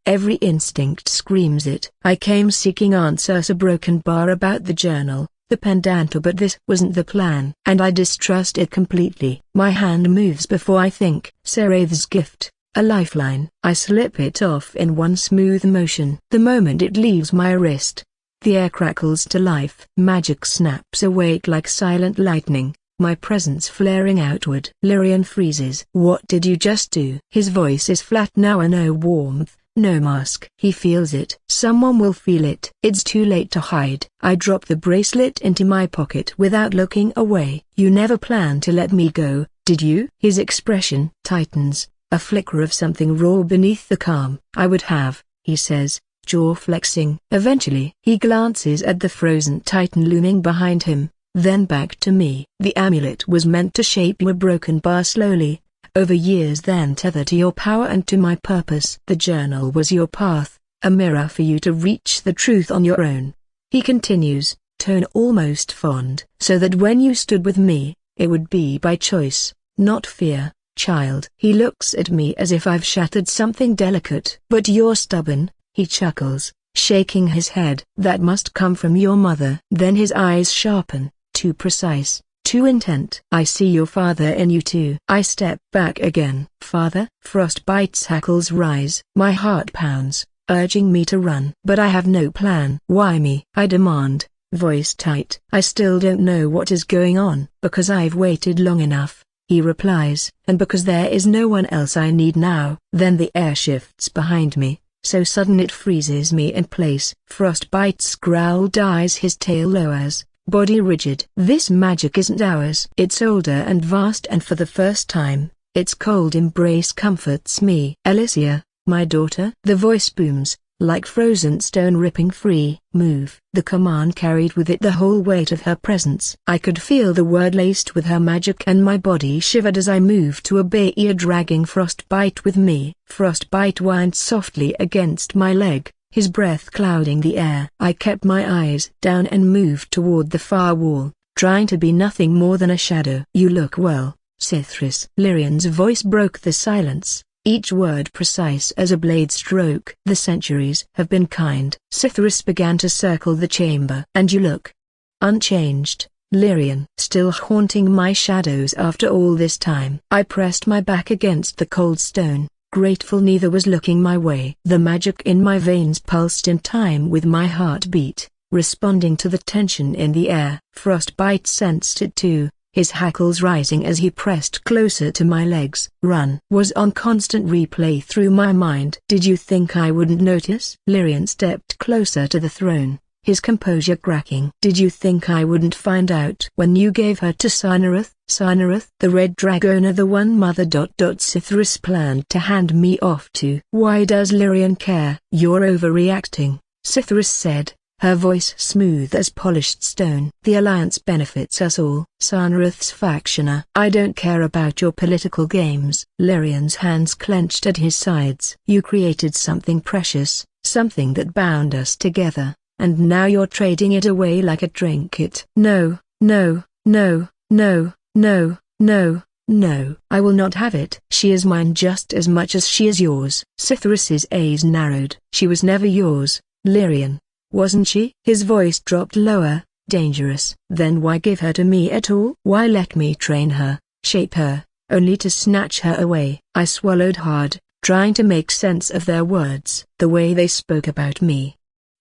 Every instinct screams it. I came seeking answers, a broken bar about the journal, the pendant, but this wasn't the plan, and I distrust it completely. My hand moves before I think. Sereth's gift, a lifeline. I slip it off in one smooth motion. The moment it leaves my wrist, the air crackles to life. Magic snaps awake like silent lightning, my presence flaring outward. Lyrian freezes. What did you just do? His voice is flat now, and no warmth, no mask. He feels it. Someone will feel it. It's too late to hide. I drop the bracelet into my pocket without looking away. You never planned to let me go, did you? His expression tightens, a flicker of something raw beneath the calm. I would have, he says, jaw flexing. Eventually, he glances at the frozen titan looming behind him, then back to me. The amulet was meant to shape you, a broken bar slowly, over years, then tether to your power and to my purpose. The journal was your path, a mirror for you to reach the truth on your own. He continues, tone almost fond. So that when you stood with me, it would be by choice, not fear, child. He looks at me as if I've shattered something delicate. But you're stubborn, he chuckles, shaking his head. That must come from your mother. Then his eyes sharpen, too precise, too intent. I see your father in you too. I step back again. Father? Frostbite's hackles rise. My heart pounds, urging me to run. But I have no plan. Why me? I demand, voice tight. I still don't know what is going on. Because I've waited long enough, he replies, and because there is no one else I need now. Then the air shifts behind me, so sudden it freezes me in place. Frostbite's growl dies, his tail lowers, body rigid. This magic isn't ours. It's older and vast, and for the first time, its cold embrace comforts me. Elyssia, my daughter? The voice booms, like frozen stone ripping free. Move. The command carried with it the whole weight of her presence. I could feel the word laced with her magic, and my body shivered as I moved to obey, ear dragging Frostbite with me. Frostbite whined softly against my leg, his breath clouding the air. I kept my eyes down and moved toward the far wall, trying to be nothing more than a shadow. You look well, Cithris. Lyrian's voice broke the silence, each word precise as a blade stroke. The centuries have been kind. Cithris began to circle the chamber. And you look unchanged, Lyrian. Still haunting my shadows after all this time. I pressed my back against the cold stone, grateful neither was looking my way. The magic in my veins pulsed in time with my heartbeat, responding to the tension in the air. Frostbite sensed it too, his hackles rising as he pressed closer to my legs. Run was on constant replay through my mind. Did you think I wouldn't notice? Lyrian stepped closer to the throne, his composure cracking. Did you think I wouldn't find out when you gave her to Cynareth? Cynareth, the red dragona, the one mother. Cithris planned to hand me off to. Why does Lyrian care? You're overreacting, Cithris said, her voice smooth as polished stone. The alliance benefits us all. Cynareth's factioner. I don't care about your political games. Lyrian's hands clenched at his sides. You created something precious, something that bound us together, and now you're trading it away like a trinket. No, no, no, no, no, no, no. I will not have it. She is mine just as much as she is yours. Cithris's eyes narrowed. She was never yours, Lyrian, wasn't she? His voice dropped lower, dangerous. Then why give her to me at all? Why let me train her, shape her, only to snatch her away? I swallowed hard, trying to make sense of their words. The way they spoke about me,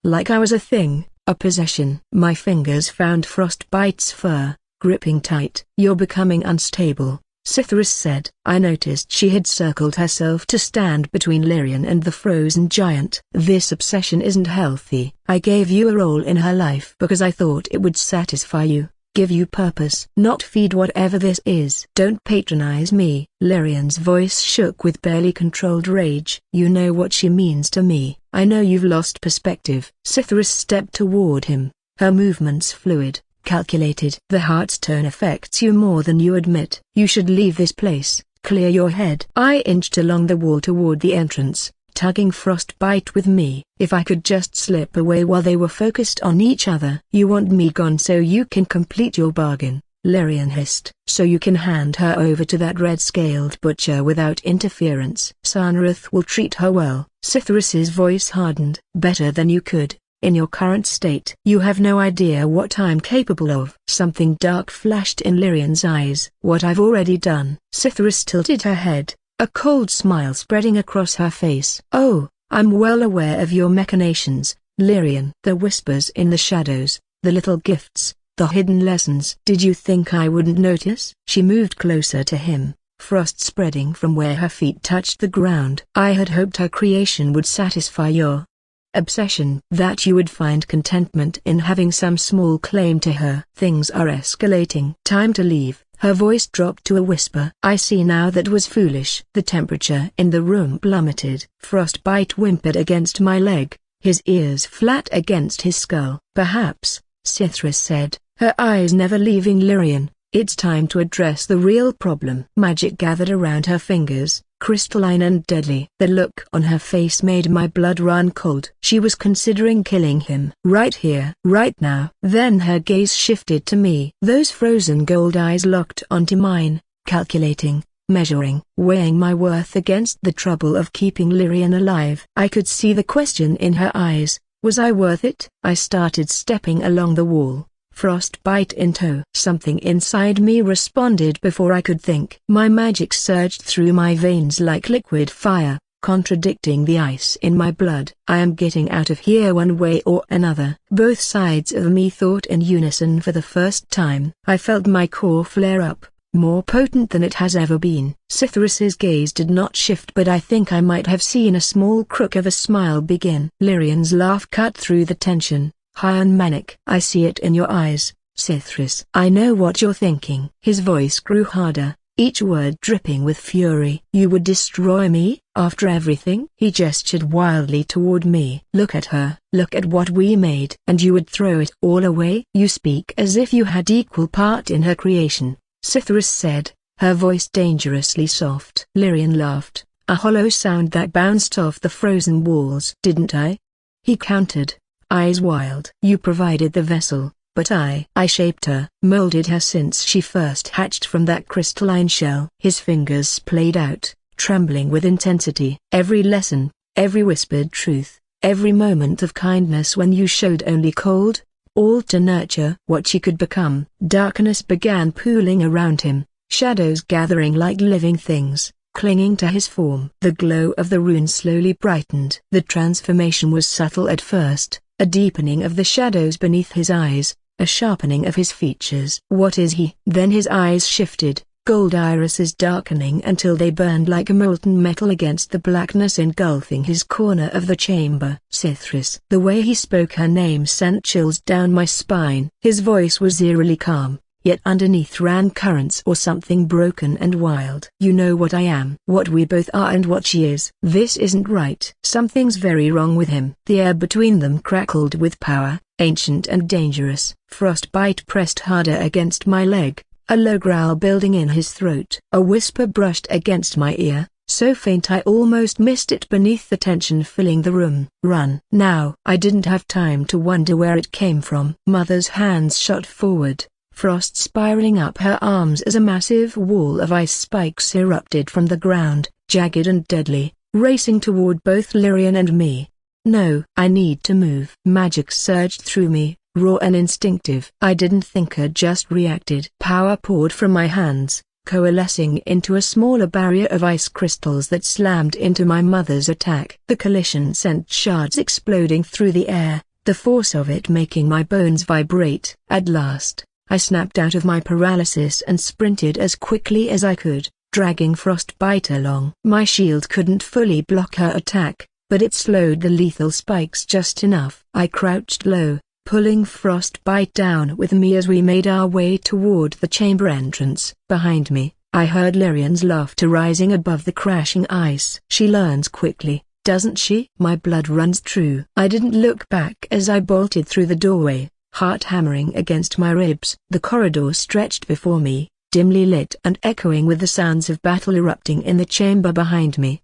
like I was a thing, a possession. My fingers found Frostbite's fur, gripping tight. You're becoming unstable, Cithris said. I noticed she had circled herself to stand between Lyrian and the frozen giant. This obsession isn't healthy. I gave you a role in her life because I thought it would satisfy you, give you purpose, not feed whatever this is. Don't patronize me. Lyrian's voice shook with barely controlled rage. You know what she means to me. I know you've lost perspective. Cithris stepped toward him, her movements fluid, calculated. The heart's tone affects you more than you admit. You should leave this place, Clear your head. I inched along the wall toward the entrance, tugging Frostbite with me. If I could just slip away while they were focused on each other. You want me gone so you can complete your bargain, Lyrian hissed. So you can hand her over to that red-scaled butcher without interference. Sanrith will treat her well. Cithrus's voice hardened. Better than you could, in your current state. You have no idea what I'm capable of. Something dark flashed in Lyrian's eyes. What I've already done. Cithrus tilted her head, a cold smile spreading across her face. Oh, I'm well aware of your machinations, Lyrian. The whispers in the shadows, the little gifts, the hidden lessons. Did you think I wouldn't notice? She moved closer to him, frost spreading from where her feet touched the ground. I had hoped her creation would satisfy your obsession. That you would find contentment in having some small claim to her. Things are escalating. Time to leave. Her voice dropped to a whisper. I see now that was foolish. The temperature in the room plummeted. Frostbite whimpered against my leg, his ears flat against his skull. Perhaps, Cithrus said, her eyes never leaving Lyrian, it's time to address the real problem. Magic gathered around her fingers, crystalline and deadly. The look on her face made my blood run cold. She was considering killing him. Right here, right now. Then her gaze shifted to me. Those frozen gold eyes locked onto mine, calculating, measuring, weighing my worth against the trouble of keeping Lyrian alive. I could see the question in her eyes. Was I worth it? I started stepping along the wall, Frostbite in tow. Something inside me responded before I could think. My magic surged through my veins like liquid fire, contradicting the ice in my blood. I am getting out of here one way or another. Both sides of me thought in unison for the first time. I felt my core flare up, more potent than it has ever been. Cithrus's gaze did not shift, but I think I might have seen a small crook of a smile begin. Lyrian's laugh cut through the tension, high and manic. I see it in your eyes, Cithrus. I know what you're thinking. His voice grew harder, each word dripping with fury. You would destroy me, after everything? He gestured wildly toward me. Look at her. Look at what we made. And you would throw it all away? You speak as if you had equal part in her creation, Cithrus said, her voice dangerously soft. Lyrian laughed, a hollow sound that bounced off the frozen walls. Didn't I? He countered, eyes wild. You provided the vessel, but I shaped her, molded her since she first hatched from that crystalline shell. His fingers played out, trembling with intensity. Every lesson, every whispered truth, every moment of kindness when you showed only cold, all to nurture what she could become. Darkness began pooling around him, shadows gathering like living things, clinging to his form. The glow of the rune slowly brightened. The transformation was subtle at first, a deepening of the shadows beneath his eyes, a sharpening of his features. What is he? Then his eyes shifted, gold irises darkening until they burned like a molten metal against the blackness engulfing his corner of the chamber. Cithrus. The way he spoke her name sent chills down my spine. His voice was eerily calm, yet underneath ran currents or something broken and wild. You know what I am, what we both are and what she is. This isn't right. Something's very wrong with him. The air between them crackled with power, ancient and dangerous. Frostbite pressed harder against my leg, a low growl building in his throat. A whisper brushed against my ear, so faint I almost missed it beneath the tension filling the room. Run. Now. I didn't have time to wonder where it came from. Mother's hands shot forward, frost spiraling up her arms as a massive wall of ice spikes erupted from the ground, jagged and deadly, racing toward both Lyrian and me. No. I need to move. Magic surged through me, raw and instinctive. I didn't think, I just reacted. Power poured from my hands, coalescing into a smaller barrier of ice crystals that slammed into my mother's attack. The collision sent shards exploding through the air, the force of it making my bones vibrate. At last, I snapped out of my paralysis and sprinted as quickly as I could, dragging Frostbite along. My shield couldn't fully block her attack, but it slowed the lethal spikes just enough. I crouched low, pulling Frostbite down with me as we made our way toward the chamber entrance. Behind me, I heard Lyrian's laughter rising above the crashing ice. She learns quickly, doesn't she? My blood runs true. I didn't look back as I bolted through the doorway, heart hammering against my ribs. The corridor stretched before me, dimly lit and echoing with the sounds of battle erupting in the chamber behind me.